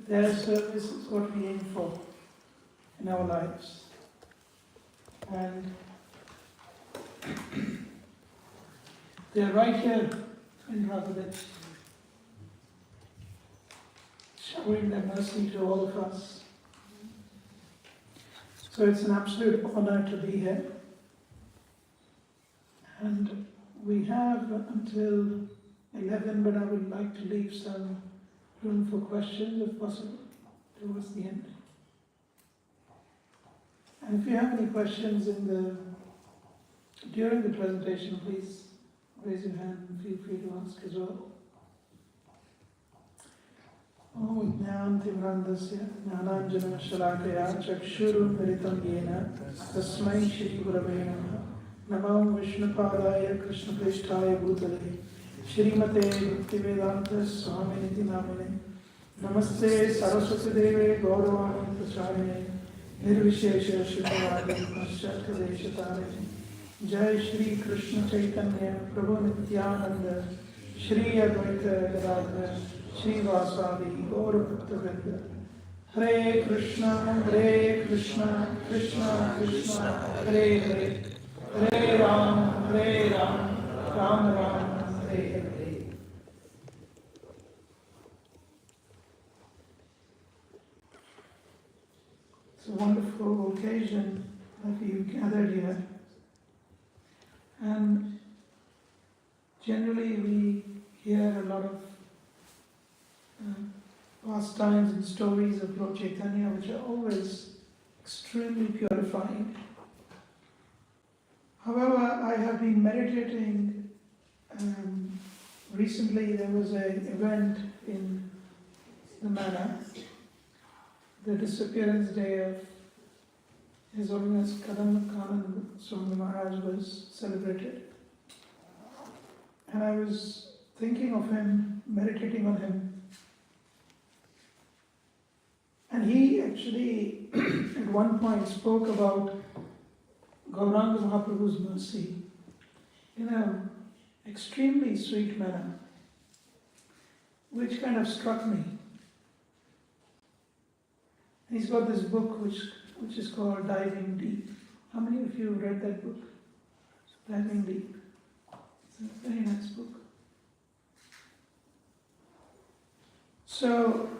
their service is what we aim for in our lives. And they're right here in Radhadesh, showing their mercy to all of us. So it's an absolute honor to be here. And we have until 11, but I would like to leave some room for questions if possible towards the end. And if you have any questions during the presentation, please raise your hand and feel free to ask as well. Om Jnana Timrandasya Jnananjana Shalakaya Chakshurumiritam Yena Tasmai Shri Gurave Namaha Namo Vishnupadaya Krishna Prishthaya Bhutale Shrimate Bhaktivedanta Swaminiti Namine Namaste Saraswati Deve Gauravani Pracharine Nirvishesha Shivavadi Paschatadeshatare Jai Shri Krishna Chaitanya Prabhu Nityananda Shri Advaita Gadadhara Shri Vasadi Gaurapurima Hare Krsna Krishna Krishna Hare Hare Hare Ram Ram Ram Hare Hare. It's a wonderful occasion that you gathered here. And generally we hear a lot of pastimes and stories of Lord Chaitanya, which are always extremely purifying. However, I have been meditating. Recently there was an event in the manor, the disappearance day of His Holiness Kadam Swami Maharaj was celebrated. And I was thinking of him, meditating on him. And he actually at one point spoke about Gauranga Mahaprabhu's mercy in an extremely sweet manner, which kind of struck me. And he's got this book which is called Diving Deep. How many of you read that book? Diving Deep. It's a very nice book. So,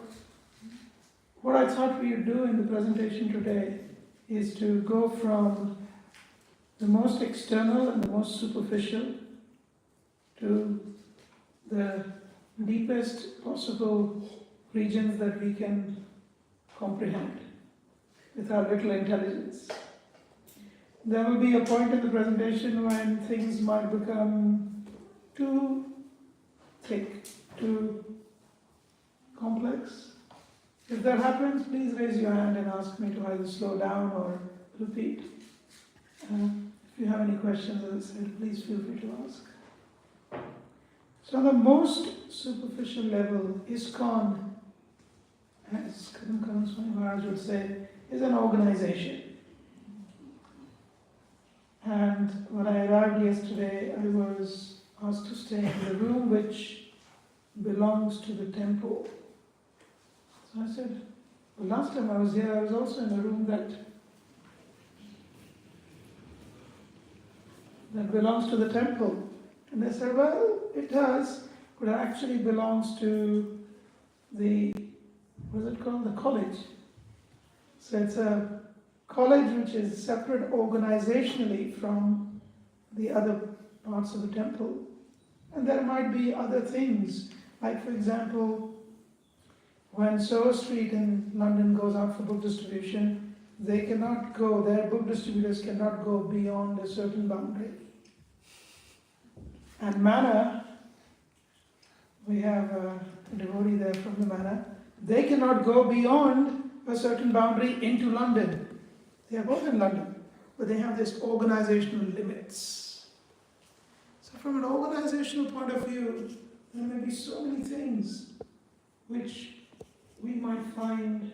what I thought we would do in the presentation today is to go from the most external and the most superficial to the deepest possible regions that we can comprehend with our little intelligence. There will be a point in the presentation when things might become too thick, too complex. If that happens, please raise your hand and ask me to either slow down or repeat. If you have any questions, as I said, please feel free to ask. So on the most superficial level, ISKCON, as Kadam Swami Maharaj would say, is an organization. And when I arrived yesterday, I was asked to stay in the room which belongs to the temple. So I said, well, last time I was here, I was also in a room that belongs to the temple. And they said, well, it does, but it actually belongs to the, what is it called? The college. So it's a college which is separate organizationally from the other parts of the temple. And there might be other things, like for example, when Soho Street in London goes out for book distribution, they cannot go, their book distributors cannot go beyond a certain boundary. And Manor, we have a devotee there from the Manor, they cannot go beyond a certain boundary into London. They are both in London, but they have this organizational limits. So from an organizational point of view, there may be so many things which we might find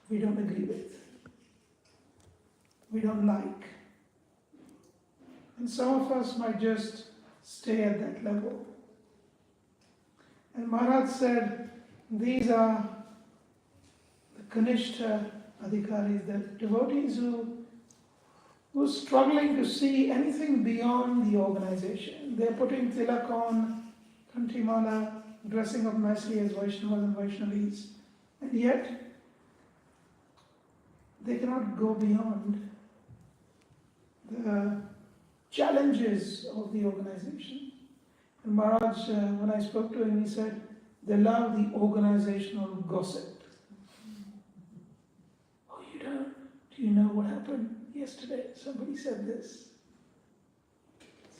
we don't agree with, we don't like. And some of us might just stay at that level. And Maharaj said, these are Kanishta Adhikaris, the devotees who's struggling to see anything beyond the organization. They're putting tilak on, kantimala, dressing up nicely as Vaishnavas and Vaishnavis, and yet they cannot go beyond the challenges of the organization. And Maharaj, when I spoke to him, he said, they love the organizational gossip. Oh, you don't? Do you know what happened yesterday? Somebody said this.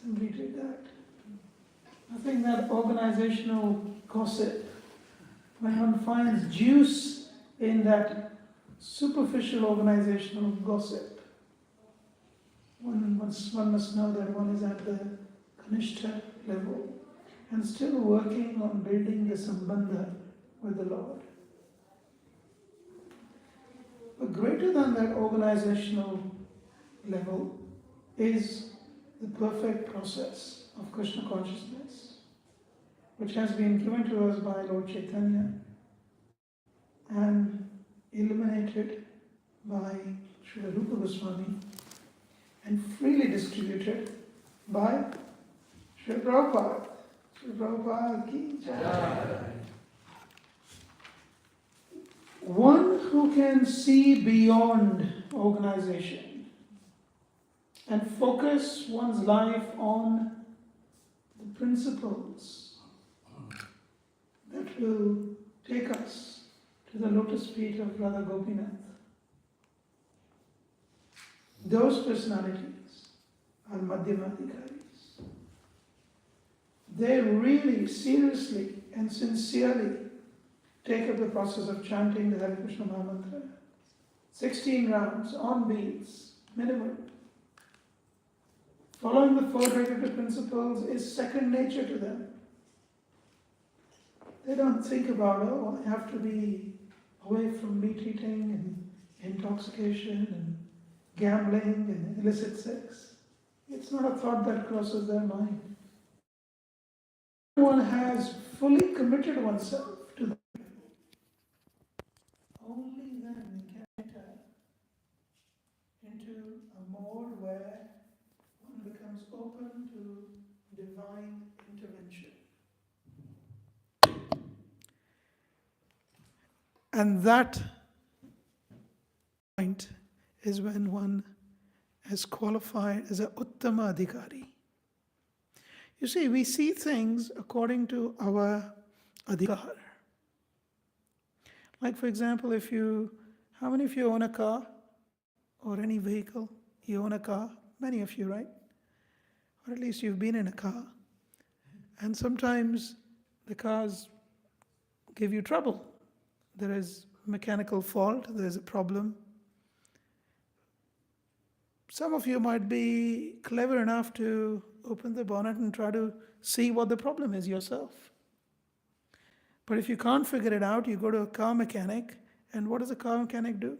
Somebody did that. I think that organizational gossip, when one finds juice in that superficial organizational gossip, one must know that one is at the Kanishta level and still working on building the sambandha with the Lord. But greater than that organizational level is the perfect process of Krishna consciousness, which has been given to us by Lord Chaitanya and illuminated by Srila Rupa Goswami and freely distributed by Srila Prabhupada. Srila Prabhupada ki jai. One who can see beyond organization and focus one's life on the principles that will take us to the lotus feet of Radha Gopinath. Those personalities are Madhyamadhikaris. They really, seriously and sincerely take up the process of chanting the Hare Krishna Mahamantra. 16 rounds, on beats, minimum. Following the four directive principles is second nature to them. They don't think about, oh, I have to be away from meat eating and intoxication and gambling and illicit sex. It's not a thought that crosses their mind. One has fully committed oneself to that. Only then we can enter into a mode where one becomes open to divine intervention. And that point is when one is qualified as a Uttama Adhikari. You see, we see things according to our adhikar. Like, for example, how many of you own a car or any vehicle? You own a car? Many of you, right? Or at least you've been in a car. And sometimes the cars give you trouble. There is mechanical fault, there is a problem. Some of you might be clever enough to open the bonnet and try to see what the problem is yourself. But if you can't figure it out, you go to a car mechanic, and what does a car mechanic do?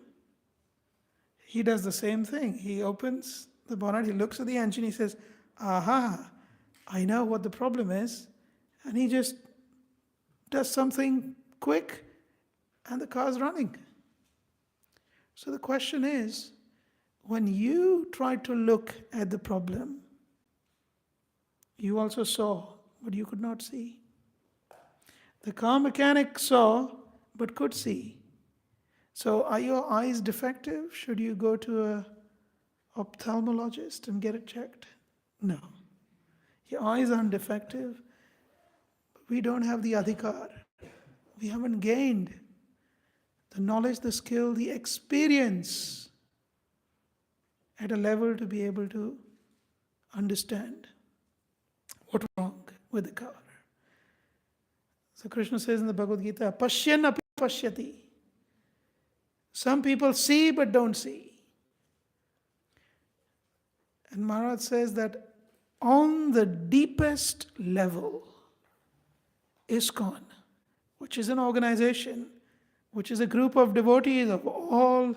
He does the same thing. He opens the bonnet, he looks at the engine, he says, aha, I know what the problem is, and he just does something quick, and the car's running. So the question is, when you tried to look at the problem, you also saw, but you could not see. The car mechanic saw, but could see. So are your eyes defective? Should you go to an ophthalmologist and get it checked? No. Your eyes aren't defective. We don't have the adhikar. We haven't gained the knowledge, the skill, the experience at a level to be able to understand what's wrong with the car. So Krishna says in the Bhagavad Gita, Pashyan api pashyati. Some people see but don't see. And Maharaj says that on the deepest level, ISKCON, which is an organization, which is a group of devotees of all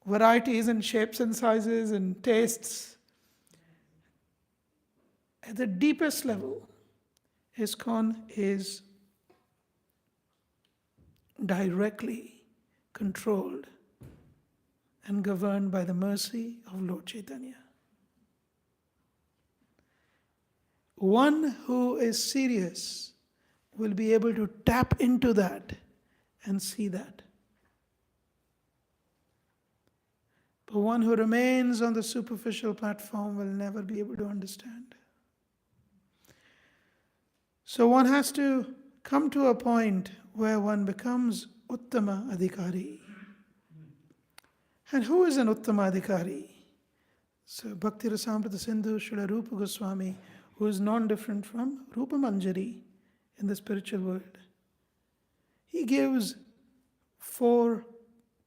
varieties and shapes and sizes and tastes, at the deepest level, ISKCON is directly controlled and governed by the mercy of Lord Chaitanya. One who is serious will be able to tap into that and see that. But one who remains on the superficial platform will never be able to understand. So one has to come to a point where one becomes Uttama Adhikari. And who is an Uttama Adhikari? So Bhakti Rasamrita Sindhu Srila Rupa Goswami, who is non-different from Rupa Manjari in the spiritual world, he gives 4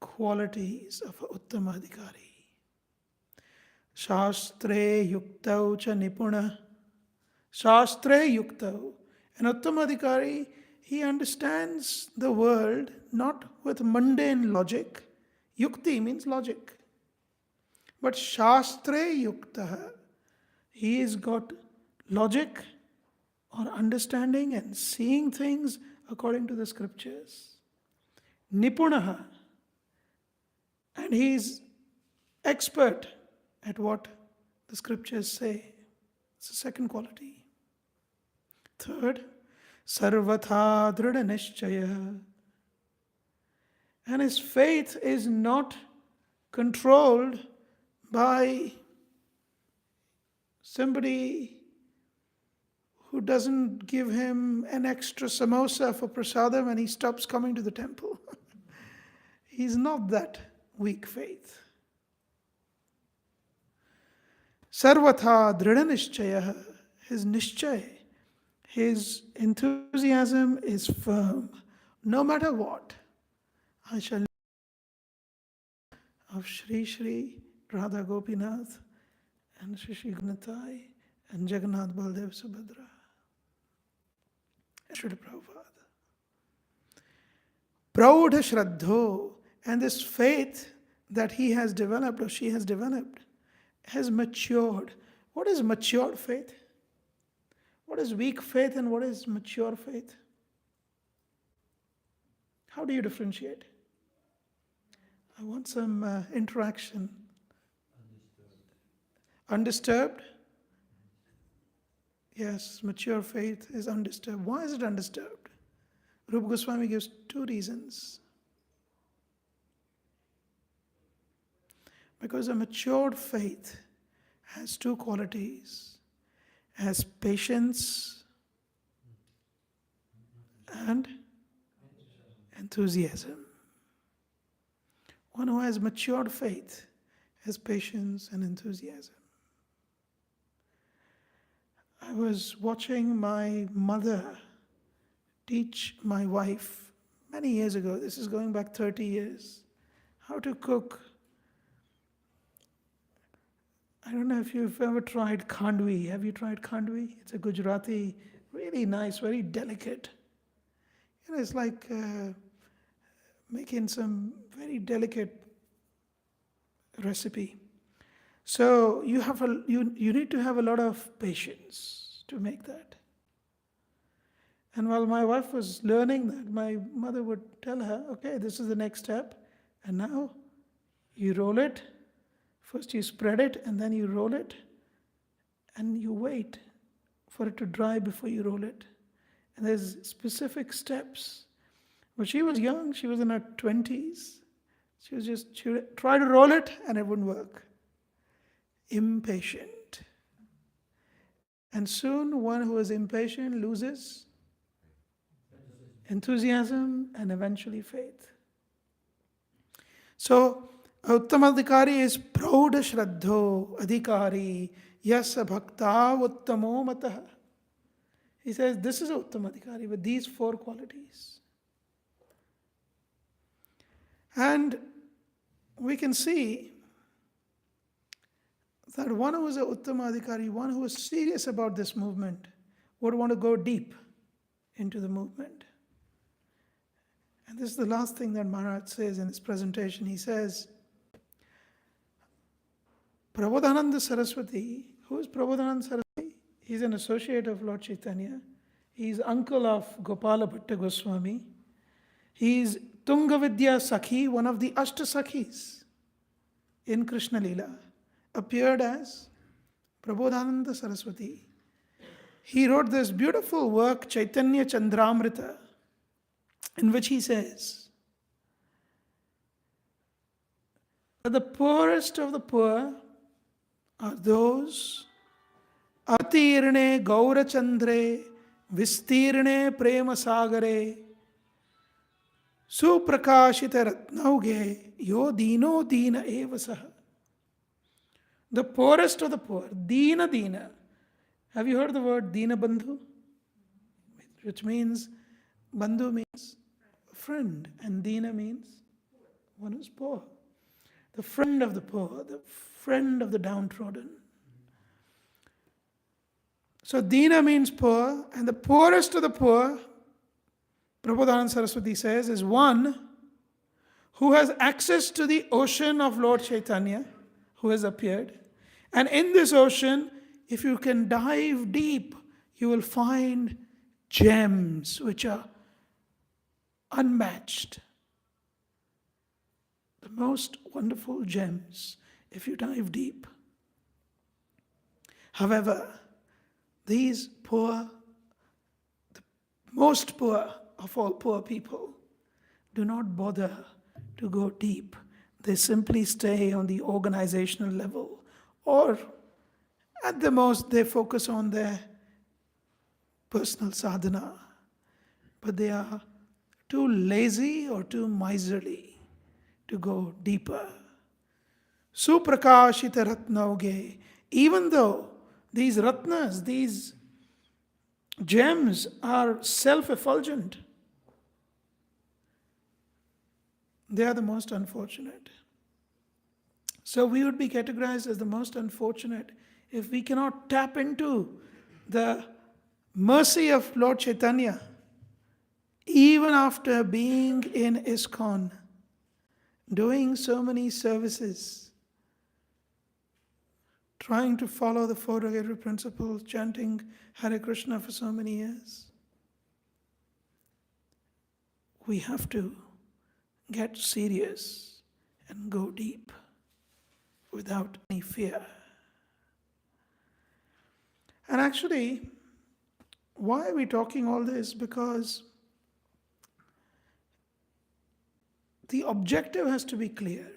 qualities of Uttama Adhikari. Shastre yuktau cha nipuna. Shastre yuktau. An Uttama Adhikari, he understands the world not with mundane logic. Yukti means logic. But Shastre yukta, he has got logic or understanding and seeing things according to the scriptures. Nipunaha, and he is expert at what the scriptures say. It's the second quality. Third, sarvatha drida nishchaya. And his faith is not controlled by somebody who doesn't give him an extra samosa for prasadam and he stops coming to the temple. He's not that weak faith. Sarvatha drida nishchaya, his nishchay, his enthusiasm is firm. No matter what, I shall of Shri Shri Radha Gopinath and Shri Shri Gunatai and Jagannath Baldev Subhadra. Srila Prabhupada. Praudha Shraddho, and this faith that he has developed or she has developed has matured. What is matured faith? What is weak faith and what is mature faith? How do you differentiate? I want some interaction. Undisturbed? Yes, mature faith is undisturbed. Why is it undisturbed? Rupa Goswami gives 2 reasons. Because a matured faith has 2 qualities. Has patience and enthusiasm. One who has matured faith has patience and enthusiasm. I was watching my mother teach my wife many years ago, this is going back 30 years, how to cook. I don't know if you've ever tried khandvi. Have you tried khandvi? It's a Gujarati, really nice, very delicate. It's like making some very delicate recipe. So you need to have a lot of patience to make that. And while my wife was learning that, my mother would tell her, okay, this is the next step. And now you roll it. First you spread it and then you roll it. And you wait for it to dry before you roll it. And there's specific steps. But she was young, she was in her 20s. She would try to roll it and it wouldn't work. Impatient. And soon one who is impatient loses enthusiasm and eventually faith. So, Uttama Adhikari is Praudha Shraddho Adhikari Yasa Bhakta Uttamo Matah. He says this is Uttama Adhikari with these 4 qualities. And we can see that one who is an Uttama Adhikari, one who is serious about this movement, would want to go deep into the movement. And this is the last thing that Maharaj says in his presentation. He says, Prabodhananda Saraswati, who is Prabodhananda Saraswati? He's an associate of Lord Chaitanya. He's uncle of Gopala Bhatta Goswami. He's Tungavidya Sakhi, one of the Ashtasakhis in Krishna Leela, appeared as Prabodhananda Saraswati. He wrote this beautiful work, Chaitanya Chandramrita, in which he says that the poorest of the poor are those Atirne Gaurachandre Vistirne Prema Sagare Suprakashita Ratnauge Yo Dino Dina Evasaha. The poorest of the poor, Dina Dina. Have you heard the word Dina Bandhu? Which means, Bandhu means friend, and Dina means one who's poor. The friend of the poor, the friend of the downtrodden. So Dina means poor, and the poorest of the poor, Prabodhananda Saraswati says, is one who has access to the ocean of Lord Chaitanya, who has appeared. And in this ocean, if you can dive deep, you will find gems which are unmatched. The most wonderful gems if you dive deep. However, these poor, the most poor of all poor people, do not bother to go deep. They simply stay on the organizational level, or at the most they focus on their personal sadhana. But they are too lazy or too miserly to go deeper. Suprakashita ratnauge. Even though these ratnas, these gems are self-effulgent, they are the most unfortunate. So we would be categorized as the most unfortunate if we cannot tap into the mercy of Lord Chaitanya, even after being in ISKCON, doing so many services, trying to follow the four regulatory principles, chanting Hare Krishna for so many years. We have to get serious and go deep without any fear. And actually, why are we talking all this? Because the objective has to be clear.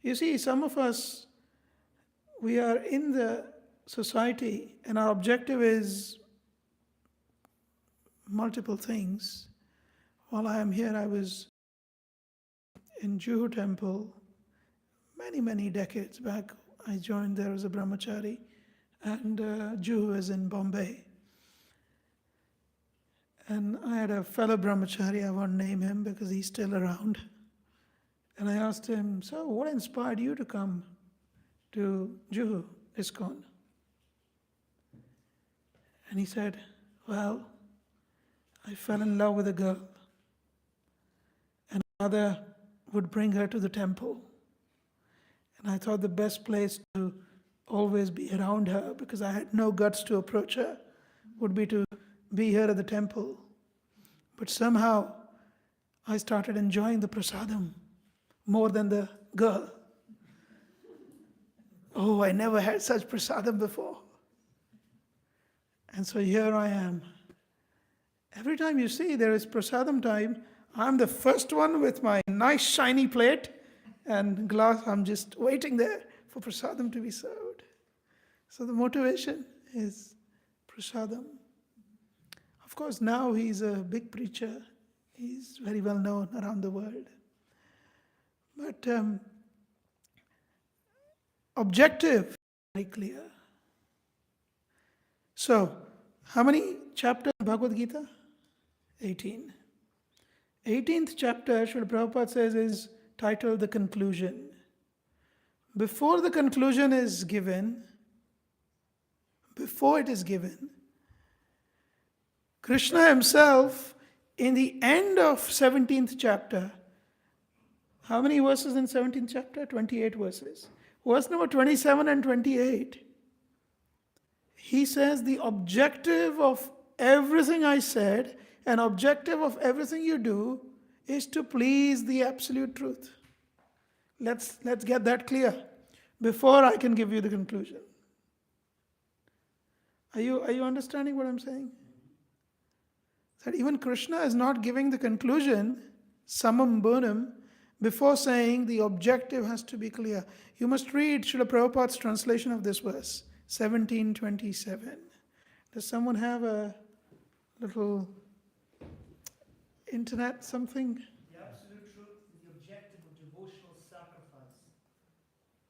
You see, some of us, we are in the society and our objective is multiple things. While I am here, I was in Juhu temple many decades back. I joined there as a brahmachari, and Juhu is in Bombay. And I had a fellow brahmachari, I won't name him because he's still around. And I asked him, so what inspired you to come to Juhu, ISKCON? And he said, well, I fell in love with a girl. And mother would bring her to the temple. And I thought the best place to always be around her, because I had no guts to approach her, would be to be here at the temple. But somehow I started enjoying the prasadam more than the girl. Oh, I never had such prasadam before. And so here I am. Every time you see there is prasadam time, I'm the first one with my nice shiny plate and glass. I'm just waiting there for prasadam to be served. So the motivation is prasadam. Of course, now he's a big preacher. He's very well known around the world. But objective, very clear. So, how many chapters of Bhagavad Gita? 18. 18th chapter, Srila Prabhupada says, is titled The Conclusion. Before the conclusion is given, Krishna himself, in the end of 17th chapter, how many verses in 17th chapter? 28 verses. Verse number 27 and 28. He says the objective of everything I said and objective of everything you do is to please the absolute truth. Let's get that clear before I can give you the conclusion. Are you understanding what I'm saying? That even Krishna is not giving the conclusion, samam bonum, before saying the objective has to be clear. You must read Srila Prabhupada's translation of this verse, 1727. Does someone have a little internet something? The absolute truth is the objective of devotional sacrifice,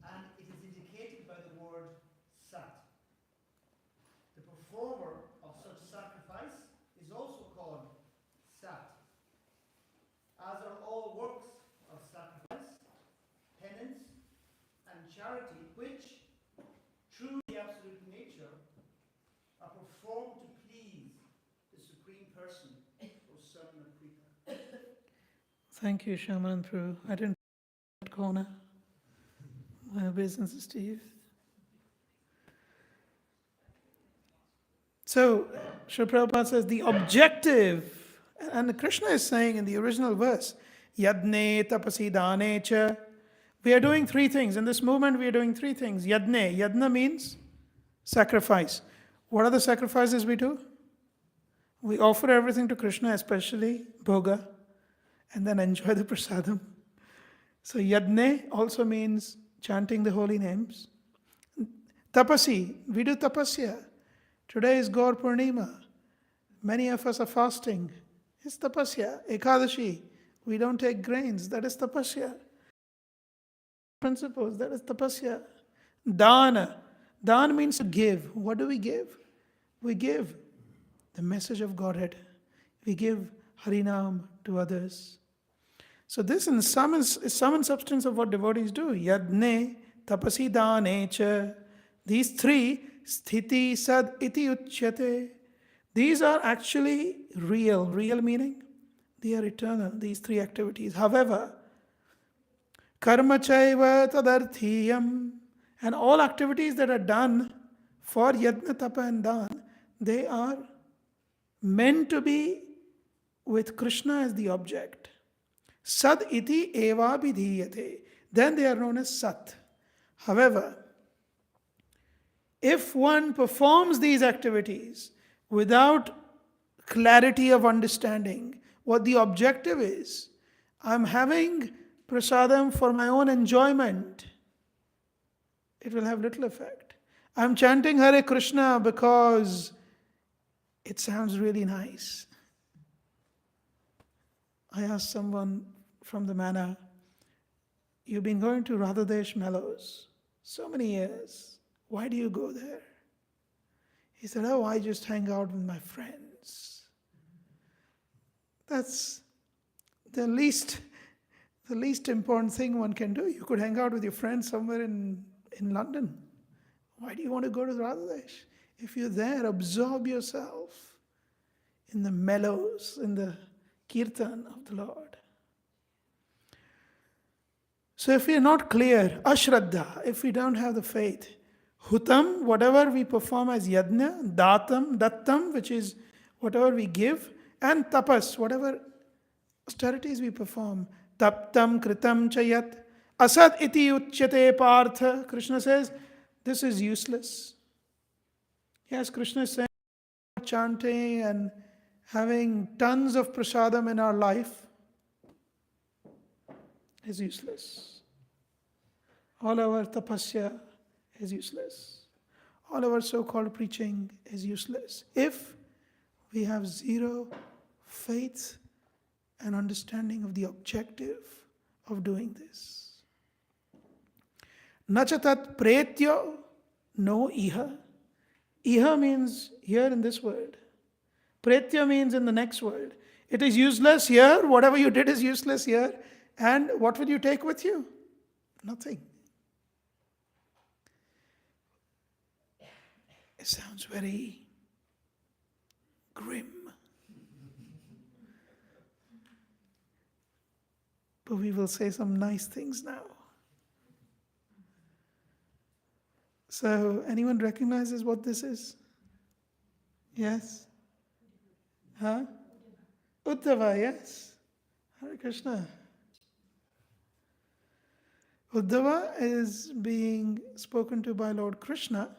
and it is indicated by the word sat. The performer of such sacrifice is also called sat, as are all works of sacrifice, penance, and charity, which, through the absolute nature, are performed to please the Supreme Person, O Son of Krita. Thank you, Shaman Prabhu. I didn't that corner. My obeisances to you. So, Srila Prabhupada says the objective, and Krishna is saying in the original verse, Yadne tapasi dane cha. We are doing three things. In this movement, we are doing three things. Yadne. Yadna means sacrifice. What are the sacrifices we do? We offer everything to Krishna, especially bhoga, and then enjoy the prasadam. So yadne also means chanting the holy names. Tapasi, we do tapasya. Today is Gaurapurima. Many of us are fasting. It's tapasya. Ekadashi, we don't take grains. That is tapasya. Principles, that is tapasya. Dana. Dana means to give. What do we give? We give the message of Godhead. We give Harinam to others. So this is sum and substance of what devotees do. Yadne, tapasi dane cha. These three, sthiti sad iti uchyate. These are actually real. Real meaning? They are eternal, these three activities. However, karma chaiva tadarthiyam. And all activities that are done for yadna, tapa and dan, they are meant to be with Krishna as the object. Sad iti eva vidhiyate. Then they are known as sat. However, if one performs these activities without clarity of understanding what the objective is, I'm having prasadam for my own enjoyment, it will have little effect. I'm chanting Hare Krishna because it sounds really nice. I asked someone from the manor, you've been going to Radhadesh Mellows so many years. Why do you go there? He said, oh, I just hang out with my friends. That's the least important thing one can do. You could hang out with your friends somewhere in London. Why do you want to go to Radhadesh? If you're there, absorb yourself in the mellows, in the kirtan of the Lord. So if we are not clear, ashraddha, if we don't have the faith, hutam, whatever we perform as yajna, datam, dattam, which is whatever we give, and tapas, whatever austerities we perform, taptam kritam chayat, asad iti uchyate partha. Krishna says, this is useless. Yes, Krishna is saying chanting and having tons of prasadam in our life is useless. All our tapasya is useless. All our so-called preaching is useless if we have zero faith and understanding of the objective of doing this. Nachatat pretyo, no iha. Iha means here in this world. Pretya means in the next world. It is useless here. Whatever you did is useless here. And what will you take with you? Nothing. It sounds very grim. But we will say some nice things now. So, anyone recognizes what this is? Yes? Huh? Uddhava, yes. Hare Krishna. Uddhava is being spoken to by Lord Krishna,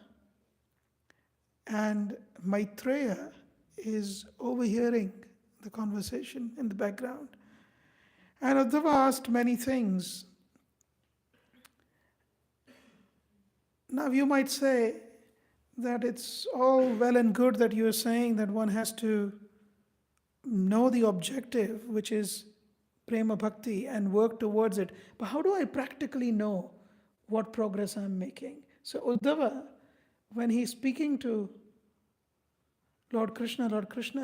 and Maitreya is overhearing the conversation in the background. And Uddhava asked many things. Now you might say that it's all well and good that you are saying that one has to know the objective, which is prema bhakti, and work towards it. But how do I practically know what progress I'm making? So Uddhava, when he's speaking to Lord Krishna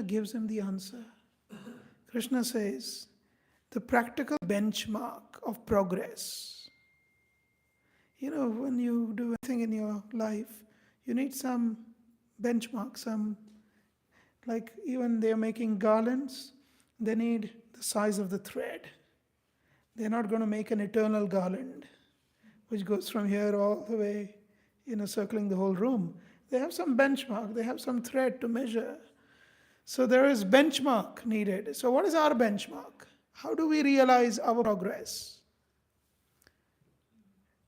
gives him the answer. Krishna says, the practical benchmark of progress. You know, when you do anything in your life, you need some benchmark, like even they're making garlands, they need the size of the thread. They're not going to make an eternal garland, which goes from here all the way, circling the whole room. They have some benchmark, they have some thread to measure. So there is benchmark needed. So what is our benchmark? How do we realize our progress?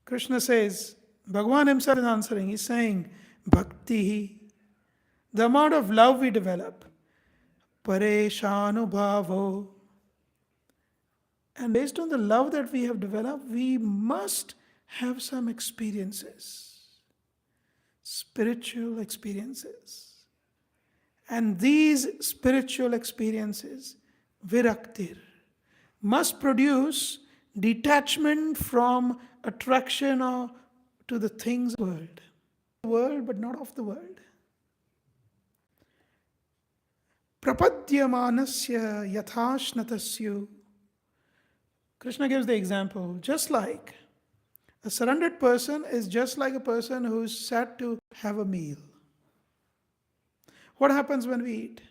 Krishna says, Bhagavan himself is answering. He's saying, Bhakti, the amount of love we develop, Pareshanubhavo. And based on the love that we have developed, we must have some experiences, spiritual experiences. And these spiritual experiences, viraktir, must produce detachment from attraction to the things of the world, but not of the world. Prapadyamanasya yathashnatasyu. Krishna gives the example, just like a surrendered person is just like a person who's sat to have a meal. What happens when we eat?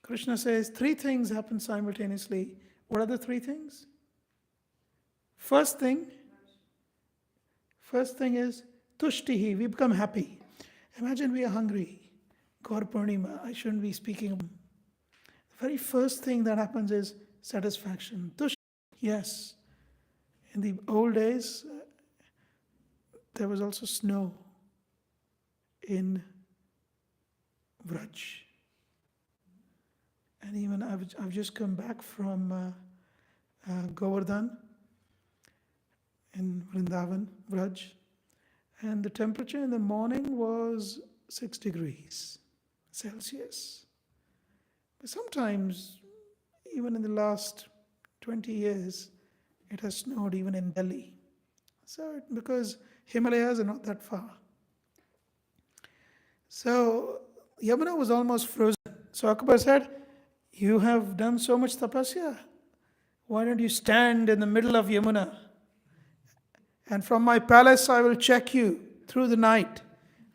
Krishna says 3 things happen simultaneously. What are the 3 things? First thing is tushtihi, we become happy. Imagine we are hungry. Gaurapurima, I shouldn't be speaking. The very first thing that happens is satisfaction. Tushti, yes. In the old days, there was also snow in Vraj. And even I've just come back from Govardhan in Vrindavan, Vraj, and the temperature in the morning was 6 degrees Celsius. But sometimes, even in the last 20 years, it has snowed even in Delhi. So, because Himalayas are not that far. So, Yamuna was almost frozen. So Akbar said, you have done so much tapasya. Why don't you stand in the middle of Yamuna? And from my palace I will check you through the night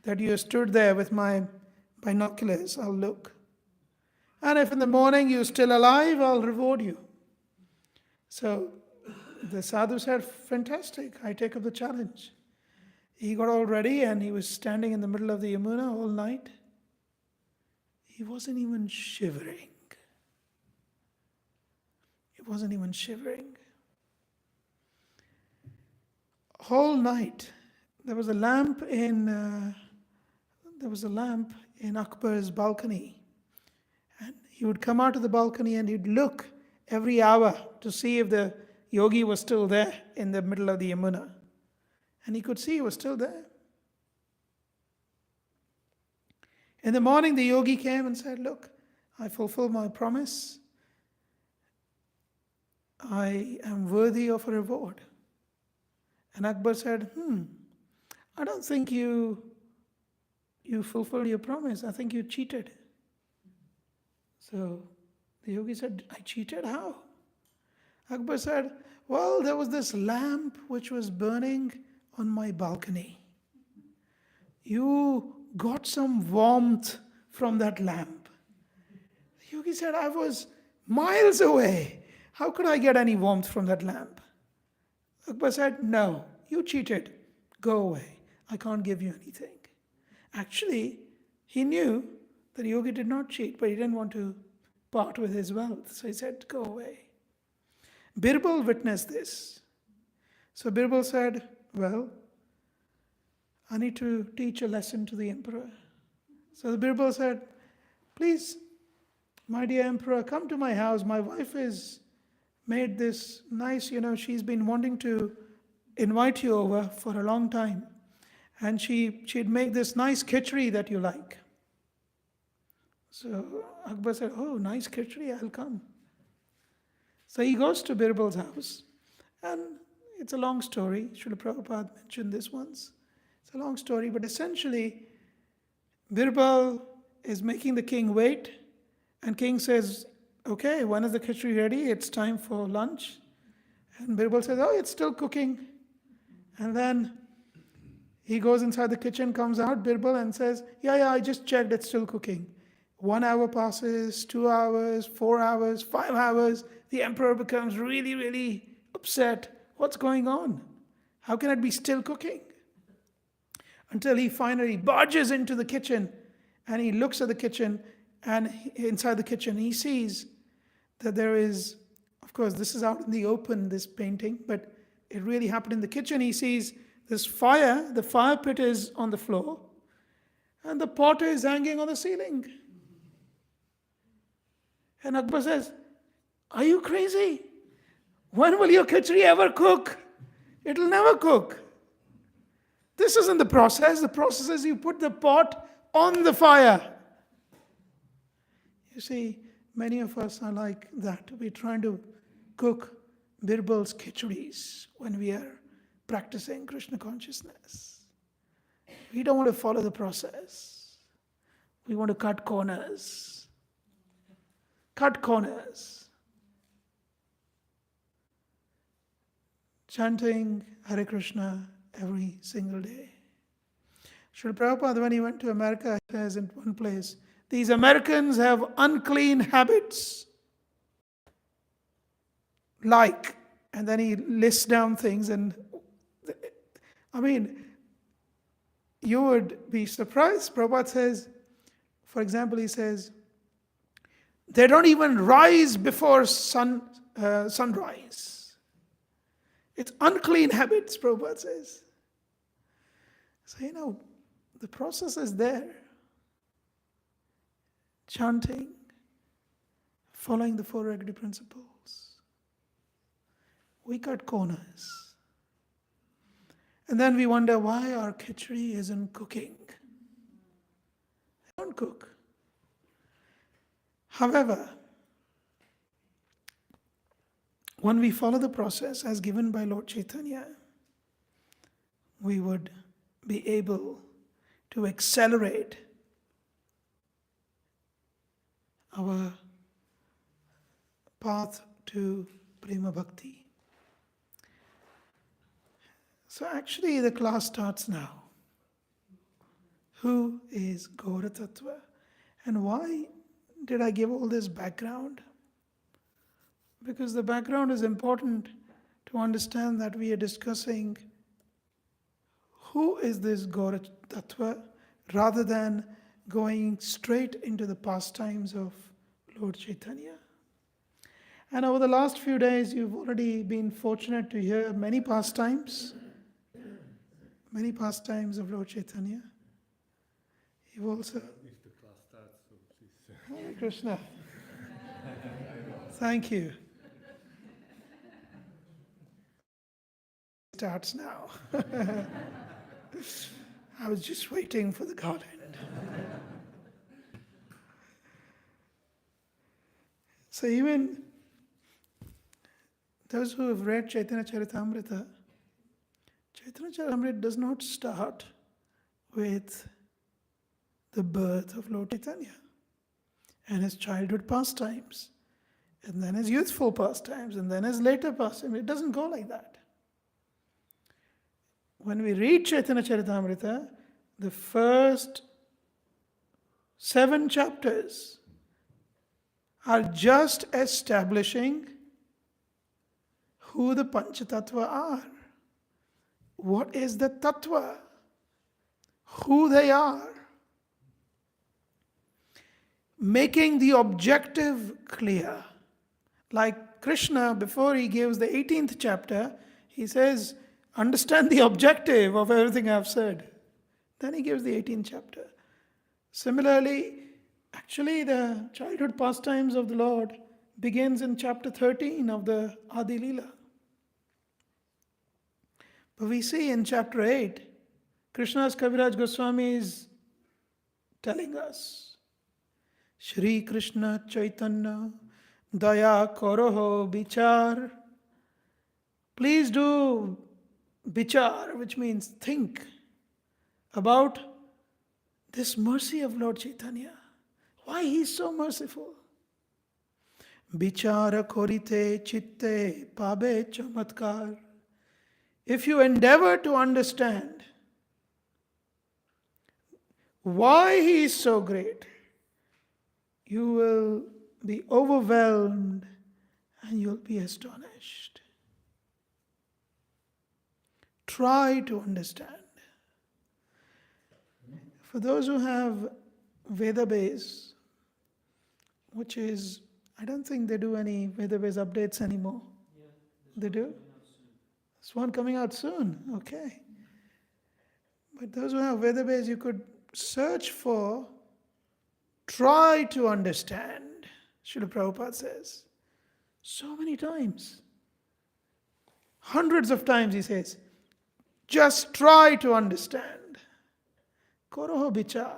that you stood there with my binoculars. I'll look. And if in the morning you're still alive, I'll reward you. So the sadhu said, fantastic, I take up the challenge. He got all ready and he was standing in the middle of the Yamuna all night. He wasn't even shivering. Whole night, there was a lamp in Akbar's balcony, and he would come out to the balcony and he'd look every hour to see if the yogi was still there in the middle of the Yamuna, and he could see he was still there. In the morning, the yogi came and said, look, I fulfilled my promise. I am worthy of a reward. And Akbar said, I don't think you fulfilled your promise. I think you cheated. So the yogi said, I cheated? How? Akbar said, well, there was this lamp which was burning on my balcony. You got some warmth from that lamp. The yogi said, I was miles away. How could I get any warmth from that lamp? Akbar said, no, you cheated. Go away. I can't give you anything. Actually, he knew that yogi did not cheat, but he didn't want to part with his wealth. So he said, go away. Birbal witnessed this. So Birbal said, well, I need to teach a lesson to the emperor. So the Birbal said, please, my dear emperor, come to my house. My wife has made this nice, she's been wanting to invite you over for a long time. And she'd make this nice khichdi that you like. So Akbar said, oh, nice khichdi, I'll come. So he goes to Birbal's house. And it's a long story. Srila Prabhupada mentioned this once. It's a long story, but essentially, Birbal is making the king wait, and king says, okay, when is the khichdi ready? It's time for lunch. And Birbal says, oh, it's still cooking. And then he goes inside the kitchen, comes out, Birbal, and says, yeah, I just checked, it's still cooking. 1 hour passes, 2 hours, 4 hours, 5 hours. The emperor becomes really, really upset. What's going on? How can it be still cooking? Until he finally barges into the kitchen, and he looks at the kitchen, and inside the kitchen he sees that there is, of course this is out in the open, this painting, but it really happened in the kitchen. He sees this fire, the fire pit is on the floor, and the pot is hanging on the ceiling. And Akbar says, are you crazy? When will your khichdi ever cook? It'll never cook. This isn't the process. The process is you put the pot on the fire. You see, many of us are like that. We're trying to cook Birbal's khichdis when we are practicing Krishna consciousness. We don't want to follow the process. We want to cut corners. Cut corners. Chanting Hare Krishna every single day. Srila Prabhupada, when he went to America, says in one place, these Americans have unclean habits. Like, and then he lists down things, and you would be surprised. Prabhupada says, for example, he says, they don't even rise before sunrise. It's unclean habits, Prabhupada says. So, the process is there. Chanting, following the 4 regulative principles. We cut corners. And then we wonder why our khichdi isn't cooking. They don't cook. However, when we follow the process as given by Lord Chaitanya, we would be able to accelerate our path to Prema Bhakti. So actually the class starts now. Who is Gaura Tattva? And why did I give all this background? Because the background is important to understand that we are discussing who is this Gaura Tattva, rather than going straight into the pastimes of Lord Chaitanya. And over the last few days, you've already been fortunate to hear many pastimes of Lord Chaitanya. You've also... If the class starts, so please. Hare Krishna. Thank you. Starts now. I was just waiting for the God end. So even those who have read Chaitanya Charitamrita, Chaitanya Charitamrita does not start with the birth of Lord Chaitanya and his childhood pastimes, and then his youthful pastimes, and then his later pastimes. It doesn't go like that. When we read Chaitanya Charitamrita, the first 7 chapters are just establishing who the Panchatattva are. What is the Tattva? Who they are. Making the objective clear. Like Krishna, before he gives the 18th chapter, he says, understand the objective of everything I've said. Then he gives the 18th chapter. Similarly, actually the childhood pastimes of the Lord begins in chapter 13 of the Adi Leela. But we see in chapter 8, Krishna's Kaviraj Goswami is telling us, Shri Krishna Chaitanya Daya Koroho Bichar. Please do bichar, which means think about this mercy of Lord Chaitanya. Why he is so merciful. Bichara korite chitte pabe chamatkar. If you endeavor to understand why he is so great, you will be overwhelmed and you'll be astonished. Try to understand. For those who have Veda base, which is, I don't think they do any Veda base updates anymore. They do? There's one coming out soon. Okay. But those who have Veda base, you could search for, try to understand. Srila Prabhupada says. So many times. Hundreds of times he says, just try to understand. Koroho bichar.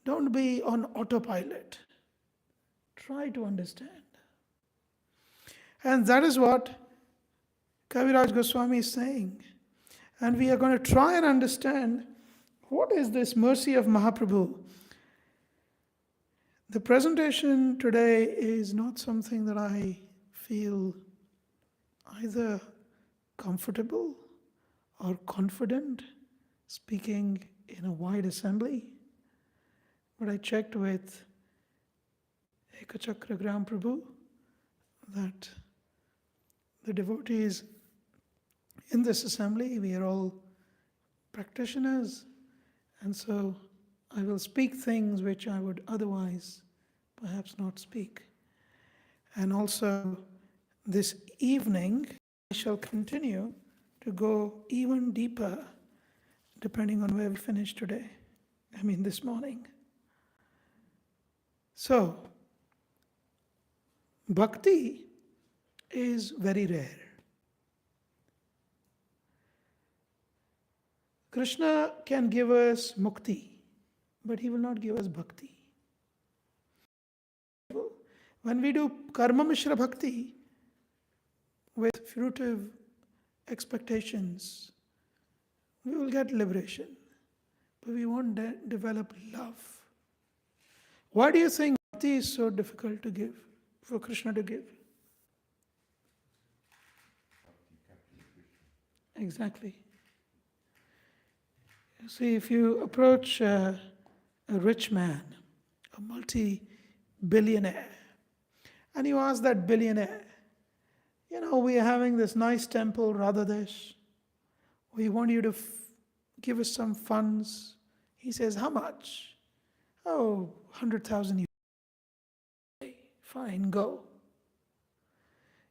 Don't be on autopilot. Try to understand. And that is what Kaviraj Goswami is saying. And we are going to try and understand what is this mercy of Mahaprabhu. The presentation today is not something that I feel either comfortable or confident speaking in a wide assembly. But I checked with Ekachakra Gram Prabhu that the devotees in this assembly, we are all practitioners, and so I will speak things which I would otherwise perhaps not speak. And also this evening, I shall continue to go even deeper depending on where we finish today. This morning. So, bhakti is very rare. Krishna can give us mukti, but he will not give us bhakti. When we do karma mishra bhakti with fruitive expectations, we will get liberation, but we won't develop love. Why do you think bhakti is so difficult to give, for Krishna to give? Exactly. You see, if you approach a rich man, a multi-billionaire, and you ask that billionaire, we are having this nice temple, Radhadesh. We want you to give us some funds. He says, how much? Oh, 100,000 euros. Fine, go.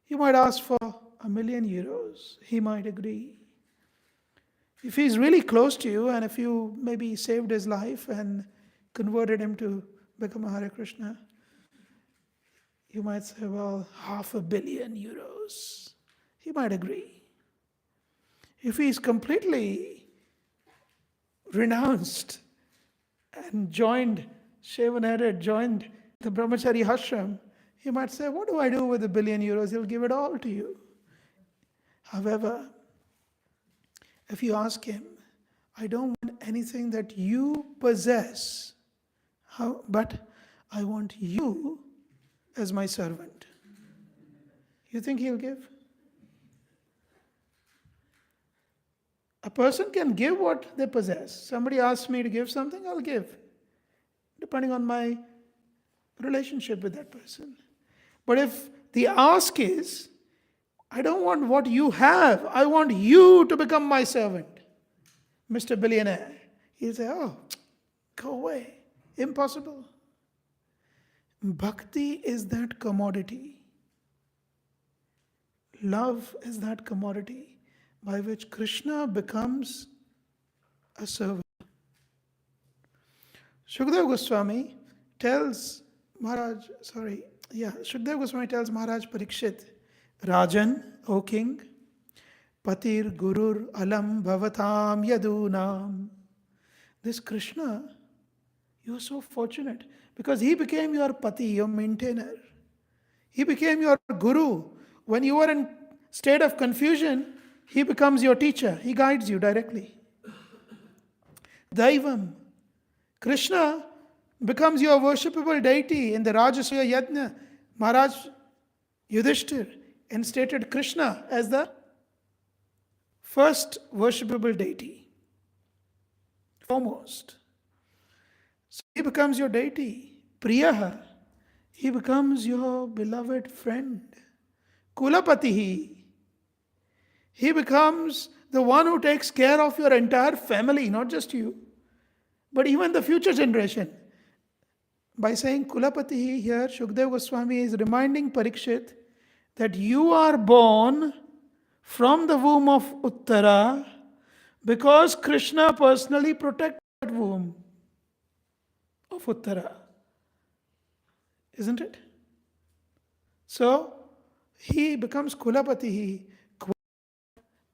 You might ask for 1,000,000 euros. He might agree. If he's really close to you, and if you maybe saved his life and converted him to become a Hare Krishna, you might say, well, 500 million euros. He might agree. If he's completely renounced and joined, shaven-headed, joined the Brahmachari ashram, he might say, what do I do with 1 billion euros? He'll give it all to you. However, if you ask him, I don't want anything that you possess, but I want you as my servant. You think he'll give? A person can give what they possess. Somebody asks me to give something, I'll give, depending on my relationship with that person. But if the ask is, I don't want what you have, I want you to become my servant, Mr. Billionaire, he'll say, oh, go away, impossible. Bhakti is that commodity. Love is that commodity by which Krishna becomes a servant. Shukdev Goswami tells Shukdev Goswami tells Maharaj Parikshit, Rajan, O king, Patir Gurur Alam Bhavatam Yadunam. This Krishna, you are so fortunate because he became your Pati, your maintainer. He became your Guru. When you are in state of confusion, he becomes your teacher. He guides you directly. Daivam. Krishna becomes your worshipable deity in the Rajasuya Yajna. Maharaj Yudhishthir instated Krishna as the first worshipable deity. Foremost. So he becomes your deity. Priyaha. He becomes your beloved friend. Kulapatihi. He becomes the one who takes care of your entire family, not just you, but even the future generation. By saying Kulapatihi here, Shukdev Goswami is reminding Parikshit that you are born from the womb of Uttara because Krishna personally protected that womb of Uttara. Isn't it? So, he becomes Kulapatihi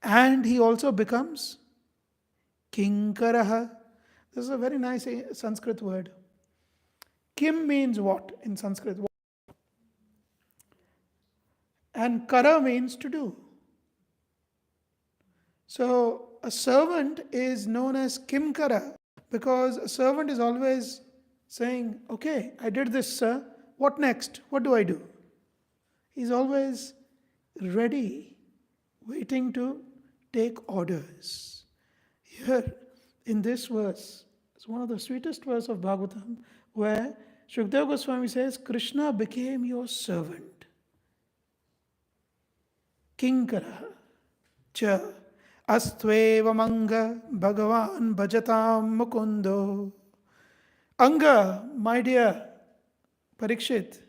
and he also becomes Kinkaraha. This is a very nice Sanskrit word. Kim means what in Sanskrit? And Kara means to do. So, a servant is known as Kimkara because a servant is always saying, okay, I did this, sir. What next? What do I do? He's always ready, waiting to take orders. Here, in this verse, it's one of the sweetest verses of Bhagavatam, where Shukdev Goswami says, Krishna became your servant. Kinkara cha astveva manga bhagavan bhajatam mukundo. Anga, my dear Parikshit,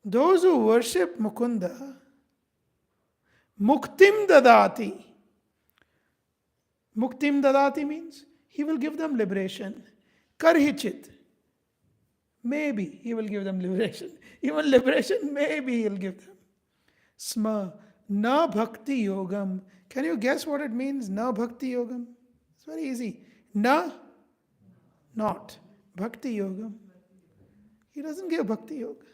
those who worship Mukunda, Muktim Dadati. Muktim Dadati means he will give them liberation. Karhichit. Maybe he will give them liberation. Even liberation, maybe he will give them. Sma. Na Bhakti Yogam. Can you guess what it means? Na Bhakti Yogam. It's very easy. Na, not. Bhakti Yogam. He doesn't give Bhakti Yoga.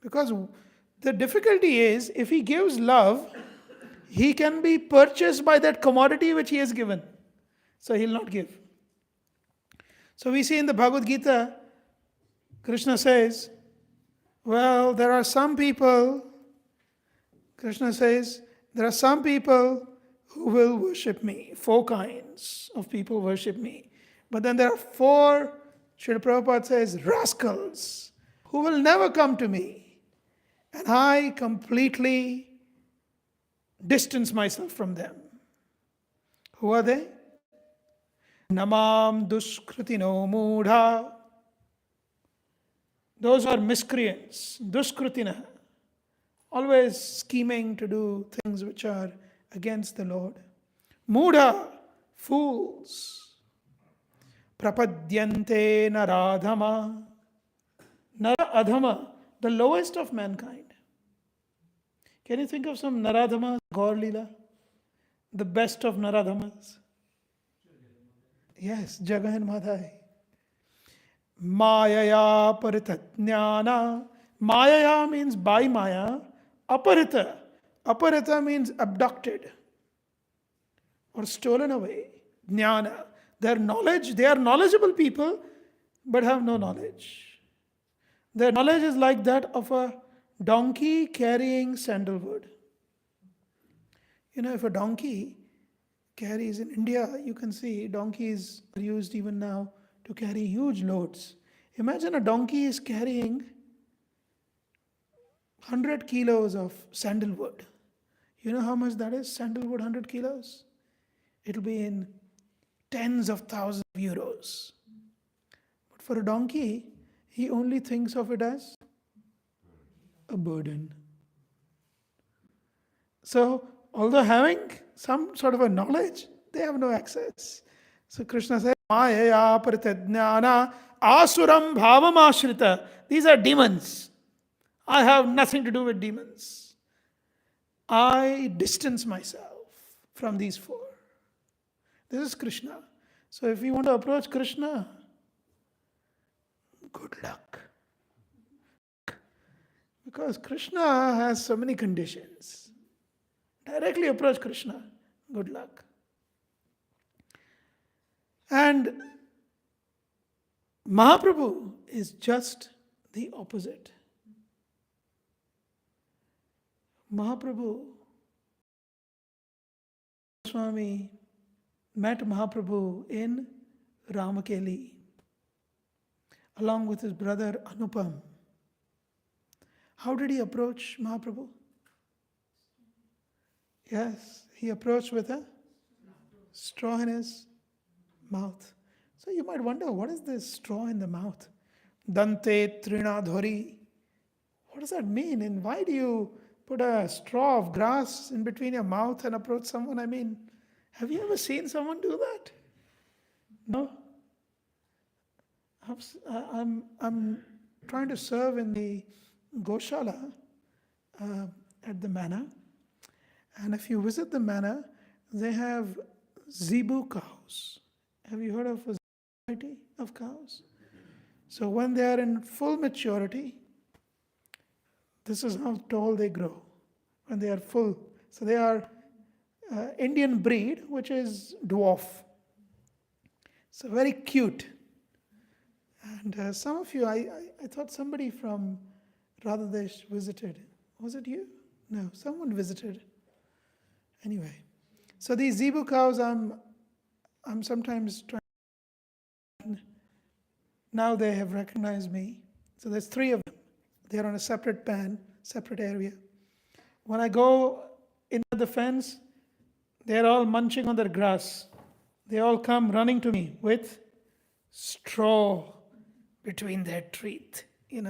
Because the difficulty is, if he gives love, he can be purchased by that commodity which he has given. So he will not give. So we see in the Bhagavad Gita, Krishna says, well, there are some people who will worship me. 4 kinds of people worship me. But then there are 4, Srila Prabhupada says, rascals who will never come to me. And I completely distance myself from them. Who are they? Namam duskritino mudha. Those are miscreants. Duskritina. Always scheming to do things which are against the Lord. Mudha. Fools. Prapadyante naradhama. Naradhama, the lowest of mankind. Can you think of some Naradhamas, Gaur Leela? The best of Naradhamas? Yes, Jaga and Madhai. Mayaya paritatjnana. Mayaya means by Maya. Aparita. Aparita means abducted or stolen away. Jnana. Their knowledge, they are knowledgeable people, but have no knowledge. Their knowledge is like that of a donkey carrying sandalwood. You know, if a donkey carries, in India, you can see donkeys are used even now to carry huge loads. Imagine a donkey is carrying 100 kilos of sandalwood. You know how much that is? Sandalwood, 100 kilos? It'll be in tens of thousands of euros. But for a donkey, he only thinks of it as a burden. So, although having some sort of a knowledge, they have no access. So Krishna says, Mayaya paritadnyana asuram bhavam ashrita. These are demons. I have nothing to do with demons. I distance myself from these four. This is Krishna. So if you want to approach Krishna, good luck. Because Krishna has so many conditions. Directly approach Krishna, good luck. And Mahaprabhu is just the opposite. Mahaprabhu, Swami met Mahaprabhu in Ramakeli along with his brother Anupam. How did he approach Mahaprabhu? Yes, he approached with a straw in his mouth. So you might wonder, what is this straw in the mouth? Dante trina dhori. What does that mean? And why do you put a straw of grass in between your mouth and approach someone? I mean, have you ever seen someone do that? No? I'm trying to serve in the Goshala at the manor. And if you visit the manor, they have zebu cows. Have you heard of a variety of cows? So when they are in full maturity, this is how tall they grow. When they are full. So they are Indian breed, which is dwarf. So very cute. And some of you, I thought somebody from Radhadesh visited. Was it you? No, someone visited. Anyway, so these zebu cows, I'm sometimes trying. Now they have recognized me. So there's 3 of them. They're on a separate pen, separate area. When I go in the fence, they're all munching on their grass. They all come running to me with straw between their teeth,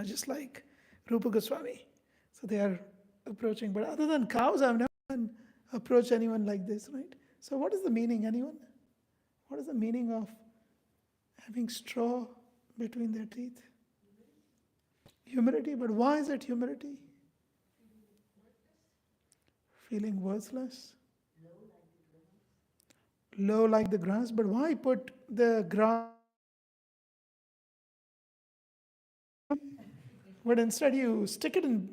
just like Rupa Goswami. So they are approaching. But other than cows, I've never approached anyone like this, right? So what is the meaning, anyone? What is the meaning of having straw between their teeth? Humility, but why is it humility? Feeling worthless? Low like the grass, but why put the grass? But instead you stick it in.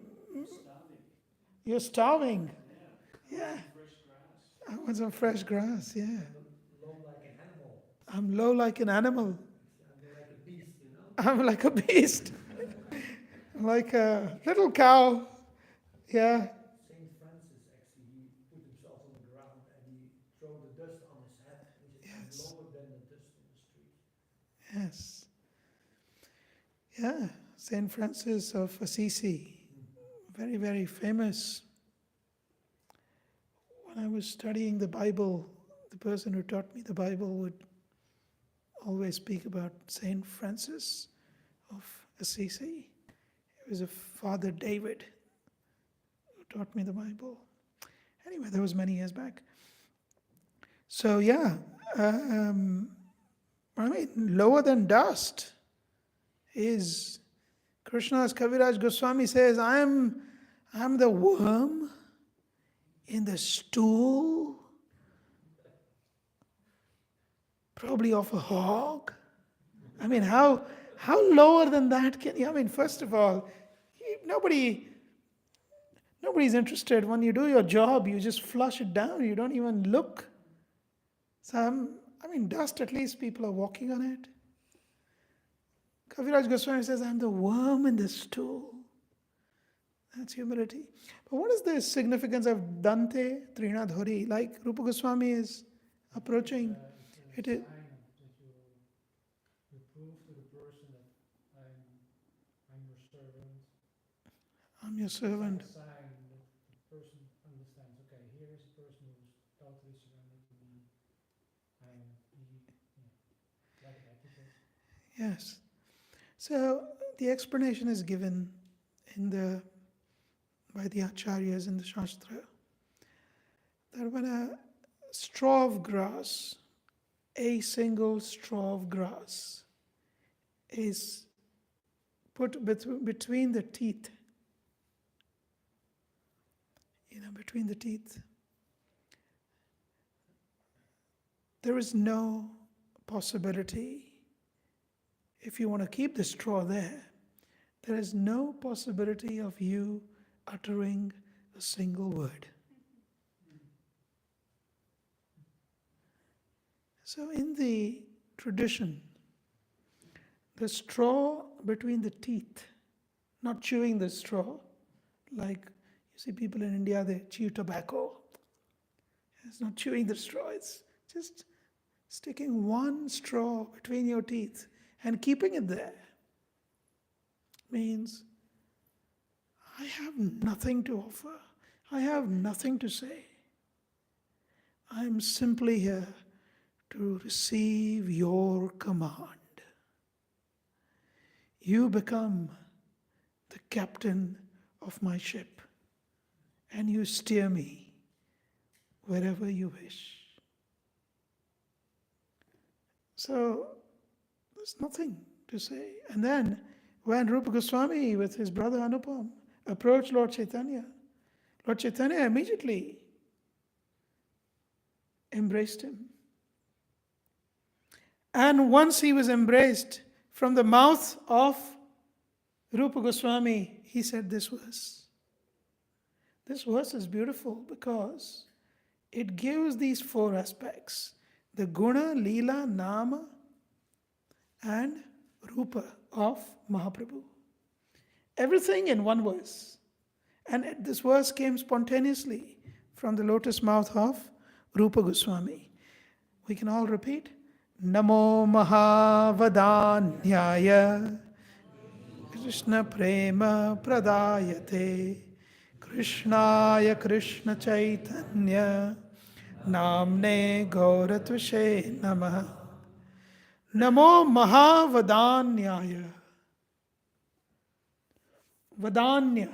You're starving. Yeah. I want some fresh grass, yeah. Low like an animal. I'm low like an animal. I'm like a beast, I'm like a beast. Like a little cow. Yeah. Saint Francis, actually, he put himself on the ground and he threw the dust on his head. He said, Yes. I'm lower than the dust in the street. Yes. Yeah. Saint Francis of Assisi. Very, very famous. When I was studying the Bible, the person who taught me the Bible would always speak about Saint Francis of Assisi. He was a Father David who taught me the Bible. Anyway, that was many years back. So yeah, lower than dust is Krishna's Kaviraj Goswami says, I'm the worm in the stool, probably of a hog. I mean, how lower than that can you? I mean, first of all, nobody's interested. When you do your job, you just flush it down. You don't even look. So dust, at least people are walking on it. Kaviraj Goswami says, I'm the worm in the stool. That's humility. But what is the significance of Dante Trina Dhori? Like Rupa Goswami is approaching. It is. You prove to the person that I'm your servant. I'm your servant. It's a sign that the person understands, okay, here is a person who's totally surrendered to me. Like an etiquette. Yes. So the explanation is given by the acharyas in the Shastra that when a straw of grass, a single straw of grass, is put between the teeth, between the teeth, there is no possibility, if you want to keep the straw there is no possibility of you uttering a single word. So in the tradition, the straw between the teeth, not chewing the straw, like you see people in India, they chew tobacco. It's not chewing the straw, it's just sticking one straw between your teeth and keeping it there. Means, I have nothing to offer. I have nothing to say. I'm simply here to receive your command. You become the captain of my ship, and you steer me wherever you wish. So, there's nothing to say. And then, when Rupa Goswami with his brother Anupam approached Lord Chaitanya immediately embraced him. And once he was embraced, from the mouth of Rupa Goswami, he said this verse. This verse is beautiful because it gives these four aspects: the guna, lila, nama, and rupa of Mahaprabhu. Everything in one verse. And this verse came spontaneously from the lotus mouth of Rupa Goswami. We can all repeat. Namo Mahavadanyaya Krishna Prema Pradayate Krishnaya Krishna Chaitanya Namne Gauratvashe Namaha. Namo Mahavadanyaya. Vadanya,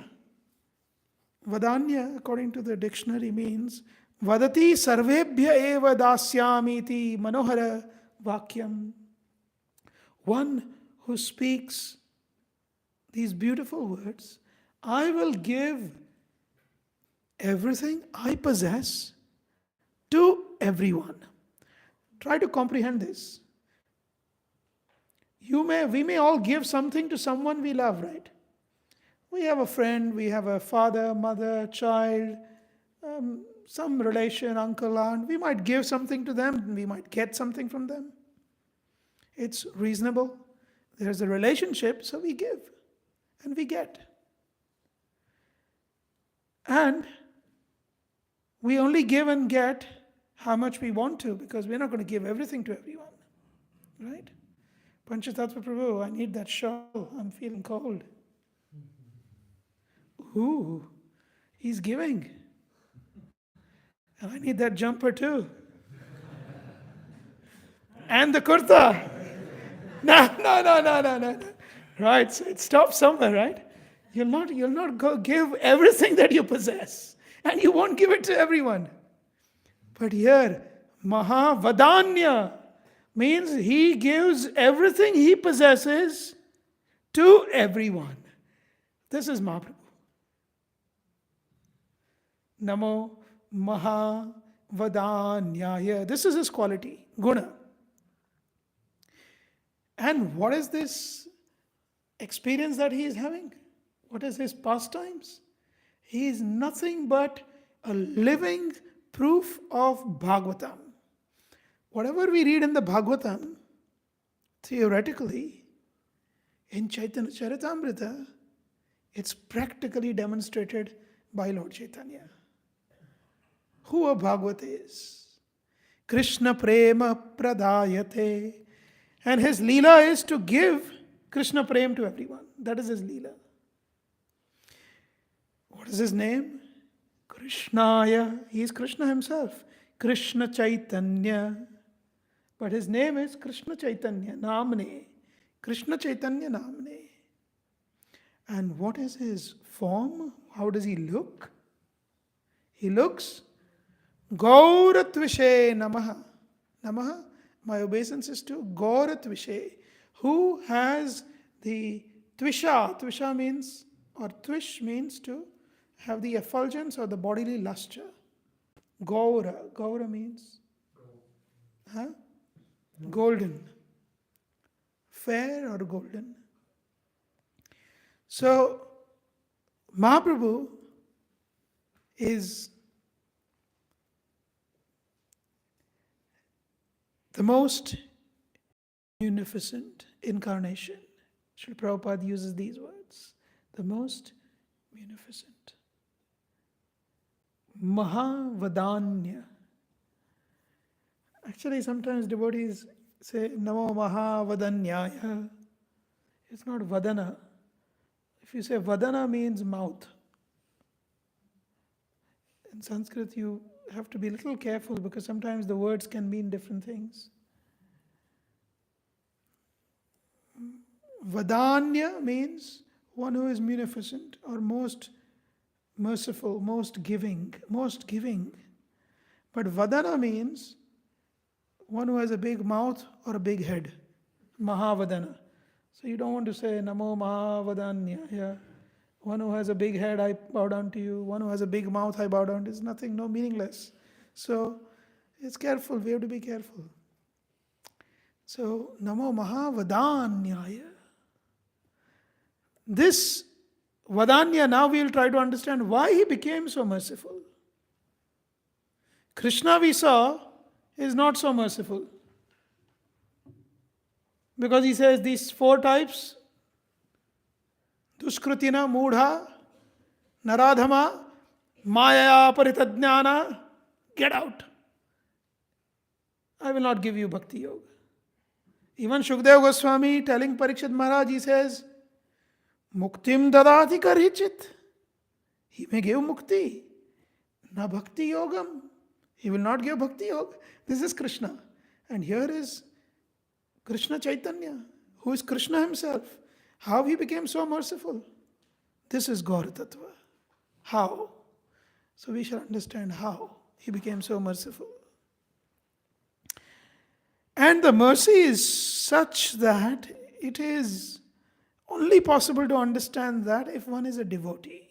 according to the dictionary, means Vadati sarvebhya eva dasyamiti manohara vakyam. One who speaks these beautiful words, I will give everything I possess to everyone. Try to comprehend this. We may all give something to someone we love, right? We have a friend, we have a father, mother, child, some relation, uncle, aunt. We might give something to them, we might get something from them. It's reasonable. There's a relationship, so we give and we get. And we only give and get how much we want to, because we're not going to give everything to everyone. Right? Panchatattva Prabhu, I need that shawl. I'm feeling cold. Ooh, he's giving. And I need that jumper too. And the kurta. No. Right, so it stops somewhere, right? You'll not go give everything that you possess. And you won't give it to everyone. But here, Mahavadanya means he gives everything he possesses to everyone. This is Mahaprabhu. Namo Mahavadanyaya. This is his quality, guna. And what is this experience that he is having? What is his pastimes? He is nothing but a living proof of Bhagavatam. Whatever we read in the Bhagavatam, theoretically, in Chaitanya Charitamrita, it's practically demonstrated by Lord Chaitanya. Who a Bhagavat is. Krishna Prema Pradayate. And his Leela is to give Krishna Prem to everyone. That is his Leela. What is his name? Krishnaya. He is Krishna himself. Krishna Chaitanya. But his name is Krishna Chaitanya Namne. Krishna Chaitanya Namne. And what is his form? How does he look? He looks Gauratvise Namaha. Namaha, my obeisance is to Gauratvise, who has the Tvisha. Tvisha means, or Twish means to have the effulgence or the bodily luster. Gaura. Gaura means golden. Fair or golden. So, Mahaprabhu is the most munificent incarnation. Srila Prabhupada uses these words. The most munificent. Mahavadanya. Actually, sometimes devotees say Namo Mahavadanyaya. It's not Vadana. If you say Vadana means mouth. In Sanskrit, you have to be a little careful because sometimes the words can mean different things. Vadanya means one who is munificent or most merciful, most giving. But Vadana means one who has a big mouth or a big head. Mahavadana. So you don't want to say Namo Mahavadanya. Yeah. One who has a big head, I bow down to you. One who has a big mouth, I bow down. It's nothing, no meaningless. So it's careful. We have to be careful. So Namo Mahavadanyaya. This Vadanya, now we will try to understand why he became so merciful. Krishna, we saw, is not so merciful. Because he says these four types, Duskrutina, Mudha, Naradhama, Maya, Paritadjnana, get out. I will not give you Bhakti Yoga. Even Shukdev Goswami telling Parikshit Maharaj, he says, Muktim dadati karichit. He may give mukti, na bhakti yogam. He will not give bhakti yoga. This is Krishna. And here is Krishna Chaitanya, who is Krishna himself. How he became so merciful. This is Gaura Tattva. How? So we shall understand how he became so merciful. And the mercy is such that it is only possible to understand that if one is a devotee.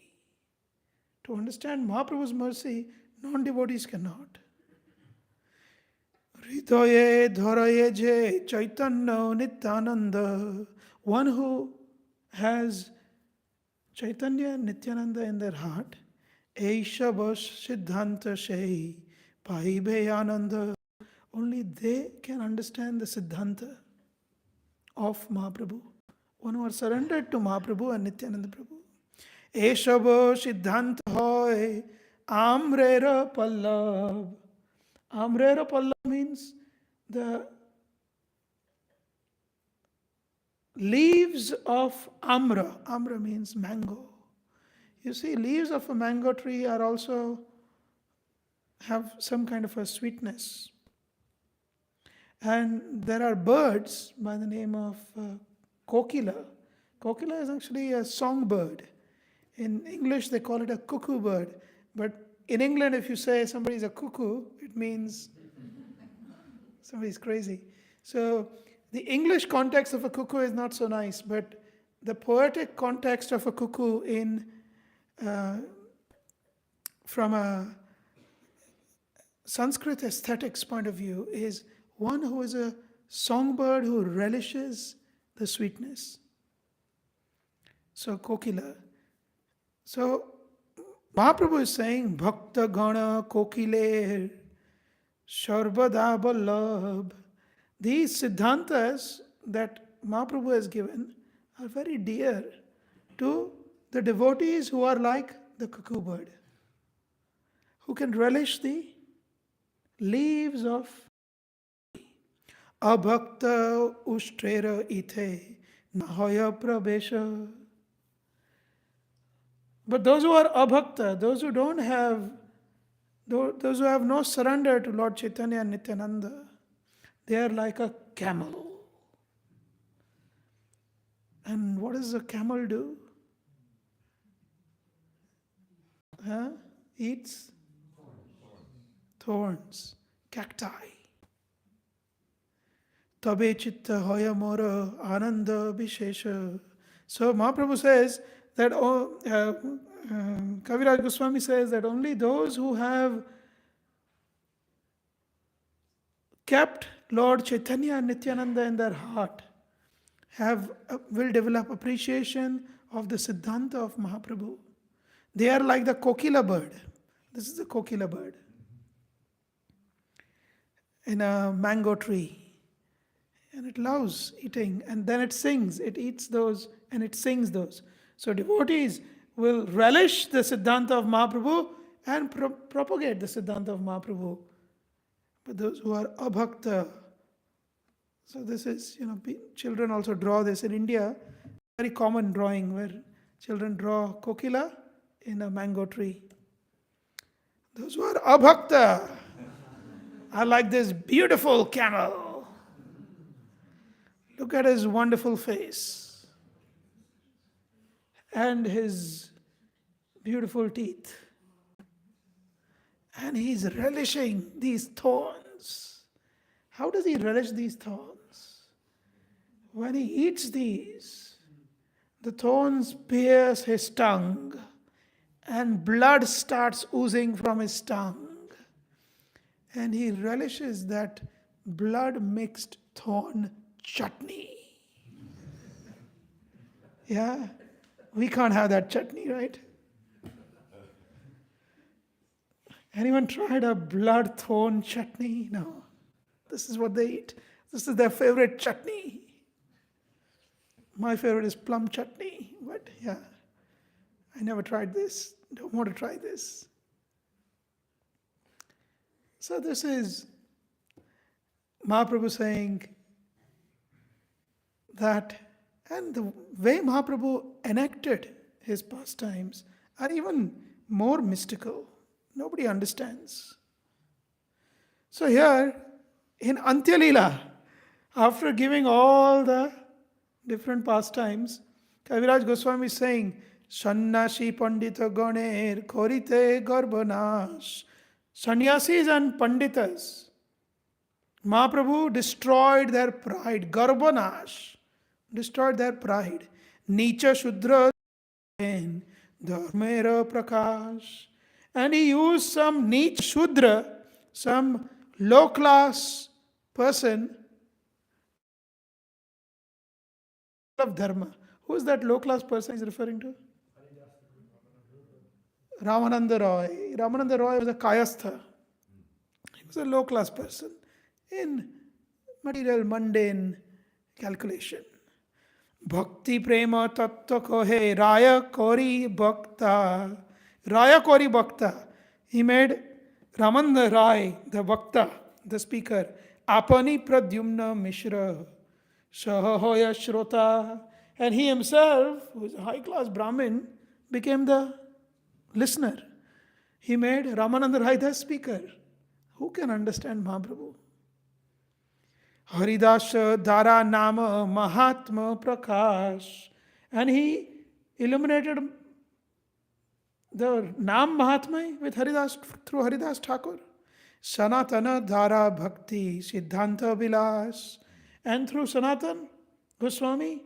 To understand Mahaprabhu's mercy, non-devotees cannot. Hridaye dharaye je Chaitanya Nityananda. One who has Chaitanya and Nityananda in their heart. Eisha Vash Siddhanta Shei Paibe Ananda. Only they can understand the Siddhanta of Mahaprabhu. One who are surrendered to Mahaprabhu and Nityananda Prabhu. Eshabo Siddhanta Hoy Amrera Pallab. Amrera Pallab means the leaves of Amra. Amra means mango. You see, leaves of a mango tree are also have some kind of a sweetness. And there are birds by the name of Kokila. Kokila is actually a songbird. In English, they call it a cuckoo bird. But in England, if you say somebody is a cuckoo, it means somebody's crazy. So the English context of a cuckoo is not so nice, but the poetic context of a cuckoo from a Sanskrit aesthetics point of view is one who is a songbird who relishes the sweetness. So Kokila. So Mahaprabhu is saying Bhakta Gana Kokile Sharbada Vallabh. These Siddhantas that Mahaprabhu has given are very dear to the devotees who are like the cuckoo bird, who can relish the leaves of Abhakta Ushtrera Ite Nahaya Prabesha. But those who are abhakta, those who don't have, those who have no surrender to Lord Chaitanya and Nityananda, they are like a camel. And what does a camel do? eats thorns, cacti. Tabe chitta hoya mora ananda vishesha. So Mahaprabhu says that, Kaviraj Goswami says that only those who have kept Lord Chaitanya and Nityananda in their heart will develop appreciation of the Siddhanta of Mahaprabhu. They are like the kokila bird. This is the kokila bird in a mango tree. And it loves eating, and then it sings. It eats those and it sings those. So devotees will relish the Siddhanta of Mahaprabhu and propagate the Siddhanta of Mahaprabhu. But those who are abhakta, so this is, children also draw this. In India, very common drawing where children draw kokila in a mango tree. Those who are abhakta are like this beautiful camel. Look at his wonderful face and his beautiful teeth. And he's relishing these thorns. How does he relish these thorns? When he eats these, the thorns pierce his tongue and blood starts oozing from his tongue. And he relishes that blood mixed thorn chutney. Yeah, we can't have that chutney, right? Anyone tried a blood thorn chutney? No. This is what they eat. This is their favorite chutney. My favorite is plum chutney, but yeah, I never tried this. Don't want to try this. So this is Mahaprabhu saying that, and the way Mahaprabhu enacted his pastimes are even more mystical. Nobody understands. So here in Antya Leela, after giving all the different pastimes, Kaviraj Goswami is saying, Sannyasi Pandita Ganer Korite Garbanash. Sannyasis and Panditas, Mahaprabhu destroyed their pride. Garbanash, destroyed their pride. Nicha Shudra Dharmera Prakash. And he used some Nich Shudra, some low class person of Dharma. Who is that low class person he's referring to? Ramananda Roy. Ramananda Roy was a Kayastha. He was a low class person in material, mundane calculation. Bhakti prema tattva kohe raya kori bhakta. Raya kori bhakta. He made Ramananda Roy, the bhakta, the speaker. Apani pradyumna mishra. Sahahoya shrota. And he himself, who was a high class Brahmin, became the listener. He made Ramananda Rai the speaker. Who can understand Mahaprabhu? Haridasa Dara Nama Mahatma Prakash. And he illuminated the Nam Mahatma with Haridas through Haridas Thakur. Sanatana Dhara Bhakti Siddhanta Vilas. And through Sanatan Goswami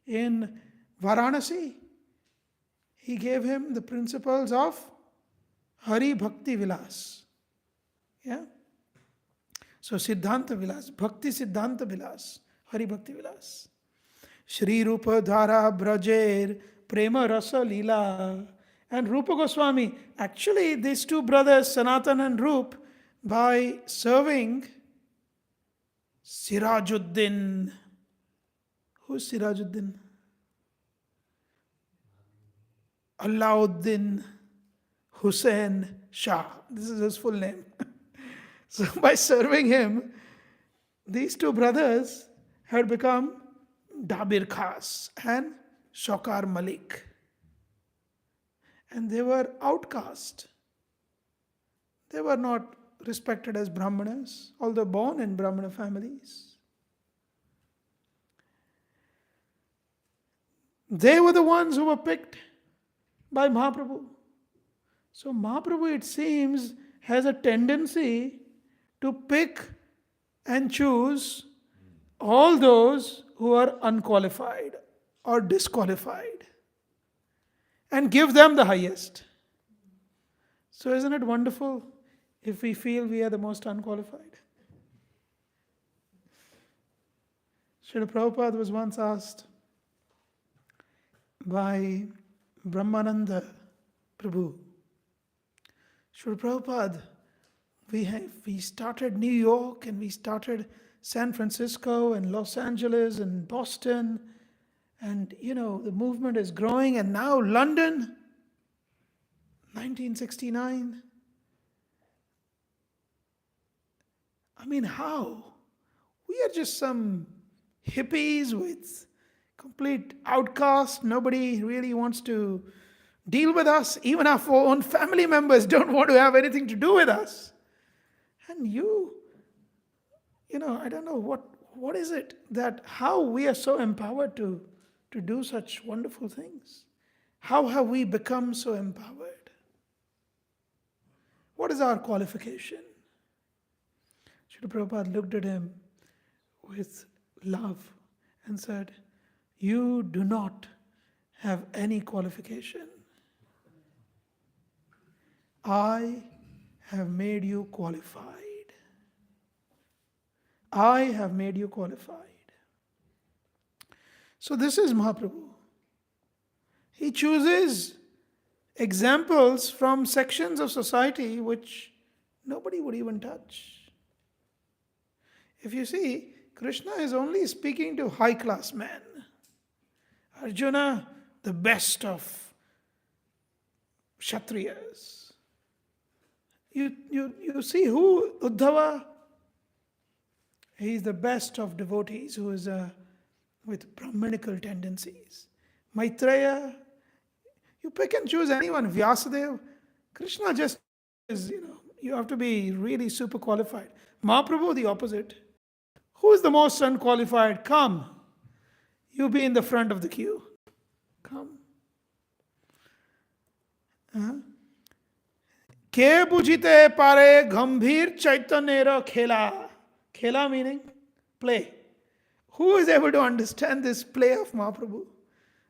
in Varanasi, he gave him the principles of Hari Bhakti Vilas. Yeah? So Siddhanta Vilas, Bhakti Siddhanta Vilas, Hari Bhakti Vilas. Shri Rupa Dhara Brajer Prema Rasa Leela. And Rupa Goswami, actually these two brothers, Sanatan and Rup, by serving Sirajuddin. Who's Sirajuddin? Alauddin Hussain Shah. This is his full name. So by serving him, these two brothers had become Dabir Khas and Shokar Malik. And they were outcast. They were not respected as Brahmanas, although born in Brahmana families. They were the ones who were picked by Mahaprabhu So Mahaprabhu, it seems, has a tendency to pick and choose all those who are unqualified or disqualified and give them the highest. So isn't it wonderful if we feel we are the most unqualified? Srila Prabhupada was once asked by Brahmananda Prabhu, Srila Prabhupada, we started New York and we started San Francisco and Los Angeles and Boston, and the movement is growing, and now London, 1969. I mean, how? We are just some hippies with complete outcast. Nobody really wants to deal with us. Even our own family members don't want to have anything to do with us. And I don't know what is it that how we are so empowered to do such wonderful things. How have we become so empowered? What is our qualification? Srila Prabhupada looked at him with love and said, "You do not have any qualification. I have made you qualified. I have made you qualified." So this is Mahaprabhu. He chooses examples from sections of society which nobody would even touch. If you see, Krishna is only speaking to high class men. Arjuna, the best of Kshatriyas. You see who? Uddhava, he is the best of devotees who is with Brahmanical tendencies. Maitreya, you pick and choose anyone. Vyasadeva, Krishna just is, you have to be really super qualified. Mahaprabhu, the opposite. Who is the most unqualified? Come. You be in the front of the queue. Come. Ke bujite pare gambhir chaitanyera khela. Khela meaning play. Who is able to understand this play of Mahaprabhu?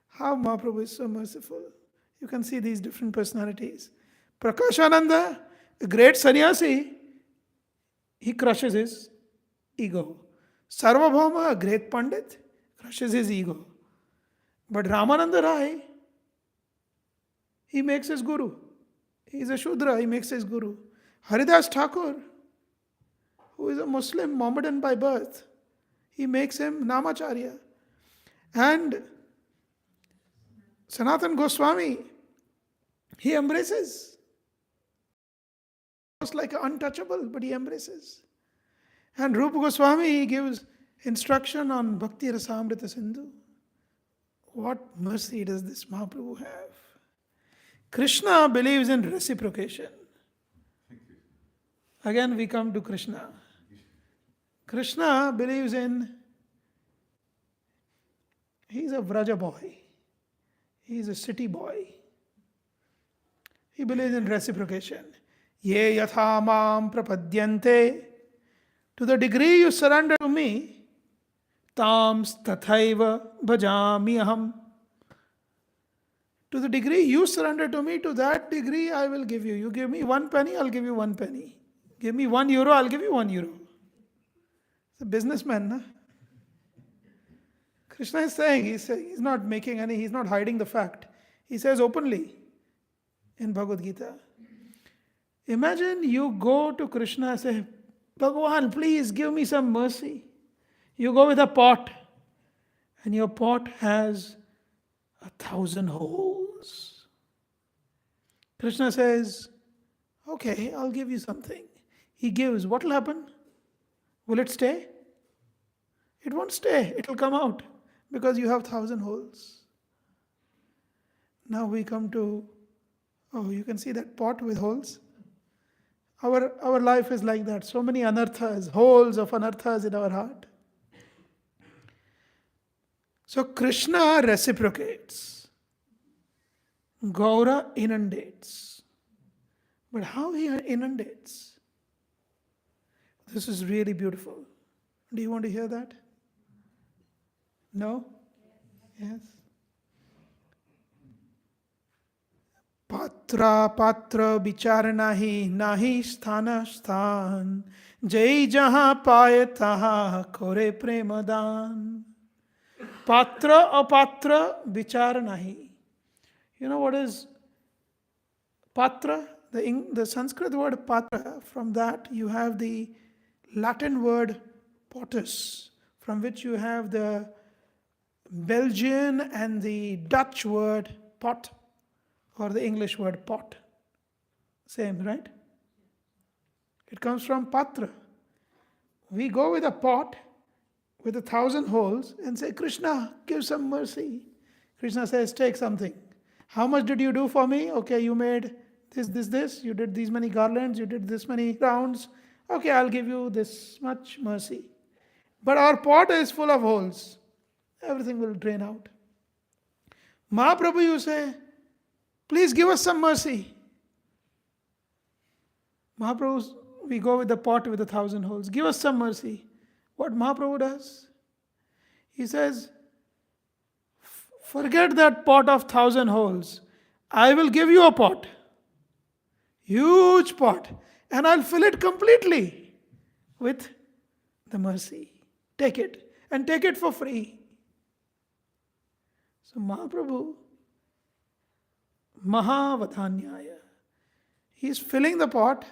How Mahaprabhu is so merciful. You can see these different personalities. Prakashananda, a great sannyasi, he crushes his ego. Sarvabhauma, a great pandit, crushes his ego. But Ramananda Rai, he makes his guru. He is a Shudra, he makes his guru. Haridas Thakur, who is a Muslim, Mohammedan by birth, he makes him Namacharya. And Sanatan Goswami, he embraces. Almost like an untouchable, but he embraces. And Rupa Goswami, he gives instruction on Bhakti Rasamrita Sindhu. What mercy does this Mahaprabhu have? Krishna believes in reciprocation. Again we come to Krishna. Krishna believes in, he's a Vraja boy. He's a city boy. He believes in reciprocation. Ye yatha mam prapadyante. To the degree you surrender to me, tams tathaiva bhajami aham. To the degree you surrender to me, to that degree I will give you. You give me 1 penny, I'll give you 1 penny. Give me €1, I'll give you €1. It's a businessman, na? Krishna is saying, he's not making any, he's not hiding the fact. He says openly in Bhagavad Gita. Imagine you go to Krishna and say, Bhagavan, please give me some mercy. You go with a pot, and your pot has 1,000 holes. Krishna says, okay, I'll give you something. He gives. What will happen? Will it stay? It won't stay. It will come out because you have 1,000 holes. Now we come to, you can see that pot with holes. Our life is like that. So many anarthas, holes of anarthas in our heart. So Krishna reciprocates. Gaura inundates. But how he inundates. This is really beautiful. Do you want to hear that? No? Yes? Patra patra bichar nahi, nahi sthana sthan. Jai jaha paye taha kore premadan. Patra apatra bichar nahi. You know what is patra? The Sanskrit word patra, from that you have the Latin word potus, from which you have the Belgian and the Dutch word pot, or the English word pot. Same, right? It comes from patra. We go with a pot with 1,000 holes and say, Krishna, give some mercy. Krishna says, take something. How much did you do for me? Okay, you made this. You did these many garlands. You did this many rounds. Okay, I'll give you this much mercy. But our pot is full of holes. Everything will drain out. Mahaprabhu, you say, please give us some mercy. Mahaprabhu, we go with the pot with 1,000 holes. Give us some mercy. What Mahaprabhu does? He says, forget that pot of 1,000 holes. I will give you a pot. Huge pot. And I'll fill it completely with the mercy. Take it. And take it for free. So Mahaprabhu, Mahavadhanyaya, he is filling the pot,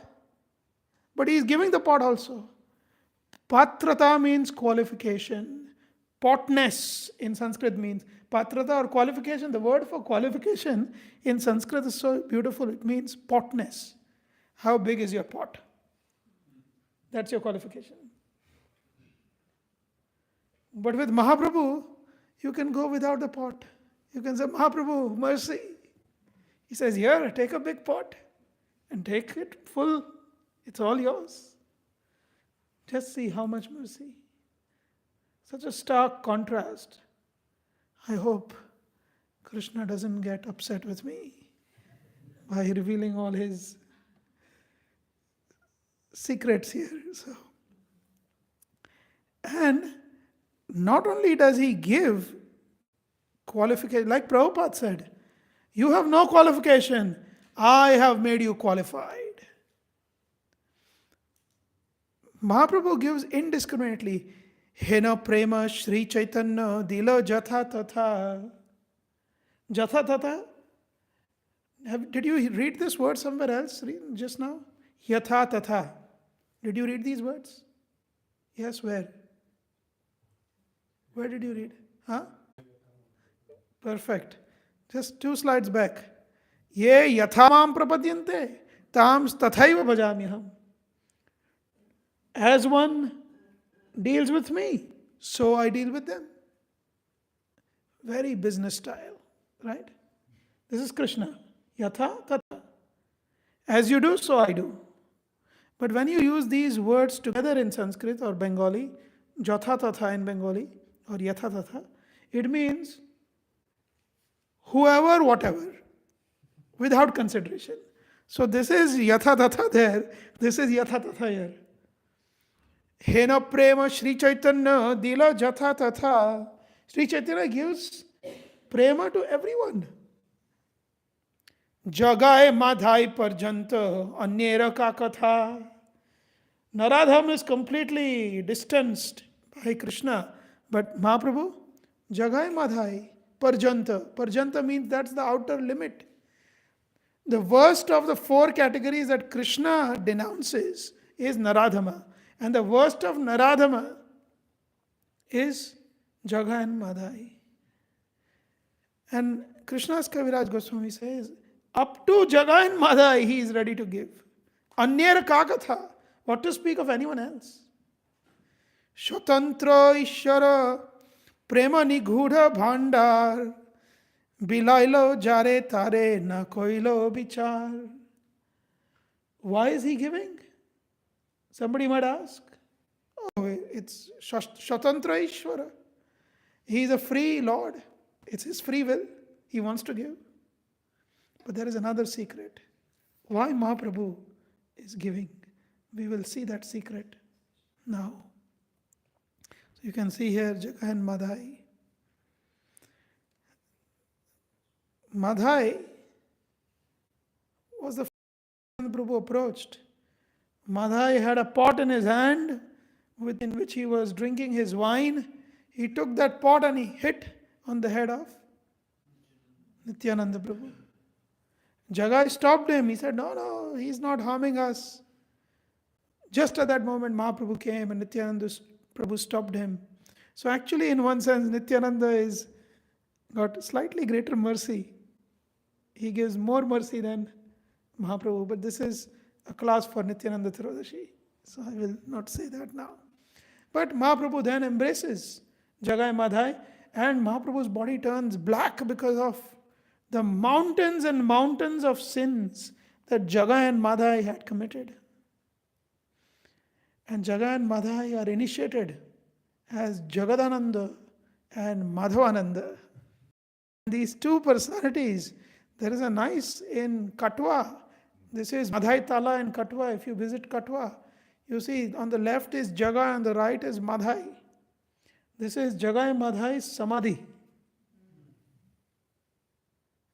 but he is giving the pot also. Patrata means qualification. Potness in Sanskrit means patrata or qualification. The word for qualification in Sanskrit is so beautiful. It means potness. How big is your pot? That's your qualification. But with Mahaprabhu, you can go without the pot. You can say, Mahaprabhu, mercy. He says, here, take a big pot and take it full. It's all yours. Just see how much mercy. Such a stark contrast. I hope Krishna doesn't get upset with me by revealing all his secrets here. And not only does he give qualification, like Prabhupada said, you have no qualification, I have made you qualified. Mahaprabhu gives indiscriminately, Hena prema Shri Chaitanya dilo jatha tatha. Jatha tatha? Did you read this word somewhere else just now? Yatha tatha. Did you read these words? Yes, where? Where did you read? Huh? Perfect. Just 2 slides back. Ye yathamam prapadyante tam tathaiva bhajamyaham. As one deals with me, so I deal with them. Very business style, right? This is Krishna. Yatha tatha. As you do, so I do. But when you use these words together in Sanskrit or Bengali, jatha tatha in Bengali or yatha tatha, it means whoever, whatever, without consideration. So this is yatha tatha there, this is yatha tatha here. Hena prema Shri Chaitanya dila jatha tatha. Shri Chaitanya gives prema to everyone. Jagaye madhai parjanta anyera ka katha. Naradham is completely distanced by Krishna. But Mahaprabhu, Jagai Madhai, Parjanta. Parjanta means that's the outer limit. The worst of the 4 categories that Krishna denounces is Naradhama. And the worst of Naradhama is Jagai and Madhai. And Krishna's Kaviraj Goswami says, up to Jagai and Madhai he is ready to give. Anyera kakatha. What to speak of anyone else? Swatantra Ishara Prema Nigudha Bhandar Bilailo Jare Tare Na Koilo Bichar. Why is he giving? Somebody might ask. Oh, it's Swatantra Ishvara. He is a free Lord. It's his free will. He wants to give. But there is another secret. Why Mahaprabhu is giving? We will see that secret now. So you can see here Jagai and Madhai. Madhai was the first one Prabhu approached. Madhai had a pot in his hand within which he was drinking his wine. He took that pot and he hit on the head of Nityananda Prabhu. Jagai stopped him. He said, no, he's not harming us. Just at that moment, Mahaprabhu came and Nityananda Prabhu stopped him. So actually, in one sense, Nityananda is got slightly greater mercy. He gives more mercy than Mahaprabhu. But this is a class for Nityananda Tiradashi. So I will not say that now. But Mahaprabhu then embraces Jagai Madhai, and Mahaprabhu's body turns black because of the mountains and mountains of sins that Jagai and Madhai had committed. And Jagai and Madhai are initiated as Jagadananda and Madhavananda. These two personalities, there is a nice in Katwa. This is Madhai Tala in Katwa. If you visit Katwa, you see on the left is Jagai, on the right is Madhai. This is Jagai Madhai's Samadhi.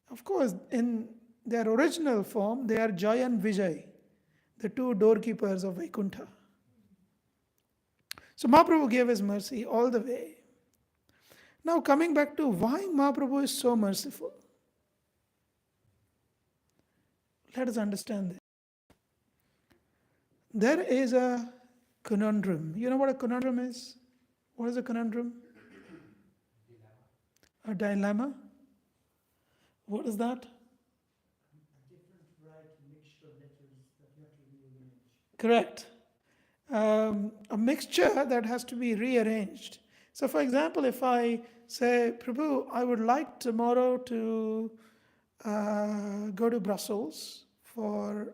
Of course, in their original form, they are Jai and Vijay, the two doorkeepers of Vaikuntha. So Mahaprabhu gave his mercy all the way. Now coming back to why Mahaprabhu is so merciful. Let us understand this. There is a conundrum. You know what a conundrum is? What is a conundrum? A dilemma. What is that? A different right mixture of letters that you have to rearrange. Correct. A mixture that has to be rearranged. So for example, if I say, Prabhu, I would like tomorrow to go to Brussels for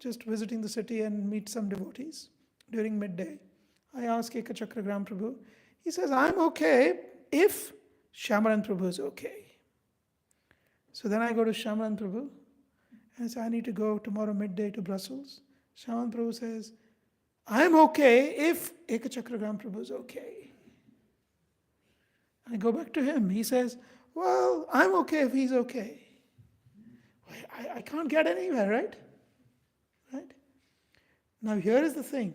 just visiting the city and meet some devotees during midday. I ask Ekachakragram Prabhu. He says, I'm okay if Shamaran Prabhu is okay. So then I go to Shamaran Prabhu and say, I need to go tomorrow midday to Brussels. Shamaran Prabhu says, I'm okay if Ekachakragram Prabhu is okay. I go back to him. He says, well, I'm okay if he's okay. I can't get anywhere, right? Right? Now here is the thing.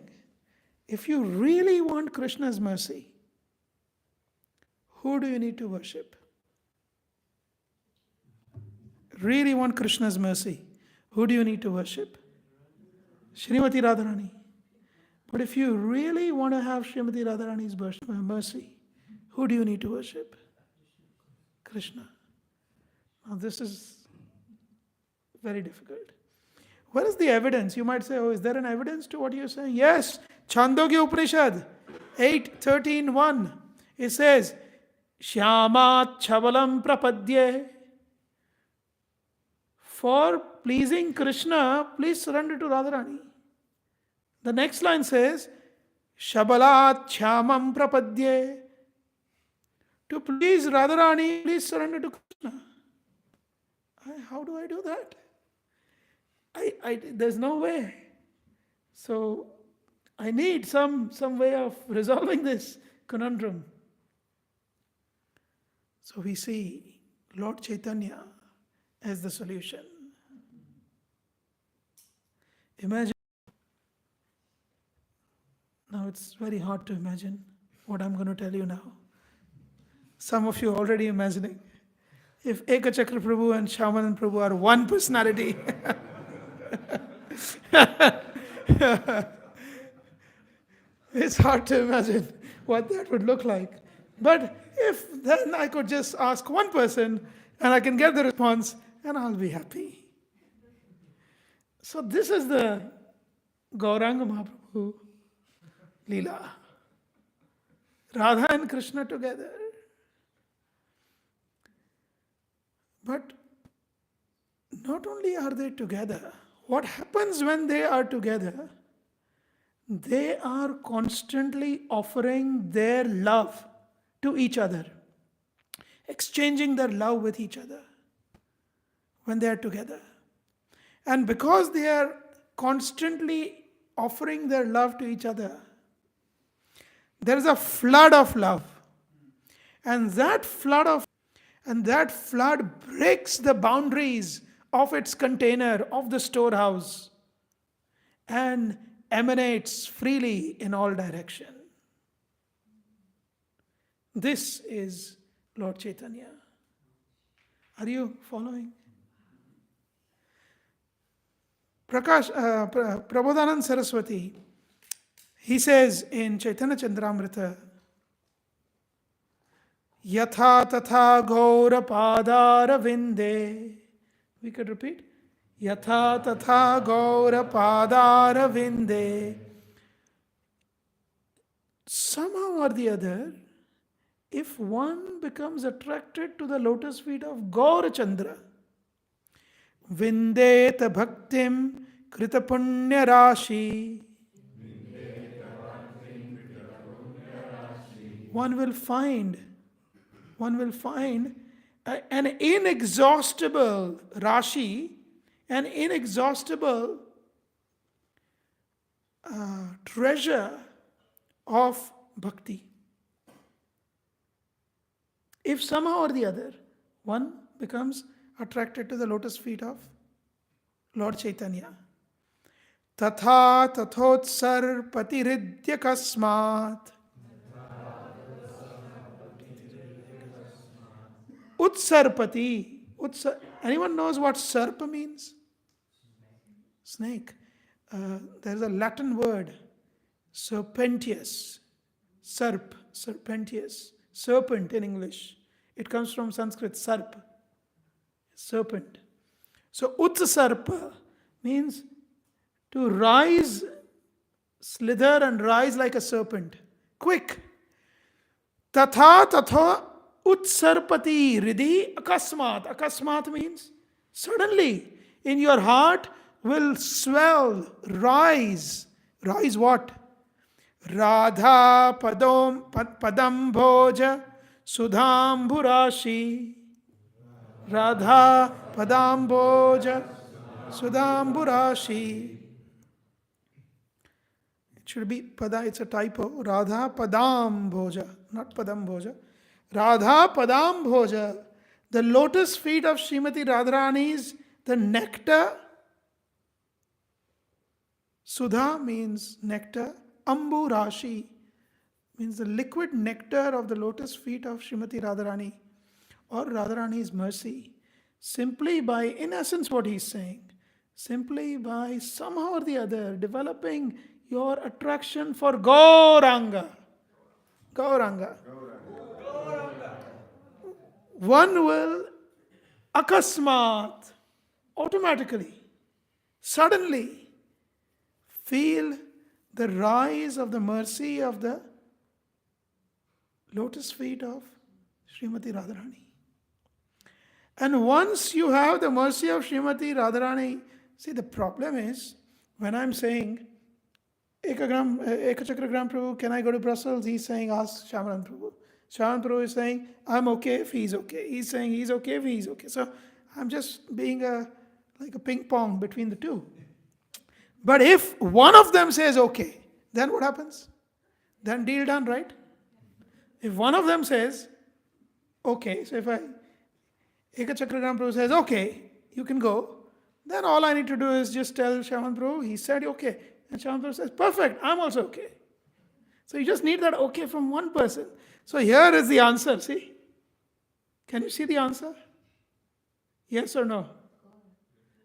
If you really want Krishna's mercy, who do you need to worship? Really want Krishna's mercy, who do you need to worship? Srimati Radharani. But if you really want to have Srimati Radharani's mercy, who do you need to worship? Krishna. Now this is very difficult. What is the evidence? You might say, oh, is there an evidence to what you're saying? Yes. Chandogya Upanishad 8:13:1. It says, Shyamat Chavalam Prapadye. For pleasing Krishna, please surrender to Radharani. The next line says, Shabalat Shyamam Prapadye. To please Radharani, please surrender to Krishna. How do I do that? There's no way. So I need some way of resolving this conundrum. So we see Lord Chaitanya as the solution. Imagine. Now it's very hard to imagine what I'm going to tell you now. Some of you are already imagining. If Ekachakra Prabhu and Shamanan Prabhu are one personality, it's hard to imagine what that would look like. But if then I could just ask one person and I can get the response and I'll be happy. So this is the Gauranga Mahaprabhu Leela. Radha and Krishna together. But not only are they together, what happens when they are together? They are constantly offering their love to each other, exchanging their love with each other when they are together. And because they are constantly offering their love to each other, there is a flood of love. And that flood breaks the boundaries of its container, of the storehouse, and emanates freely in all direction. This is Lord Chaitanya. Are you following? Prabodhanand Saraswati, he says in Chaitanya Chandramrita, Yatha tatha Gaurapadara vinde. We could repeat. Yatha tatha Gaurapadara vinde. Somehow or the other, if one becomes attracted to the lotus feet of Gaurachandra, Vindeta bhaktim krita punya rashi, one will find an inexhaustible rashi, an inexhaustible treasure of bhakti. If somehow or the other one becomes attracted to the lotus feet of Lord Chaitanya. Tatha tathotsar patiridya kasmat. Utsarpati. Anyone knows what sarpa means? Snake. There is a Latin word, serpentius. Serpentius. Serpent in English. It comes from Sanskrit, sarp. Serpent. So utsarpa means to rise, slither and rise like a serpent. Quick. Tatha tatha utsarpati ridhi akasmat. Akasmat means suddenly in your heart will swell, rise. Rise what? Radha padam bhoja sudhamburashi. Radha padamboja sudhamburashi. It should be pada, it's a typo. Radha padamboja, not padamboja. Radha padamboja. The lotus feet of Srimati Radharani is the nectar. Sudha means nectar. Amburashi means the liquid nectar of the lotus feet of Srimati Radharani, or Radharani's mercy. Simply by, in essence what he's saying, simply by somehow or the other developing your attraction for Gauranga. Gauranga. One will akasmat, automatically, suddenly feel the rise of the mercy of the lotus feet of Srimati Radharani. And once you have the mercy of Srimati Radharani, see, the problem is, when I'm saying, Ekachakra Prabhu, can I go to Brussels? He's saying, ask Shamaran Prabhu. Shamaran Prabhu is saying, I'm okay if he's okay. He's saying he's okay if he's okay. So I'm just being like a ping pong between the two. But if one of them says okay, then what happens? Then deal done, right? If one of them says okay, so if Ekachakra Prabhu says okay, you can go, then all I need to do is just tell Shaman Prabhu, he said okay. And Shaman Prabhu says, perfect, I'm also okay. So you just need that okay from one person. So here is the answer, see? Can you see the answer? Yes or no?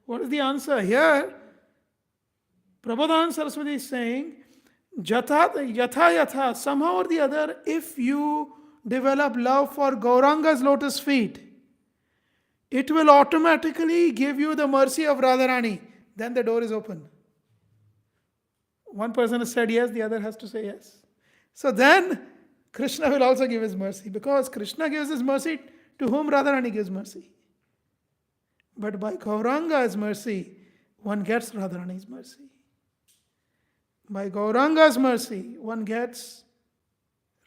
What is the answer? Here, Prabodhanand Saraswati is saying, yatha, somehow or the other, if you develop love for Gauranga's lotus feet, it will automatically give you the mercy of Radharani. Then the door is open. One person has said yes, the other has to say yes. So then Krishna will also give his mercy, because Krishna gives his mercy to whom Radharani gives mercy. But by Gauranga's mercy, one gets Radharani's mercy. By Gauranga's mercy, one gets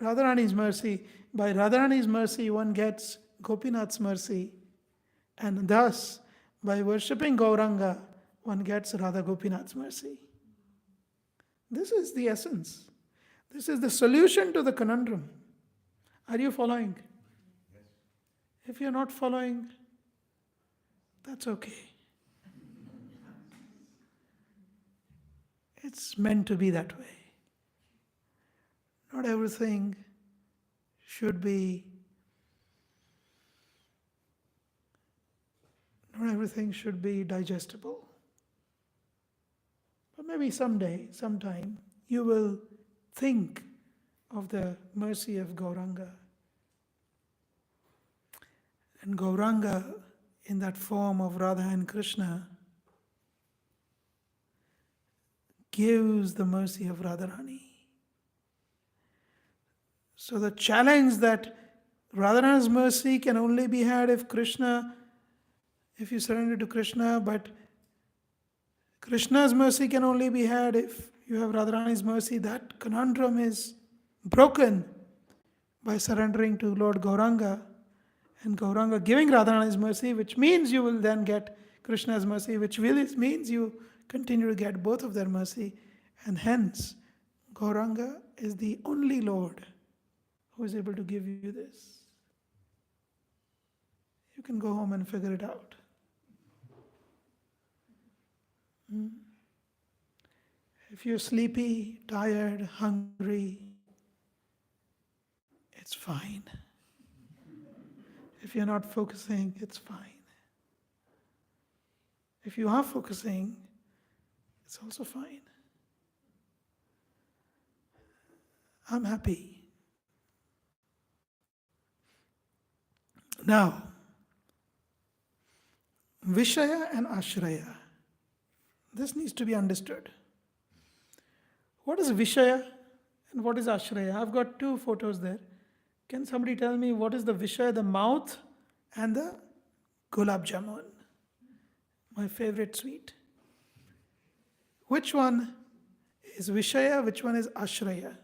Radharani's mercy. By Radharani's mercy, one gets Gopinath's mercy. And thus, by worshipping Gauranga, one gets Radha Gopinath's mercy. This is the essence. This is the solution to the conundrum. Are you following? If you're not following, that's okay. It's meant to be that way. Not everything should be digestible. But maybe someday, sometime, you will think of the mercy of Gauranga. And Gauranga, in that form of Radha and Krishna, gives the mercy of Radharani. So the challenge that Radharani's mercy can only be had if you surrender to Krishna, but Krishna's mercy can only be had if you have Radharani's mercy, that conundrum is broken by surrendering to Lord Gauranga and Gauranga giving Radharani's mercy, which means you will then get Krishna's mercy, which means you continue to get both of their mercy, and hence Gauranga is the only Lord who is able to give you this. You can go home and figure it out. If you're sleepy, tired, hungry, it's fine. If you're not focusing, it's fine. If you are focusing, it's also fine. I'm happy. Now, Vishaya and Ashraya. This needs to be understood. What is Vishaya and what is Ashraya? I've got two photos there. Can somebody tell me what is the Vishaya, the mouth, and the Gulab Jamun? My favorite sweet. Which one is Vishaya? Which one is Ashraya?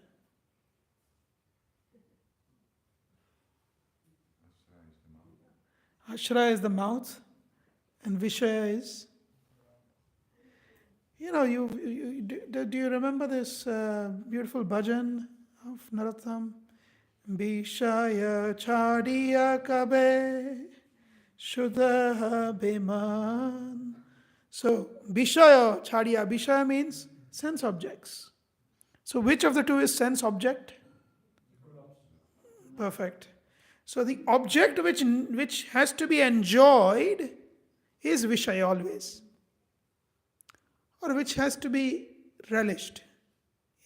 Ashraya is the mouth, and Vishaya is. Do you remember this beautiful bhajan of Narottam? Vishaya chadiya kabe shuddha bhiman. So, Vishaya chadiya. Vishaya means sense objects. So, which of the two is sense object? Perfect. So, the object which has to be enjoyed is Vishaya always. Or which has to be relished.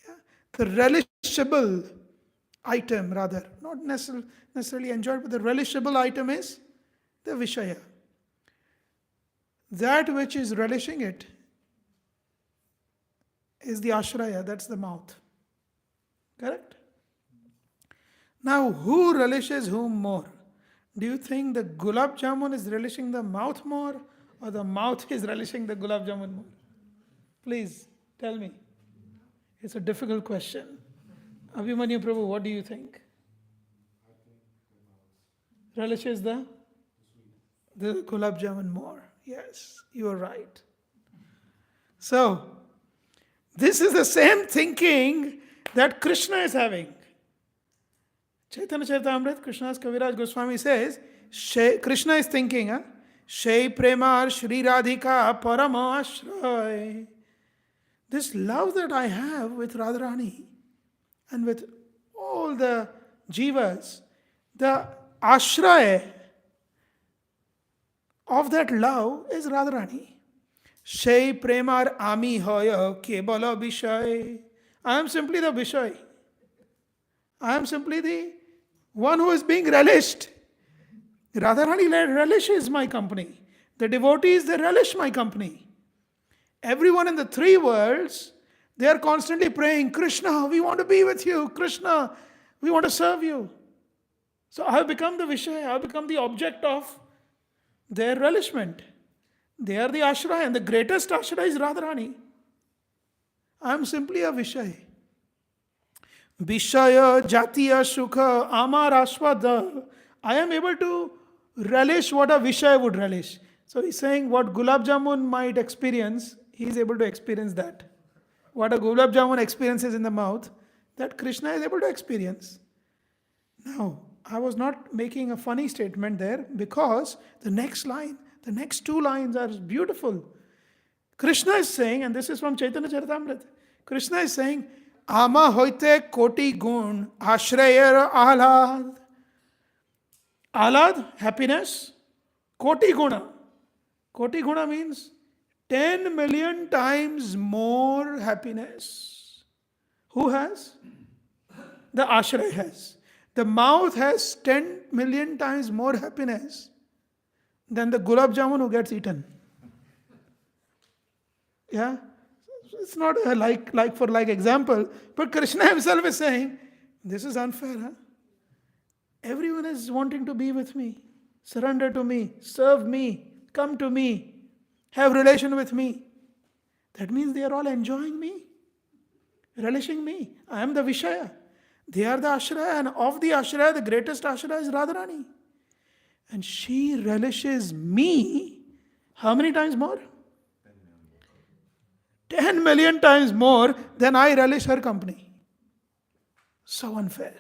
Yeah? The relishable item rather, not necessarily enjoyed, but the relishable item is the Vishaya. That which is relishing it is the Ashraya, that's the mouth. Correct? Now, who relishes whom more? Do you think the Gulab Jamun is relishing the mouth more, or the mouth is relishing the Gulab Jamun more? Please tell me. It's a difficult question. Abhimanyu Prabhu, what do you think? I think Relishes the Gulab Jamun more. Yes, you are right. So, this is the same thinking that Krishna is having. Chaitanya Charitamrita, Krishna's Kaviraj Goswami says, Krishna is thinking, Shai Premar Shri Radhika Parama Ashray. This love that I have with Radharani and with all the jivas, the ashraya of that love is Radharani. Shai Premar Ami Hoya Kebala Vishay. I am simply the Vishay. I am simply the one who is being relished. Radharani relishes my company. The devotees, they relish my company. Everyone in the three worlds, they are constantly praying, Krishna, we want to be with you. Krishna, we want to serve you. So I have become the Vishaya. I have become the object of their relishment. They are the Ashraya, and the greatest Ashraya is Radharani. I am simply a Vishaya. Vishaya Jatiya Sukha Amar Ashwada. I am able to relish what a Vishaya would relish. So he's saying what gulab jamun might experience, he is able to experience that. What a gulab jamun experiences in the mouth, that Krishna is able to experience. Now, I was not making a funny statement there because the next line, the next two lines are beautiful. Krishna is saying, and this is from Chaitanya Charitamrita, Krishna is saying, Ama hoite koti gun ashrayer alad. Alad, happiness. Koti guna. Koti guna means 10 million times more happiness. Who has? The ashray has. The mouth has 10 million times more happiness than the gulab jamun who gets eaten. Yeah? It's not a like for like example, but Krishna himself is saying, this is unfair. Huh? Everyone is wanting to be with me, surrender to me, serve me, come to me, have relation with me. That means they are all enjoying me, relishing me. I am the Vishaya. They are the Ashraya, and of the Ashraya, the greatest Ashraya is Radharani. And she relishes me how many times more? 10 million times more than I relish her company. So unfair.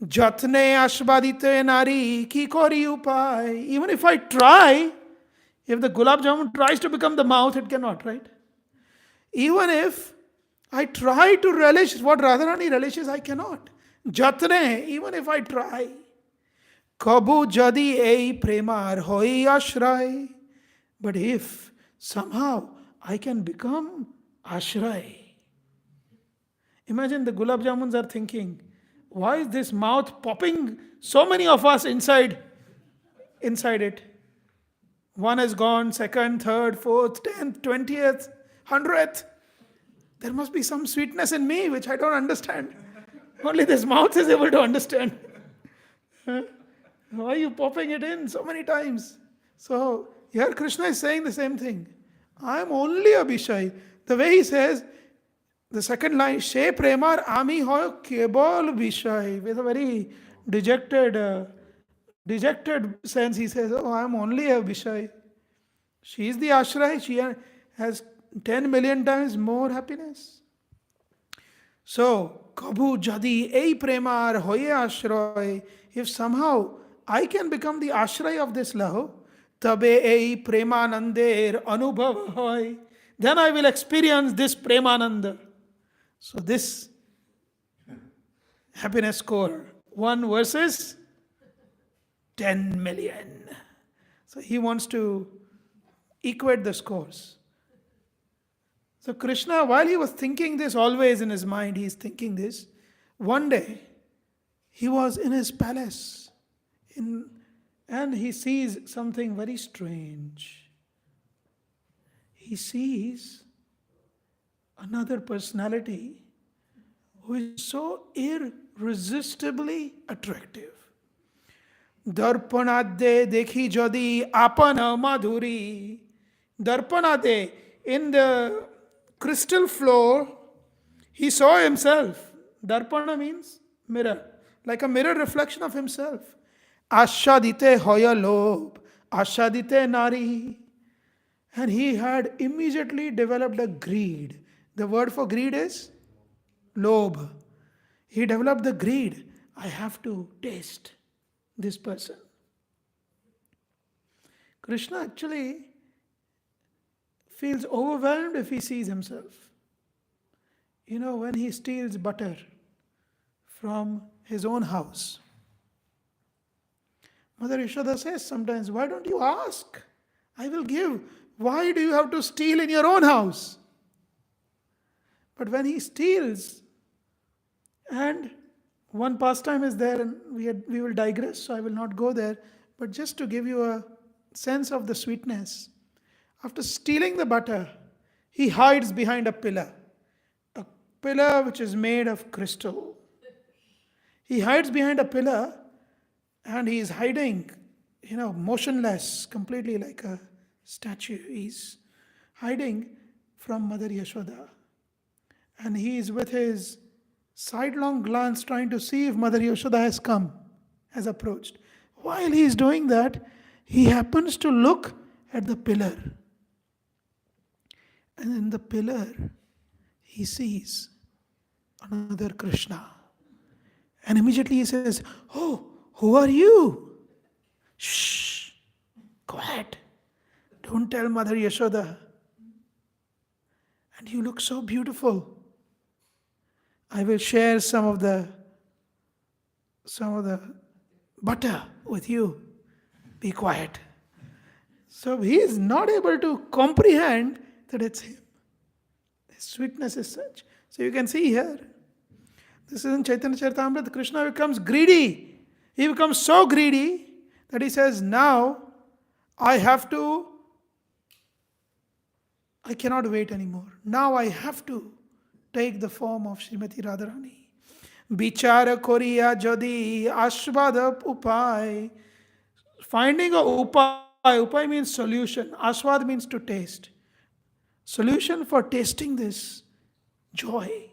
Jatne ashbadite nari ki kori upai. Even if I try, if the gulab jamun tries to become the mouth, it cannot, right? Even if I try to relish what Radharani relishes, I cannot. Jatne, even if I try. Kabu jadi ei premar hoi ashray. But if somehow I can become ashray. Imagine the gulab jamuns are thinking, why is this mouth popping so many of us inside it? One has gone, second, third, fourth, 10th, 20th, 100th. There must be some sweetness in me which I don't understand. Only this mouth is able to understand. Why are you popping it in so many times? So here Krishna is saying the same thing. I am only a Bishai. The way he says, the second line, She Premar Ami Hoy Kebol Bishai. With a very dejected sense, he says, oh, I am only a Bishai. She is the Ashray. She has 10 million times more happiness. So, Kabhu Jadi Ei Premar Hoye Ashray. If somehow I can become the Ashray of this love, Tabe Ei Premanandir Anubhav Hoy. Then I will experience this Premananda. So this happiness score, 1 versus 10 million. So he wants to equate the scores. So Krishna, while he was thinking this always in his mind, he is thinking this. One day, he was in his palace and he sees something very strange. He sees another personality who is so irresistibly attractive. Darpanade dekhi jadi apana madhuri. Darpanade, in the crystal floor, he saw himself. Darpana means mirror, like a mirror reflection of himself. Ashadite hoya lob, ashadite nari. And he had immediately developed a greed. The word for greed is lob. He developed the greed. I have to taste this person. Krishna actually feels overwhelmed if he sees himself. You know, when he steals butter from his own house, Mother Yashoda says sometimes, why don't you ask? I will give. Why do you have to steal in your own house? But when he steals, and one pastime is there, and we will digress, so I will not go there, but just to give you a sense of the sweetness. After stealing the butter, he hides behind a pillar which is made of crystal. He hides behind a pillar and he is hiding, motionless, completely like a statue. He's hiding from Mother Yashoda. And he is with his sidelong glance trying to see if Mother Yashoda has approached. While he is doing that, he happens to look at the pillar. And in the pillar, he sees another Krishna. And immediately he says, "Oh, who are you? Shh, quiet. Don't tell Mother Yashoda. And you look so beautiful. I will share some of the butter with you. Be quiet." So he is not able to comprehend that it's him. His sweetness is such. So you can see here, this is in Chaitanya Charitamrita, Krishna becomes greedy. He becomes so greedy that he says, now I cannot wait anymore. Now I have to take the form of Srimati Radharani. Bichara koriya jodi ashvad upay. Finding a upay means solution. Aswad means to taste. Solution for tasting this joy.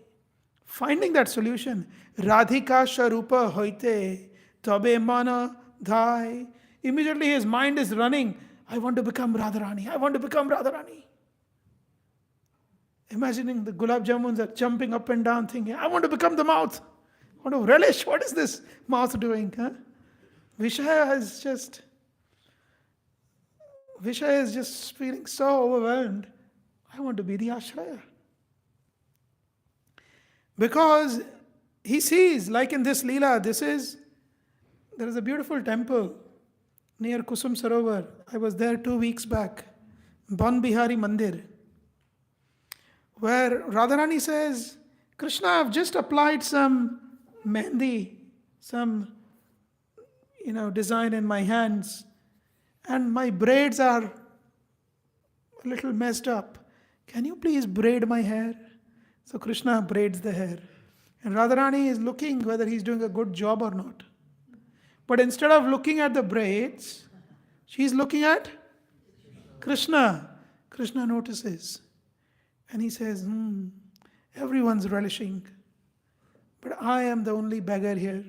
Finding that solution. Radhika sharupa hoite tabe mana dhai. Immediately his mind is running. I want to become Radharani. I want to become Radharani. Imagining the gulab jamuns are jumping up and down thinking, I want to become the mouth. I want to relish. What is this mouth doing? Vishaya is just feeling so overwhelmed. I want to be the Ashraya. Because he sees, like in this Leela, there is a beautiful temple near Kusum Sarovar. I was there 2 weeks back. Ban Bihari Mandir. Where Radharani says, Krishna, I've just applied some mehndi, some design in my hands, and my braids are a little messed up. Can you please braid my hair? So Krishna braids the hair. And Radharani is looking whether he's doing a good job or not. But instead of looking at the braids, she's looking at Krishna. Krishna notices. And he says, everyone's relishing. But I am the only beggar here.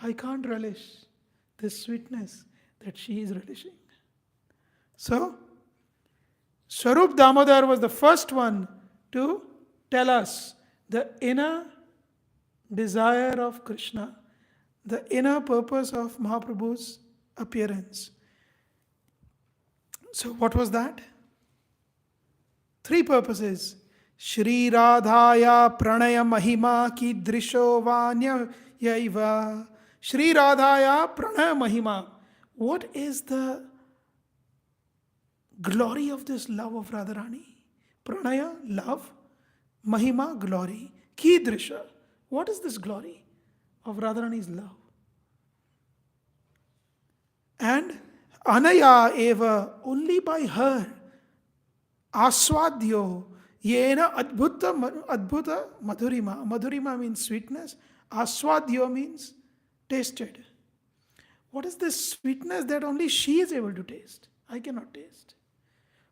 I can't relish this sweetness that she is relishing. So, Swarup Damodar was the first one to tell us the inner desire of Krishna, the inner purpose of Mahaprabhu's appearance. So what was that? 3 purposes. Shri Radhaya Pranaya Mahima Kidrisho Vanya Yaiva. Shri Radhaya Pranaya Mahima. What is the glory of this love of Radharani? Pranaya, love. Mahima, glory. Kidrisha. What is this glory of Radharani's love? And Anaya Eva, only by her. Aswadyo yena adbhuta madhurima. Madhurima means sweetness. Aswadyo means tasted. What is this sweetness that only she is able to taste? I cannot taste.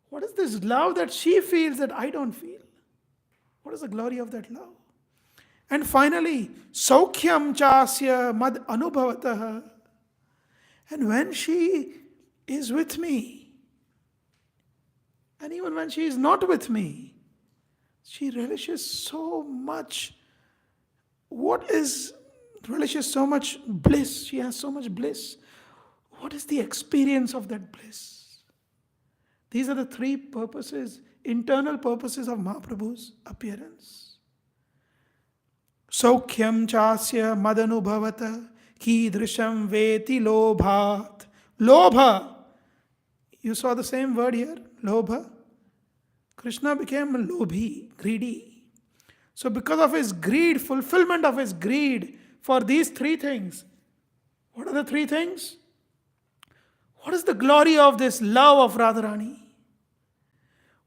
What is this love that she feels that I don't feel? What is the glory of that love? And finally, Saukhyam chasya mad anubhavataha. And when she is with me, and even when she is not with me, she relishes so much. Relishes so much bliss? She has so much bliss. What is the experience of that bliss? These are the 3 purposes, internal purposes of Mahaprabhu's appearance. Saukhyam chasya madanubhavata kidrisham veti lobhat. Lobha. You saw the same word here, lobha. Krishna became lobhi, greedy. So because of his greed, fulfillment of his greed for these 3 things, what are the 3 things? What is the glory of this love of Radharani?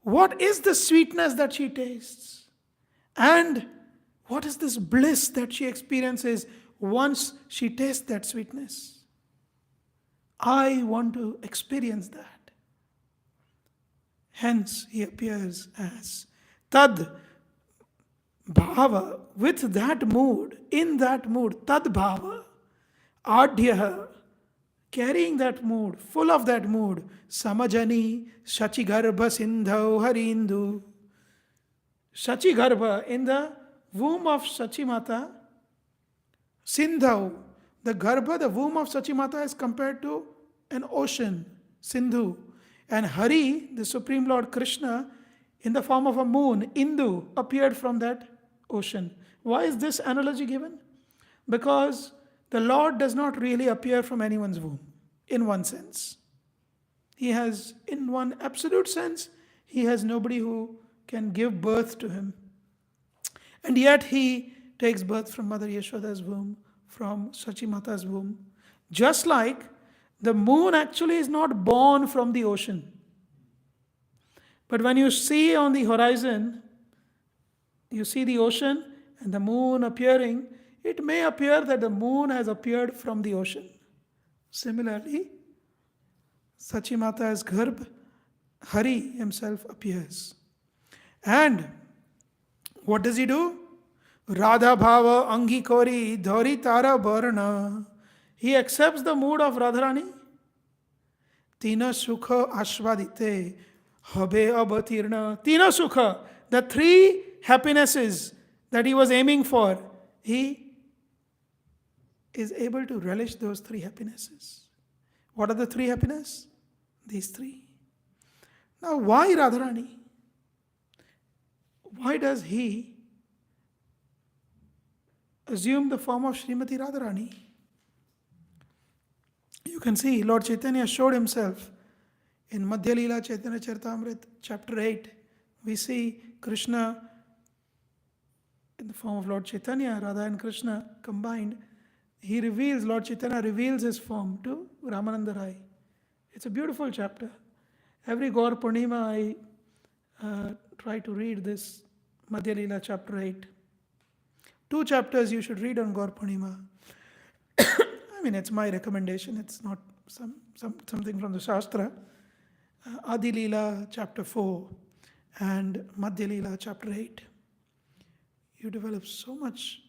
What is the sweetness that she tastes? And what is this bliss that she experiences once she tastes that sweetness? I want to experience that. Hence, he appears as Tad Bhava, with that mood, in that mood, Tad Bhava, Adhyaha, carrying that mood, full of that mood. Samajani, Shachigarbha Sindhau Harindu. Shachigarbha, in the womb of Shachimata, Sindhau, the Garbha, the womb of Shachimata is compared to an ocean, Sindhu. And Hari, the Supreme Lord Krishna, in the form of a moon, Indu, appeared from that ocean. Why is this analogy given? Because the Lord does not really appear from anyone's womb, in one sense. He has, in one absolute sense, he has nobody who can give birth to him. And yet he takes birth from Mother Yashoda's womb, from Shachimata's womb. Just like the moon actually is not born from the ocean. But when you see on the horizon, you see the ocean and the moon appearing, it may appear that the moon has appeared from the ocean. Similarly, Sachimata's Garbh, Hari himself appears. And what does he do? Radha Bhava Angi Kori Dhari Tara Bharana. He accepts the mood of Radharani. Tina Sukha Ashvadite Habe Abatirna. Tina Sukha, the three happinesses that he was aiming for, he is able to relish those three happinesses. What are the three happiness? These three. Now, why Radharani? Why does he assume the form of Srimati Radharani? You can see Lord Chaitanya showed himself in Madhya Leela Chaitanya Charitamrita, chapter 8. We see Krishna in the form of Lord Chaitanya, Radha and Krishna combined. Lord Chaitanya reveals his form to Ramananda Rai. It's a beautiful chapter. Every Gaurapurima I try to read this Madhya Leela chapter 8. 2 chapters you should read on Gaurapurima. I mean, it's my recommendation. It's not something from the Shastra. Adi Leela chapter 4 and Madhya Leela chapter 8. You develop so much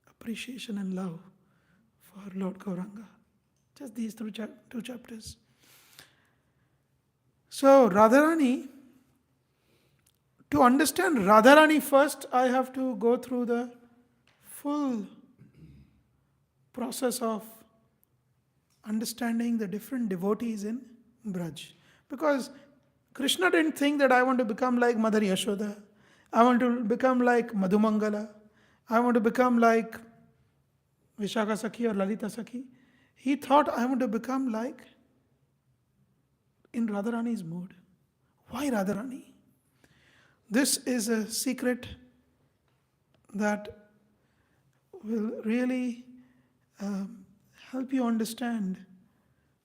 appreciation and love for Lord Gauranga. Just these 2 chapters. So, Radharani, to understand Radharani first, I have to go through the full process of understanding the different devotees in Braj. Because Krishna didn't think that I want to become like Mother Yashoda. I want to become like Madhumangala. I want to become like Vishaka Sakhi or Lalita Sakhi. He thought I want to become like in Radharani's mood. Why Radharani? This is a secret that will really help you understand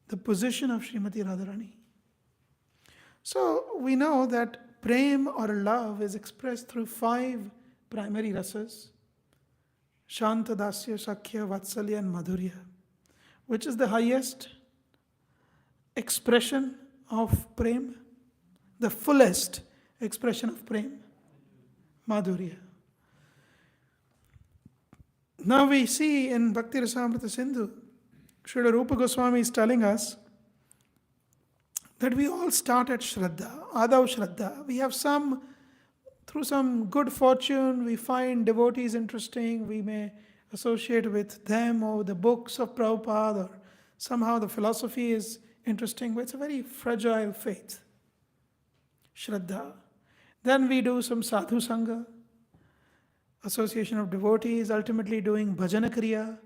the position of Srimati Radharani. So we know that prem or love is expressed through 5 primary rasas: Shanta, Dasya, Sakhya, Vatsalya and Madhurya, which is the highest expression of prem, the fullest expression of prem, Madhurya. Now we see in Bhakti Rasamrita Sindhu, Srila Rupa Goswami is telling us that we all start at Shraddha, Adav Shraddha. We have through some good fortune, we find devotees interesting, we may associate with them or the books of Prabhupada, or somehow the philosophy is interesting, but it's a very fragile faith. Shraddha. Then we do some sadhu sangha, association of devotees, ultimately doing bhajana kriya,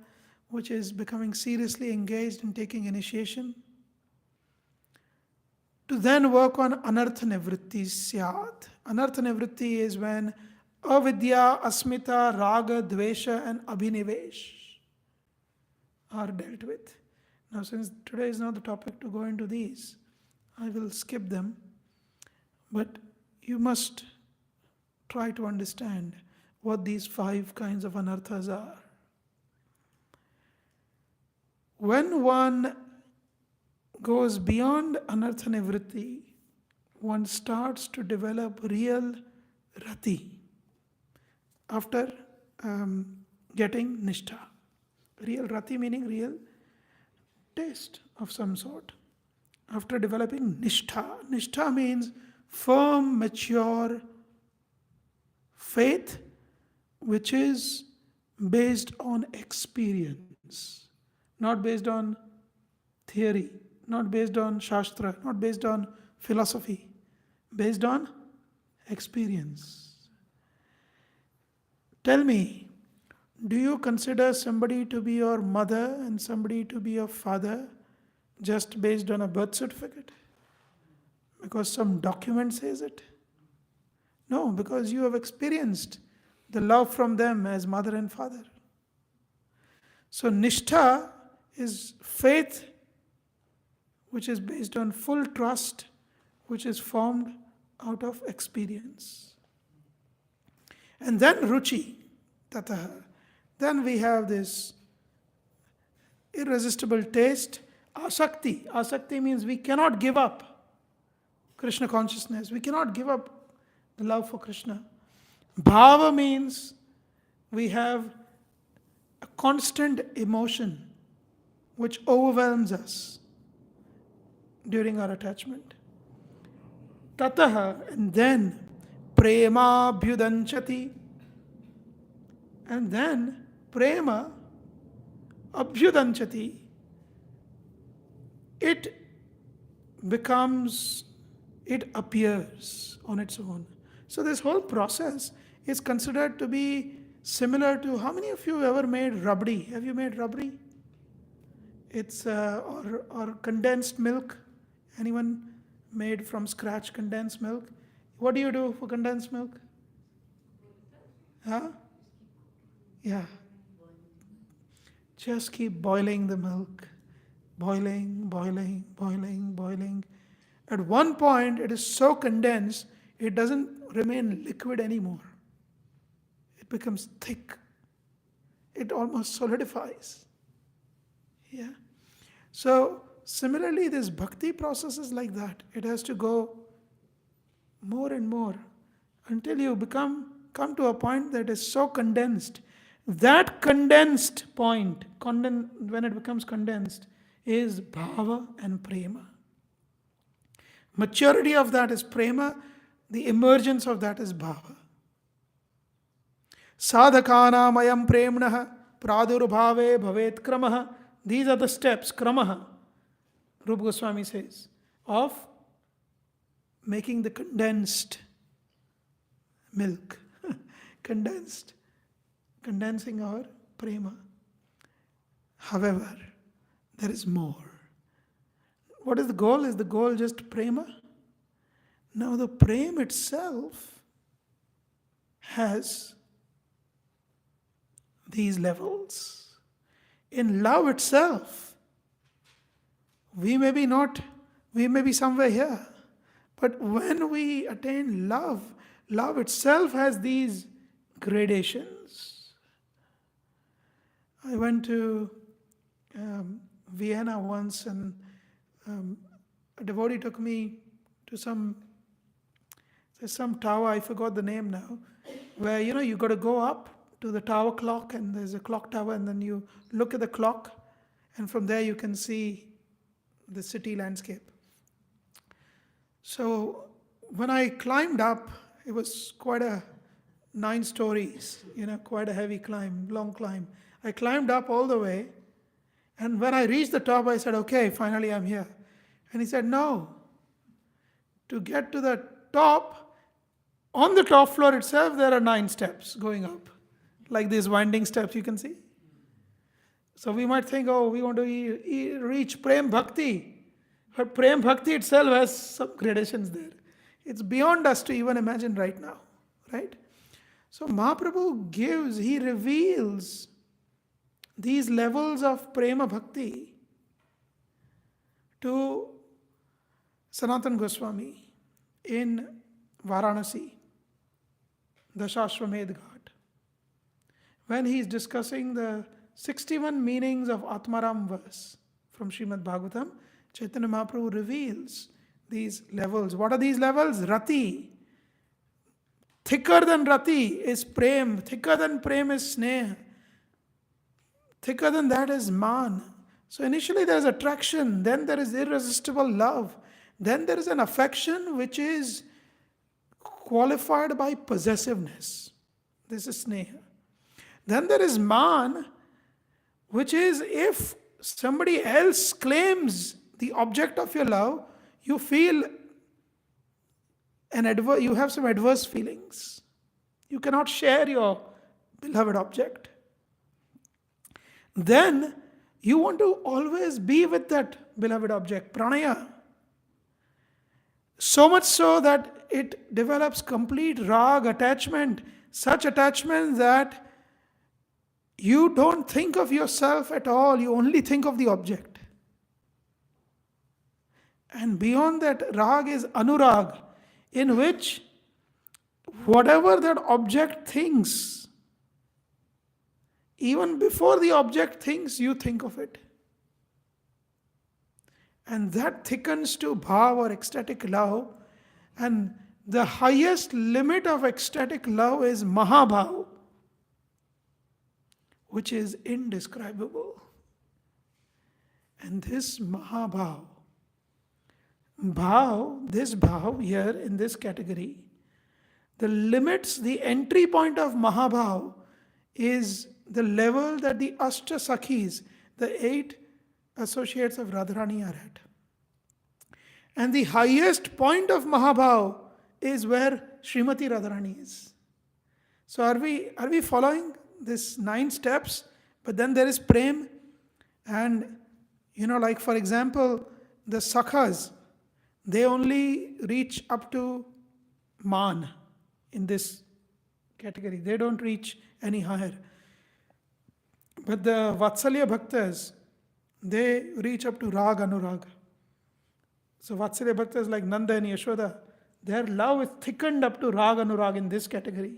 which is becoming seriously engaged in taking initiation. To then work on anartha nivritti syat. Anartha nivritti is when avidya, asmita, raga, dvesha and abhinivesh are dealt with. Now, since today is not the topic to go into these, I will skip them. But you must try to understand what these 5 kinds of anarthas are. When one goes beyond anartha nivritti, one starts to develop real rati after getting nishtha. Real rati meaning real taste of some sort. After developing nishtha. Nishtha means firm, mature faith which is based on experience, not based on theory, not based on shastra, not based on philosophy, based on experience. Tell me, do you consider somebody to be your mother and somebody to be your father just based on a birth certificate? Because some document says it? No, because you have experienced the love from them as mother and father. So nishtha is faith which is based on full trust, which is formed out of experience. And then ruchi, tataha. Then we have this irresistible taste. Asakti. Asakti means we cannot give up Krishna consciousness. We cannot give up the love for Krishna. Bhava means we have a constant emotion which overwhelms us during our attachment. Tataha, and then prema abhyudanchati. And then prema abhyudanchati. It appears on its own. So this whole process is considered to be similar to, how many of you ever made rabdi? Have you made rabdi? It's or condensed milk. Anyone made from scratch condensed milk? What do you do for condensed milk? Huh? Yeah. Just keep boiling the milk. Boiling, boiling, boiling, boiling. At one point, it is so condensed, it doesn't remain liquid anymore. It becomes thick. It almost solidifies. Yeah. So, similarly, this bhakti process is like that. It has to go more and more until you come to a point that is so condensed. That condensed point, when it becomes condensed, is bhava and prema. Maturity of that is prema, the emergence of that is bhava. Sadhakanam ayam premnaha pradurbhave bhavet kramaha. These are the steps, kramaha, Rupa Goswami says, of making the condensed milk. Condensing our prema. However, there is more. What is the goal? Is the goal just prema? Now the prema itself has these levels. In love itself, we may be somewhere here. But when we attain love, love itself has these gradations. I went to Vienna once, and a devotee took me to some tower, I forgot the name now, where you got to go up to the tower clock, and there's a clock tower, and then you look at the clock, and from there you can see the city landscape. So when I climbed up, it was quite a 9 stories, quite a heavy climb, long climb. I climbed up all the way, and when I reached the top, I said, okay, finally I'm here. And he said, no. To get to the top, on the top floor itself, there are 9 steps going up, like these winding steps you can see. So we might think, we want to reach Prem Bhakti. But Prem Bhakti itself has some gradations there. It's beyond us to even imagine right now, right? So Mahaprabhu he reveals these levels of Prema Bhakti to Sanatana Goswami in Varanasi, the Shashwamedh Ghat, when he is discussing the 61 meanings of Atmaram verse from Srimad Bhagavatam. Chaitanya Mahaprabhu reveals these levels. What are these levels? Rati. Thicker than Rati is Prem. Thicker than Prem is Sneha. Thicker than that is Man. So initially there is attraction, then there is irresistible love, then there is an affection which is qualified by possessiveness. This is sneha. Then there is man, which is if somebody else claims the object of your love, you feel you have some adverse feelings. You cannot share your beloved object. Then you want to always be with that beloved object, pranaya. So much so that it develops complete rag attachment, such attachment that you don't think of yourself at all, you only think of the object. And beyond that rag is anurag, in which whatever that object thinks, even before the object thinks, you think of it. And that thickens to bhav or ecstatic love. And the highest limit of ecstatic love is mahabhav, which is indescribable. And this mahabhav, this bhav here in this category, the limits, the entry point of mahabhav is the level that the Ashta Sakhis, the 8 associates of Radharani are at. And the highest point of Mahabhav is where Srimati Radharani is. So are we following these 9 steps? But then there is Prem, and like for example, the Sakhas, they only reach up to Man in this category. They don't reach any higher. But the Vatsalya Bhaktas, they reach up to Rag Anurag. So Vatsalya Bhaktas like Nanda and Yashoda, their love is thickened up to Rag Anurag in this category.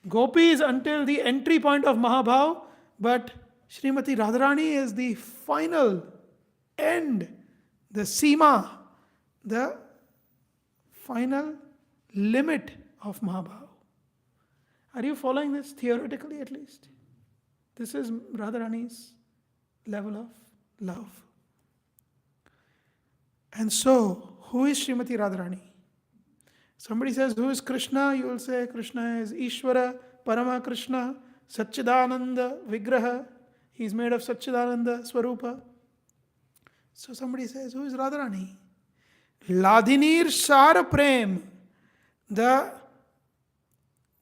Gopis until the entry point of Mahabhav, but Srimati Radharani is the final end, the Sima, the final limit of Mahabhav. Are you following this theoretically at least? This is Radharani's level of love. And so, who is Srimati Radharani? Somebody says, who is Krishna? You will say, Krishna is Ishvara, Parama Krishna, Satchidananda, Vigraha. He is made of Satchidananda, Swarupa. So somebody says, who is Radharani? Ladhinir Sara Prem. The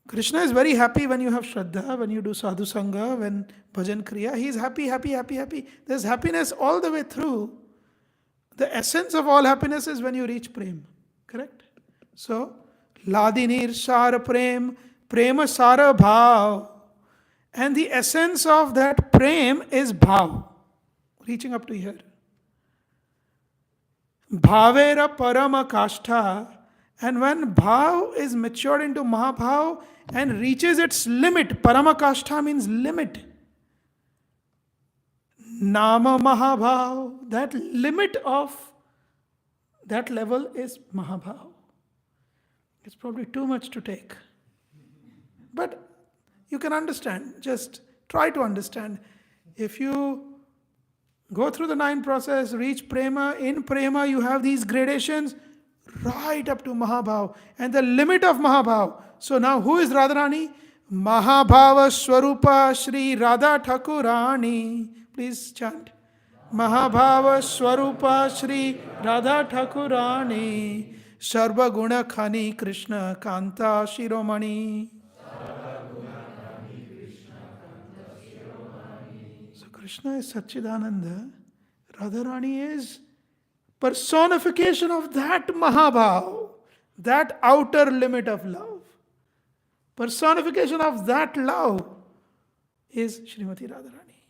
Krishna is very happy when you have Shraddha, when you do Sadhu Sangha, when Bhajan Kriya. He is happy, happy, happy, happy. There's happiness all the way through. The essence of all happiness is when you reach Prem. Correct? So, Ladhinir Sara Prem, Prema Sara Bhav. And the essence of that Prem is Bhav. Reaching up to here. Bhavera Parama Kashtha. And when Bhav is matured into Mahabhav and reaches its limit, Paramakashtha means limit. Nama Mahabhav, that limit of that level is Mahabhav. It's probably too much to take. But you can understand, just try to understand. If you go through the 9 process, reach Prema, in Prema you have these gradations, right up to Mahabhav and the limit of Mahabhav. So now who is Radharani? Mahabhava Swarupa Shri Radha Thakurani. Please chant. Mahabhava Swarupa Shri Radha Thakurani. Sarva Guna Khani Krishna Kanta Shiromani. So Krishna is Satchidananda. Radharani is personification of that Mahabhav, that outer limit of love. Personification of that love is Srimati Radharani.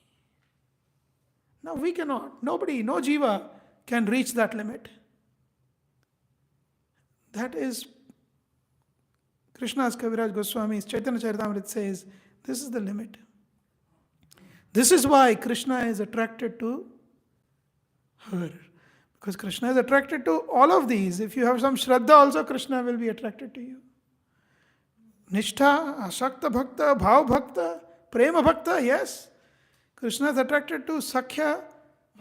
Now we cannot, nobody, no jiva can reach that limit. That is Krishna's Kaviraj Goswami's Chaitanya Charitamrita says, this is the limit. This is why Krishna is attracted to her. Because Krishna is attracted to all of these. If you have some Shraddha also, Krishna will be attracted to you. Nishtha, Asakta Bhakta, Bhav Bhakta, Prema Bhakta, yes. Krishna is attracted to Sakhya,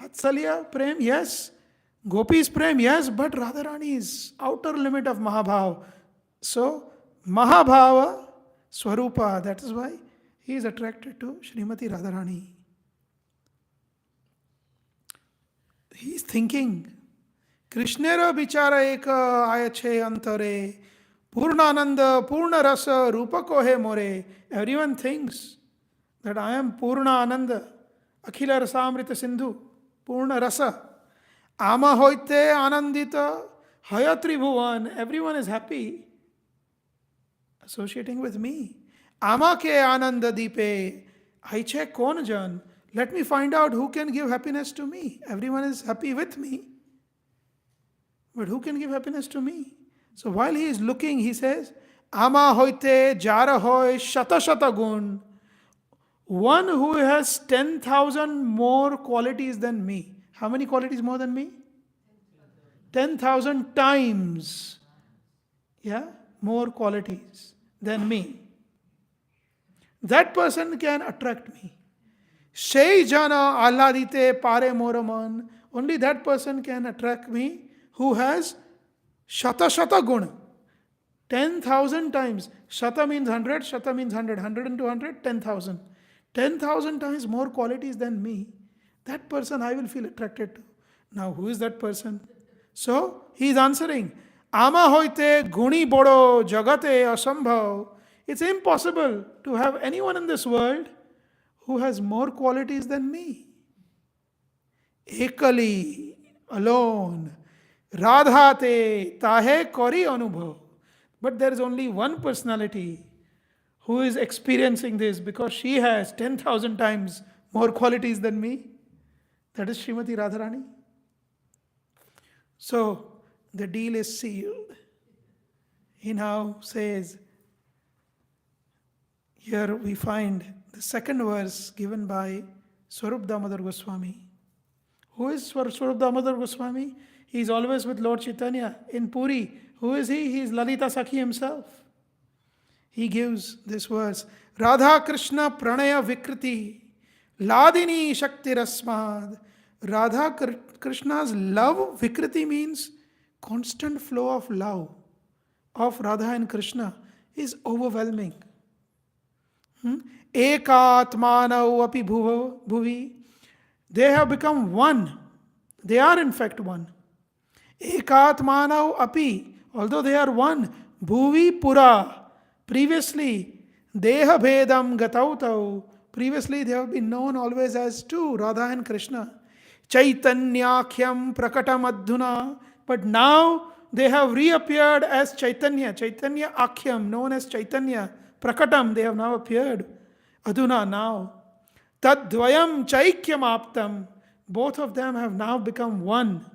Vatsalya, Prem, yes. Gopis Prem, yes, but Radharani is outer limit of Mahabhav. So, Mahabhava Swarupa, that is why he is attracted to Srimati Radharani. He is thinking, Krishnera bichara eka ayache antare, Purnananda, Purna rasa, Rupako he more. Everyone thinks that I am Purna Ananda, Akhila Rasamrita Sindhu, Purna rasa. Ama hoite anandita, hayatri bhuvan. Everyone is happy associating with me. Ama ke ananda dipe, aiche kon jan. Let me find out who can give happiness to me. Everyone is happy with me. But who can give happiness to me? So while he is looking, he says, Ama hoite jara hoy shata shata gun. One who has 10,000 more qualities than me. How many qualities more than me? 10,000 times. Yeah, more qualities than me. That person can attract me. Shei jana alladite pare moraman. Only that person can attract me who has shata shata guna. 10,000 times. Shata means 100, shata means 100. 100 into 100, 10,000. 10,000 times more qualities than me. That person I will feel attracted to. Now, who is that person? So, he is answering, Ama hoite guni bodo jagate asambhav. It's impossible to have anyone in this world who has more qualities than me. Ekali, alone. Radhate, tahe kori anubhav. But there is only one personality who is experiencing this because she has 10,000 times more qualities than me. That is Srimati Radharani. So, the deal is sealed. He now says, here we find the second verse given by Swarup Damodar Goswami. Who is Swarup Damodar Goswami? He is always with Lord Chaitanya in Puri. Who is he? He is Lalita Sakhi himself. He gives this verse, Radha Krishna Pranaya Vikriti, Ladini Shakti Rasmad. Radha Krishna's love, Vikriti means constant flow of love of Radha and Krishna is overwhelming. Ekatmanau api bhuvi. They have become one. They are in fact one. Ekatmanau api. Although they are one. Bhuvi pura. Previously, Deha Bhedam Gatautau. Previously, they have been known always as two, Radha and Krishna. Chaitanyakhyam Prakatam Adhuna. But now they have reappeared as Chaitanya. Chaitanya Akhyam, known as Chaitanya. Prakatam, they have now appeared. Adhuna, now. Tadvayam Chaikyam Aptam. Both of them have now become one.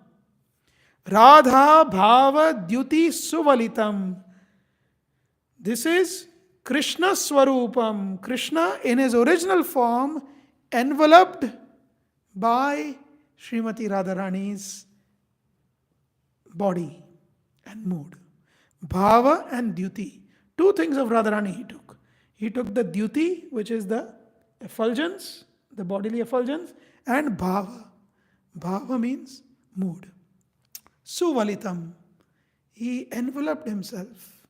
Radha Bhava Dyuti Suvalitam. This is Krishna Swarupam. Krishna in his original form, enveloped by Srimati Radharani's body and mood. Bhava and Dyuti. Two things of Radharani he took. He took the Dyuti, which is the effulgence, the bodily effulgence, and Bhava. Bhava means mood. Suvalitam. He enveloped himself.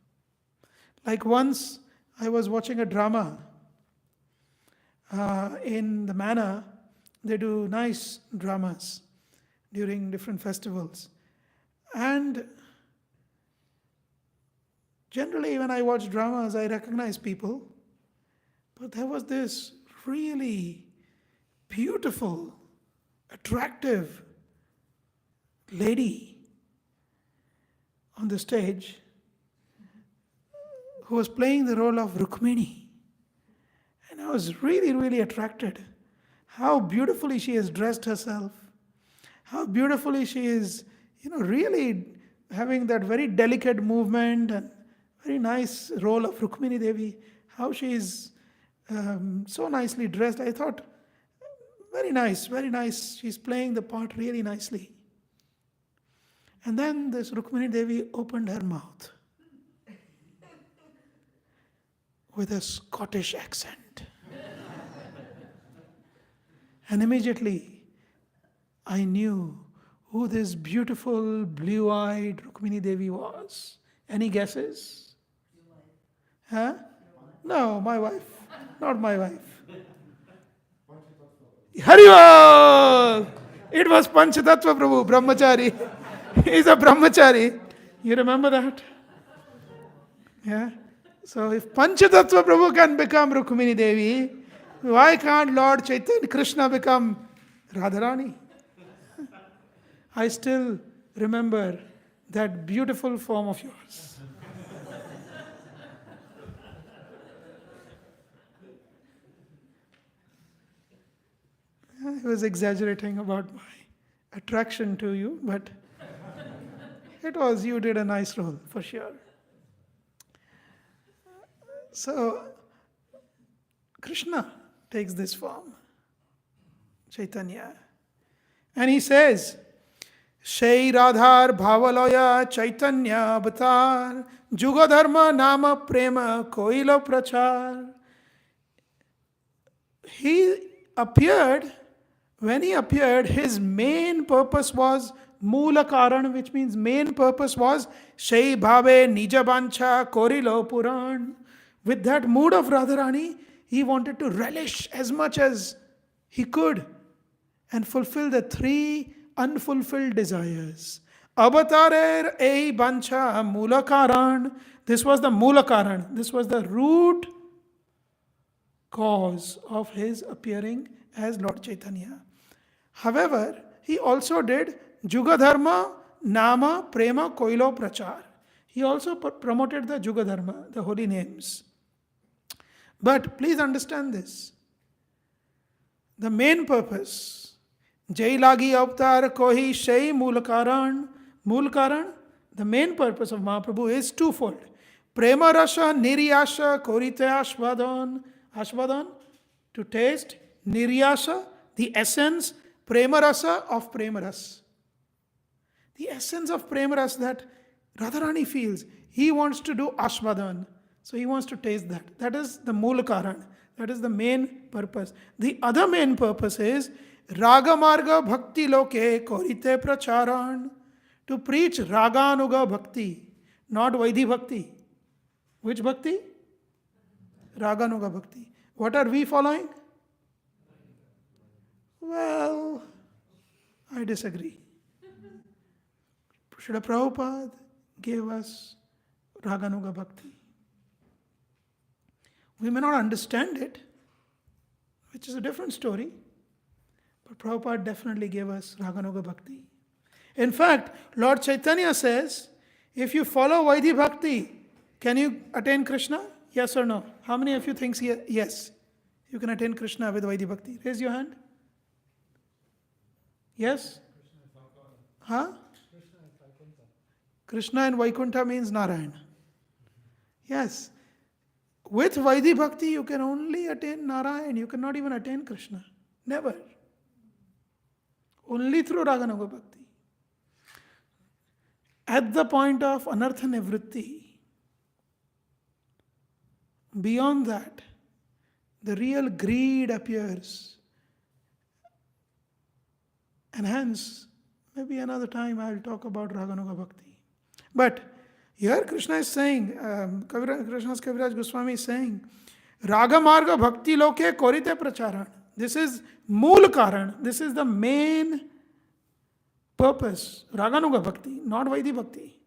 Like once I was watching a drama in the Manor. They do nice dramas during different festivals. And generally when I watch dramas, I recognize people. But there was this really beautiful, attractive lady on the stage who was playing the role of Rukmini. And I was really, really attracted. How beautifully she has dressed herself. How beautifully she is, really having that very delicate movement and very nice role of Rukmini Devi. How she is so nicely dressed. I thought, very nice, very nice. She's playing the part really nicely. And then this Rukmini Devi opened her mouth with a Scottish accent. And immediately I knew who this beautiful blue-eyed Rukmini Devi was. Any guesses? Huh? No, my wife. Not my wife. Haribol! It was Panchatattva Prabhu, Brahmachari. He's a Brahmachari. You remember that? Yeah? So if Panchatattva Prabhu can become Rukmini Devi, why can't Lord Chaitanya Krishna become Radharani? I still remember that beautiful form of yours. I was exaggerating about my attraction to you, but you did a nice role, for sure. So, Krishna takes this form, Chaitanya. And he says, Shai Radhar Bhavaloya Chaitanya Avatar Jugadharma Nama Prema Koilo Prachar. When he appeared, his main purpose was Mula Karan, which means main purpose was Shai Bhave Nija Bancha Korilo Puran. With that mood of Radharani, he wanted to relish as much as he could and fulfill the 3 unfulfilled desires. Avatarer ei bancha mulakaran. This was the mulakaran. This was the root cause of his appearing as Lord Chaitanya. However, he also did Jugadharma, Nama, Prema, Koilo, Prachar. He also promoted the Jugadharma, the holy names. But please understand this. The main purpose, Jai Lagi Avatar Kohi Shai Mulakaran. Mulakaran, the main purpose of Mahaprabhu is twofold. Prema Rasa Niryasa Korite Ashvadan. Ashvadan, to taste. Niryasa, the essence. Prema Rasa of Prema Rasa. The essence of Prema Rasa that Radharani feels. He wants to do Ashvadan. So he wants to taste that. That is the Mulakaran. That is the main purpose. The other main purpose is Raga Marga Bhakti Loke Korite Pracharan. To preach Raganuga Bhakti, not Vaidhi Bhakti. Which Bhakti? Raganuga Bhakti. What are we following? Well, I disagree. Srila Prabhupada gave us Raganuga Bhakti. We may not understand it, which is a different story, but Prabhupada definitely gave us Raganuga Bhakti. In fact, Lord Chaitanya says, if you follow Vaidhi Bhakti, can you attain Krishna? Yes or no? How many of you think yes? You can attain Krishna with Vaidhi Bhakti. Raise your hand. Yes? Huh? Krishna and Vaikuntha means Narayana. Yes. With Vaidhi Bhakti, you can only attain Narayan. You cannot even attain Krishna. Never. Only through Raganuga Bhakti. At the point of Anartha Nivritti, beyond that, the real greed appears. And hence, maybe another time I'll talk about Raganuga Bhakti. But here Krishna is saying, Krishna's Kaviraj Goswami is saying, Raga Marga Bhakti Loke Korite Pracharan. This is Mool Karan. This is the main purpose. Raganuga Bhakti, not Vaidhi Bhakti.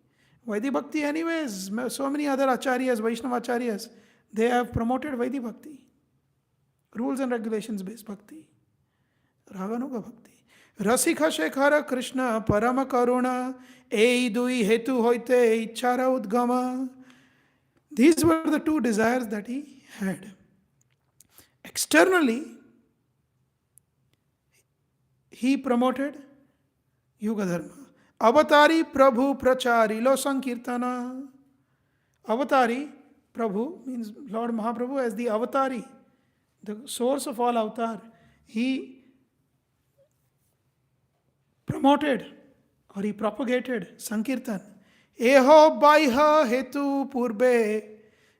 Vaidhi Bhakti anyways, so many other acharyas, Vaishnava acharyas, they have promoted Vaidhi Bhakti. Rules and regulations based Bhakti. Raganuga Bhakti. Rasika Shekhara Krishna Parama Karuna Ei Dui Hetu Hoite Ichara Udgama. These were the 2 desires that he had. Externally, he promoted Yuga Dharma. Avatari Prabhu Pracharilo Sankirtana. Avatari, Prabhu means Lord Mahaprabhu as the Avatari, the source of all avatar. He promoted or he propagated Sankirtan. Eho Baiha Hetu Purbe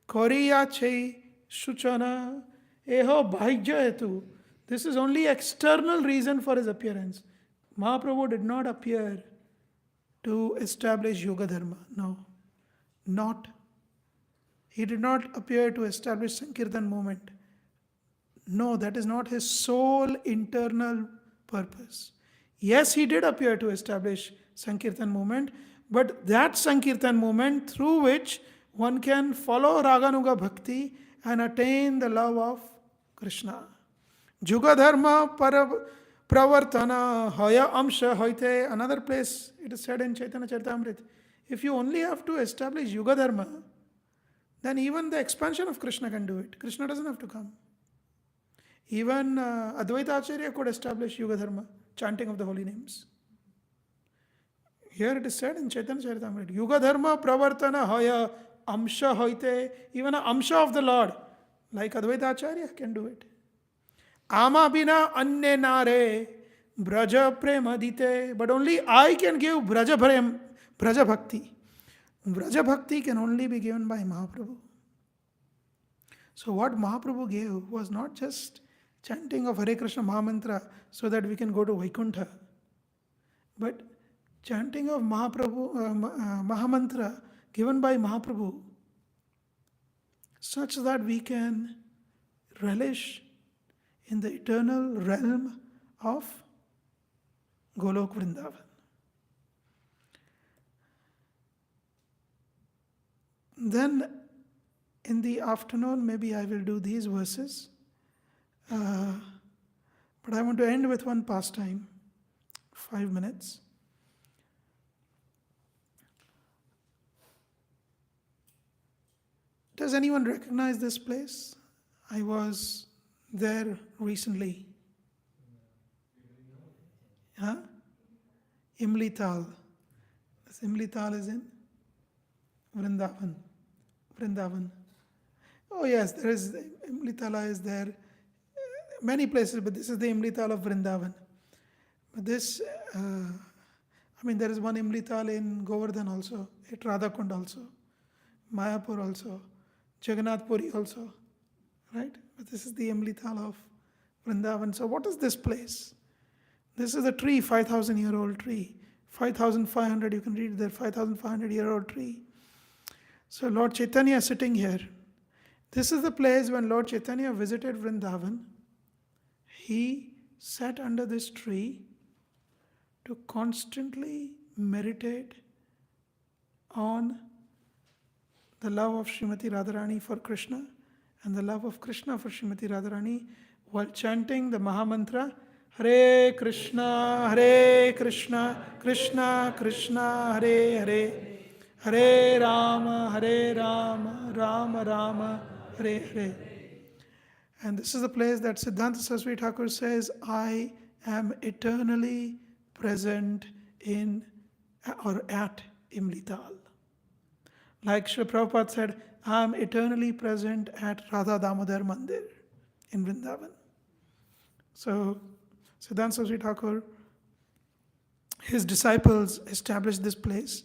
Koriya Che Suchana. Eho Bhaigya Hetu. This is only external reason for his appearance. Mahaprabhu did not appear to establish Yoga Dharma. No, not. He did not appear to establish Sankirtan movement. No, that is not his sole internal purpose. Yes, he did appear to establish Sankirtan movement, but that Sankirtan movement through which one can follow Raganuga Bhakti and attain the love of Krishna. Juga Dharma Pravartana Haya Amsha Hoite. Another place it is said in Chaitanya Charitamrita. If you only have to establish Yuga Dharma, then even the expansion of Krishna can do it. Krishna doesn't have to come. Even Advaita Acharya could establish Yuga Dharma, chanting of the holy names. Here it is said in Chaitanya Charitamrita, Yuga Dharma Pravartana Haya Amsha Hoite. Even an Amsha of the Lord, like Advaita Acharya, can do it. Ama bina anne nare braja prema dite. But only I can give braja bhakti. Braja bhakti can only be given by Mahaprabhu. So what Mahaprabhu gave was not just chanting of Hare Krishna Mahamantra so that we can go to Vaikuntha, but chanting of Mahamantra given by Mahaprabhu such that we can relish in the eternal realm of Golok Vrindavan. Then in the afternoon, maybe I will do these verses. But I want to end with one pastime, 5 minutes. Does anyone recognize this place? I was there recently. Huh? Imlital. This Imlital is in Vrindavan. Oh yes, there is Imlitala is there. Many places, but this is the Imlital of Vrindavan. But this, there is one Imlital in Govardhan also, at Radhakund also, Mayapur also, Jagannath Puri also, right? But this is the Imlital of Vrindavan. So what is this place? This is a tree, 5,000-year-old tree. 5,500, you can read there, 5,500-year-old tree. So Lord Chaitanya is sitting here. This is the place when Lord Chaitanya visited Vrindavan. He sat under this tree to constantly meditate on the love of Srimati Radharani for Krishna and the love of Krishna for Srimati Radharani while chanting the Mahamantra, Hare Krishna, Krishna Krishna, Hare Hare, Hare Rama, Rama Rama, Hare Hare. And this is the place that Siddhanta Saraswati Thakur says, I am eternally present in or at Imlital. Like Srila Prabhupada said, I am eternally present at Radha Damodar Mandir in Vrindavan. So Siddhanta Saraswati Thakur, his disciples established this place.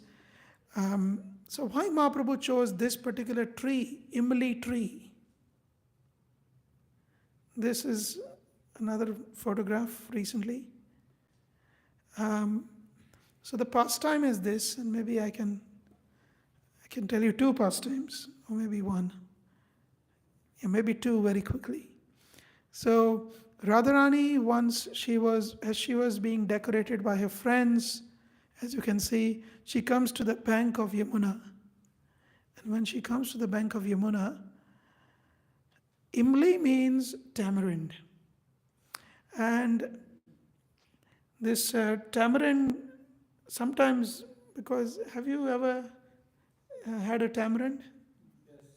So why Mahaprabhu chose this particular tree, Imli tree? This is another photograph recently. So the pastime is this, and maybe I can tell you two pastimes, or maybe one. Yeah, maybe two very quickly. So Radharani, once as she was being decorated by her friends, as you can see, she comes to the bank of Yamuna. And when she comes to the bank of Yamuna, Imli means tamarind. And this tamarind, sometimes, because have you ever had a tamarind?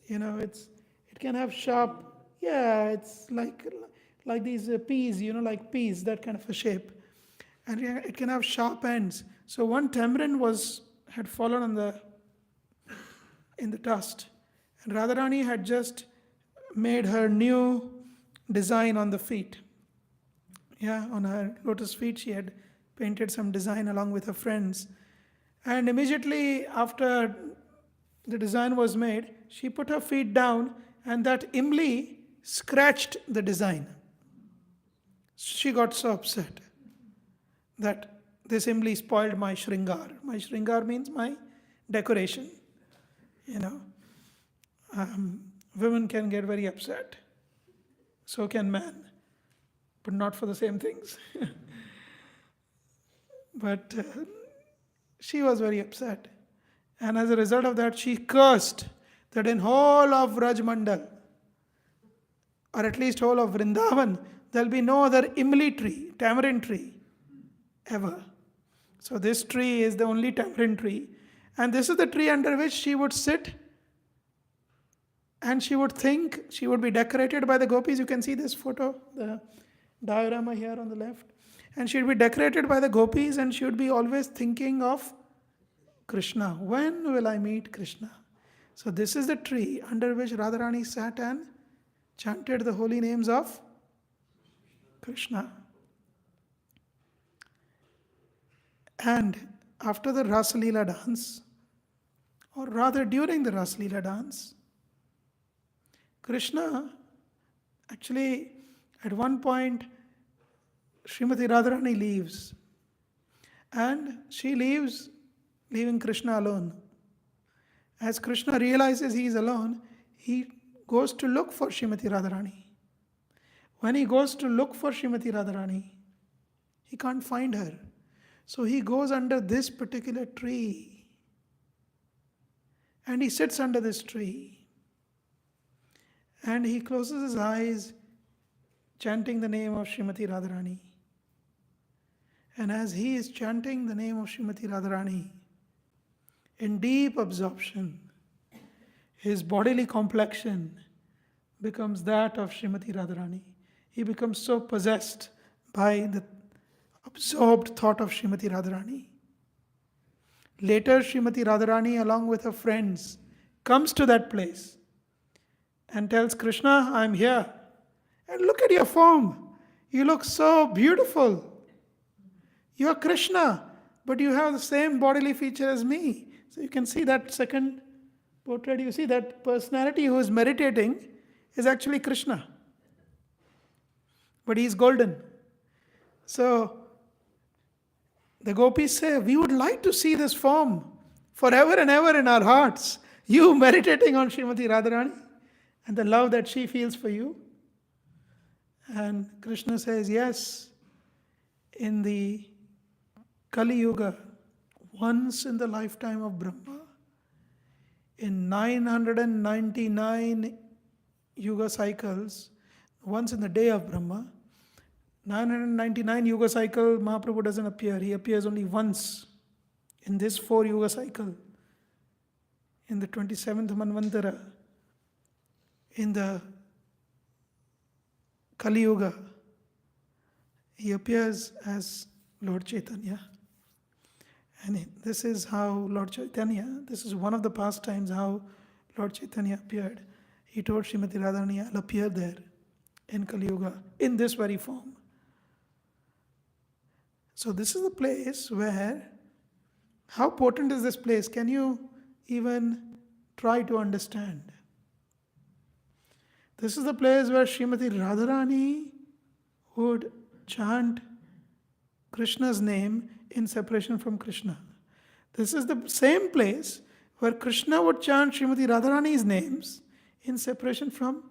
Yes. It can have sharp, it's like these peas, like peas, that kind of a shape. And it can have sharp ends. So one tamarind had fallen in the dust. And Radharani had just made her new design on the feet. On her lotus feet, she had painted some design along with her friends. And immediately after the design was made, she put her feet down and that Imli scratched the design. She got so upset that they simply spoiled my shringar. My shringar means my decoration. You know, women can get very upset. So can men, but not for the same things. But she was very upset. And as a result of that, she cursed that in whole of Rajmandal, or at least whole of Vrindavan, there will be no other imli tree, tamarind tree, ever. So this tree is the only tamarind tree. And this is the tree under which she would sit and she would think, she would be decorated by the gopis. You can see this photo, the diorama here on the left. And she would be decorated by the gopis and she would be always thinking of Krishna. When will I meet Krishna? So this is the tree under which Radharani sat and chanted the holy names of Krishna. And after the Rasa Leela dance, or rather during the Rasa Leela dance, Krishna, actually at one point, Srimati Radharani leaves. And she leaves, leaving Krishna alone. As Krishna realizes he is alone, he goes to look for Srimati Radharani. When he goes to look for Srimati Radharani, he can't find her. So he goes under this particular tree. And he sits under this tree. And he closes his eyes, chanting the name of Srimati Radharani. And as he is chanting the name of Srimati Radharani, in deep absorption, his bodily complexion becomes that of Srimati Radharani. He becomes so possessed by the absorbed thought of Srimati Radharani. Later, Srimati Radharani, along with her friends, comes to that place and tells Krishna, I'm here. And look at your form. You look so beautiful. You are Krishna, but you have the same bodily feature as me. So you can see that second portrait. You see that personality who is meditating is actually Krishna. But he is golden. So the gopis say, we would like to see this form forever and ever in our hearts. You meditating on Srimati Radharani and the love that she feels for you. And Krishna says, yes, in the Kali Yuga, once in the lifetime of Brahma, in 999 Yuga cycles, once in the day of Brahma, 999 Yuga cycle, Mahaprabhu doesn't appear. He appears only once in this 4 Yuga cycle. In the 27th Manvantara, in the Kali Yuga, he appears as Lord Chaitanya. And this is how Lord Chaitanya, this is one of the pastimes how Lord Chaitanya appeared. He told Srimati Radharani, I'll appear there in Kali Yuga, in this very form. So this is the place where, how potent is this place? Can you even try to understand? This is the place where Srimati Radharani would chant Krishna's name in separation from Krishna. This is the same place where Krishna would chant Srimati Radharani's names in separation from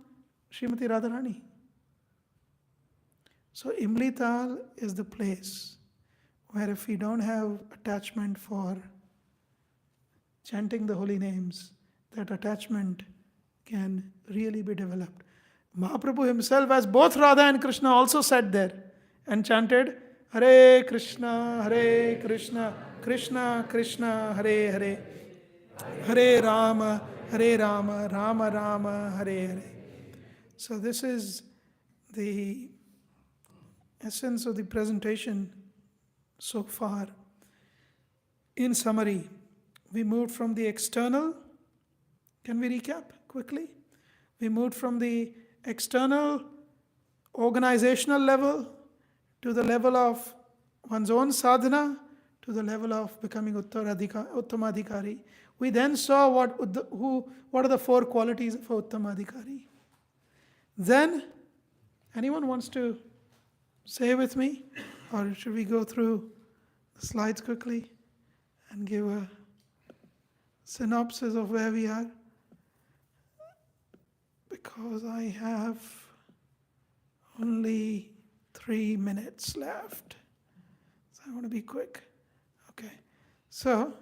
Srimati Radharani. So Imlital is the place where if we don't have attachment for chanting the holy names, that attachment can really be developed. Mahaprabhu himself, as both Radha and Krishna, also sat there and chanted Hare Krishna, Krishna Krishna, Hare Hare, Hare Rama, Rama Rama, Hare Hare. So this is the essence of the presentation so far. In summary, we moved from the external. Can we recap quickly? We moved from the external organizational level to the level of one's own sadhana, to the level of becoming Uttamadhikari. We then saw what are the 4 qualities of Uttamadhikari. Then, anyone wants to say with me? Or should we go through the slides quickly and give a synopsis of where we are? Because I have only 3 minutes left. So I want to be quick. Okay. So,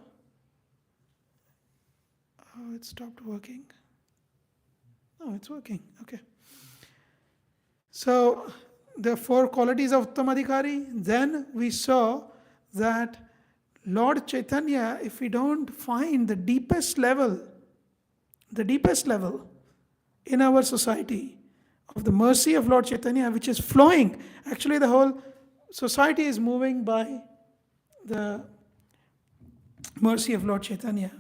oh, it stopped working. Oh, it's working. Okay. So, the 4 qualities of Uttamadhikari. Then we saw that Lord Chaitanya, if we don't find the deepest level in our society of the mercy of Lord Chaitanya, which is flowing. Actually, the whole society is moving by the mercy of Lord Chaitanya.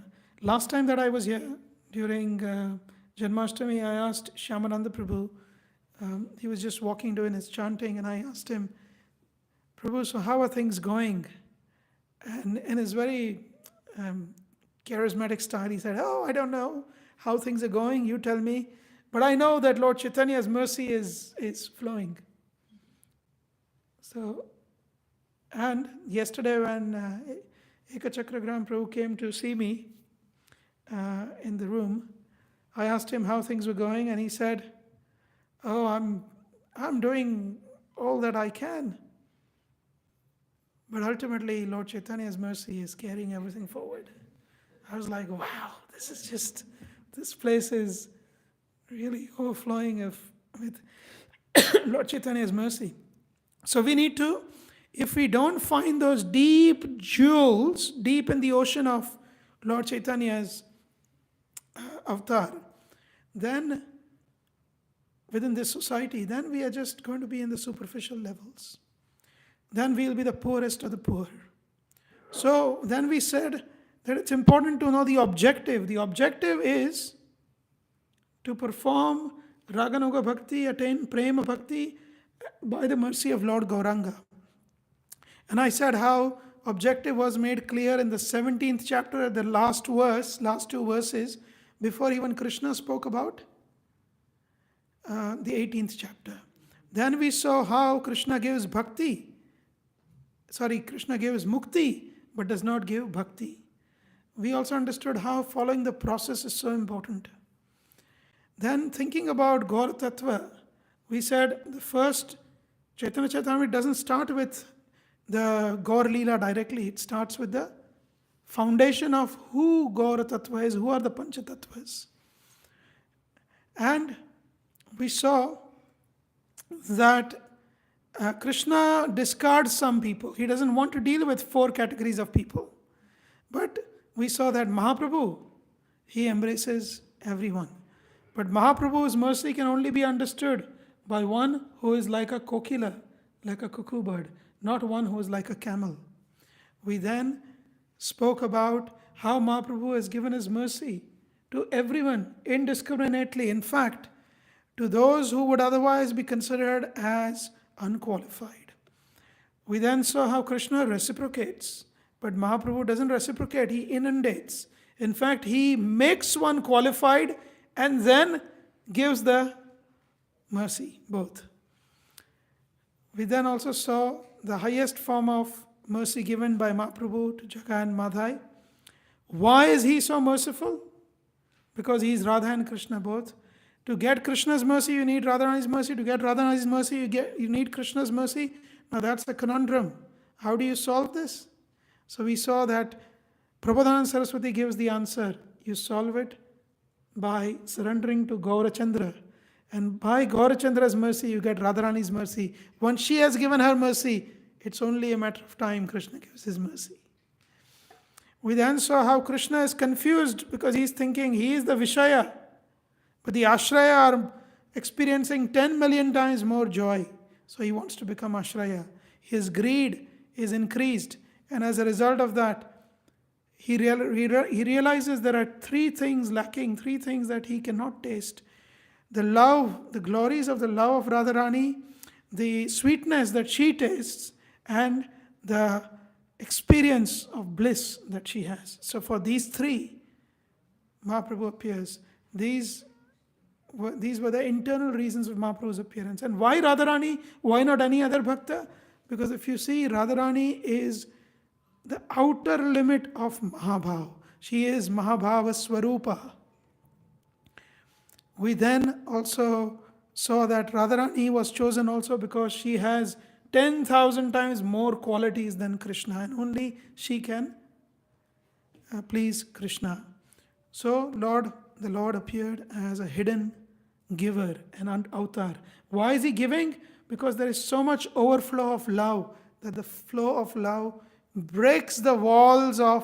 Last time that I was here, during Janmashtami, I asked Shyamananda Prabhu, he was just walking doing his chanting, and I asked him, Prabhu, so how are things going? And in his very charismatic style, he said, oh, I don't know how things are going, you tell me. But I know that Lord Chaitanya's mercy is flowing. So, and yesterday when Ekachakragram Prabhu came to see me in the room, I asked him how things were going, and he said, oh, I'm doing all that I can. But ultimately, Lord Chaitanya's mercy is carrying everything forward. I was like, wow, this place is really overflowing with Lord Chaitanya's mercy. So we need to, if we don't find those deep jewels, deep in the ocean of Lord Chaitanya's avatar, then within this society, then we are just going to be in the superficial levels. Then we'll be the poorest of the poor. So then we said that it's important to know the objective. The objective is to perform Raganuga Bhakti, attain Prema Bhakti by the mercy of Lord Gauranga. And I said how objective was made clear in the 17th chapter at the last two verses, before even Krishna spoke about the 18th chapter. Then we saw how Krishna gives bhakti. Krishna gives mukti, but does not give bhakti. We also understood how following the process is so important. Then thinking about Gaur Tattva, we said the first Chaitanya Charitamrita doesn't start with the Gaur Leela directly. It starts with the foundation of who Gaur Tattva is, who are the Pancha Tattvas. And we saw that Krishna discards some people. He doesn't want to deal with 4 categories of people. But we saw that Mahaprabhu, he embraces everyone. But Mahaprabhu's mercy can only be understood by one who is like a kokila, like a cuckoo bird, not one who is like a camel. We then spoke about how Mahaprabhu has given his mercy to everyone indiscriminately. In fact, to those who would otherwise be considered as unqualified. We then saw how Krishna reciprocates, but Mahaprabhu doesn't reciprocate, he inundates. In fact, he makes one qualified and then gives the mercy, both. We then also saw the highest form of mercy given by Mahaprabhu to Jaga and Madhai. Why is he so merciful? Because he is Radha and Krishna both. To get Krishna's mercy, you need Radharani's mercy. To get Radharani's mercy, you need Krishna's mercy. Now that's a conundrum. How do you solve this? So we saw that Prabodhananda Saraswati gives the answer. You solve it by surrendering to Gaurachandra. And by Gaurachandra's mercy, you get Radharani's mercy. Once she has given her mercy, it's only a matter of time Krishna gives his mercy. We then saw how Krishna is confused because he's thinking he is the Vishaya. But the Ashraya are experiencing 10 million times more joy. So he wants to become Ashraya. His greed is increased. And as a result of that, he realizes there are 3 things lacking, 3 things that he cannot taste. The love, the glories of the love of Radharani, the sweetness that she tastes, and the experience of bliss that she has. So for these 3, Mahaprabhu appears. These these were the internal reasons of Mahaprabhu's appearance. And why Radharani? Why not any other bhakta? Because if you see, Radharani is the outer limit of Mahabhav. She is Mahabhava Swarupa. We then also saw that Radharani was chosen also because she has 10,000 times more qualities than Krishna, and only she can please Krishna. So the Lord appeared as a hidden giver, an avatar. Why is he giving? Because there is so much overflow of love that the flow of love breaks the walls of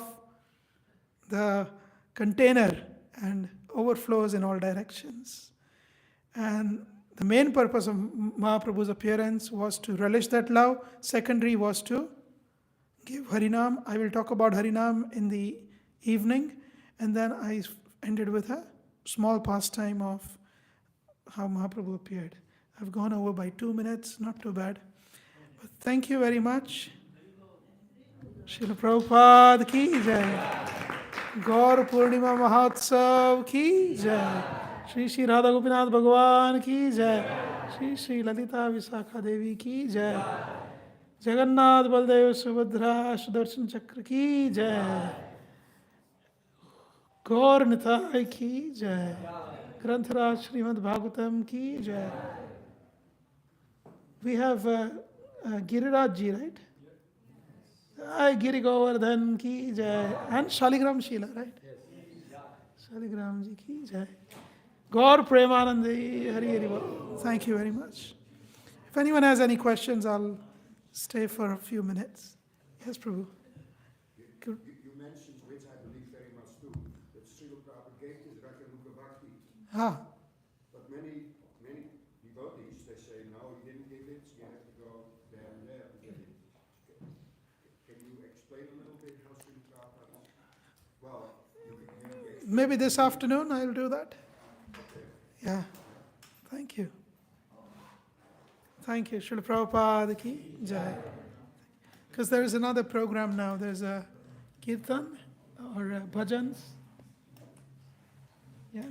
the container and overflows in all directions. And the main purpose of Mahaprabhu's appearance was to relish that love. Secondary was to give Harinam. I will talk about Harinam in the evening. And then I ended with a small pastime of how Mahaprabhu appeared. I've gone over by 2 minutes, not too bad. But thank you very much. Srila Prabhupada ki jai. Gaurapurima Mahotsav ki jai. Shri Shri Radha Gopinath Bhagavan ki jai. Shri Shri Lalita Visakha Devi ki jai. Jagannath Baldev Subhadra Sudarshan Chakra ki jai. Gaur Nitai ki jai. Grantharaj Srimad Bhagavatam ki jai. We have Giriraj ji, right? Giri Govardhan ki jai. And Shaligram Sheila, right? Shaligram ji ki jai. Gaur Premanandi Hari Hari Bol. Thank you very much. If anyone has any questions, I'll stay for a few minutes. Yes, Prabhu. You mentioned, which I believe very much too, that Srila Prabhupada gave this Rakanuga Bhakti. But many devotees, they say, no, he didn't give it, you have to go there and there to get it. Can you explain a little bit how Srila Prabhupada, well, Maybe this afternoon I'll do that. Yeah. Thank you. Thank you. Srila Prabhupada ki jai. Because there is another program now. There's a kirtan or bhajans. Yeah.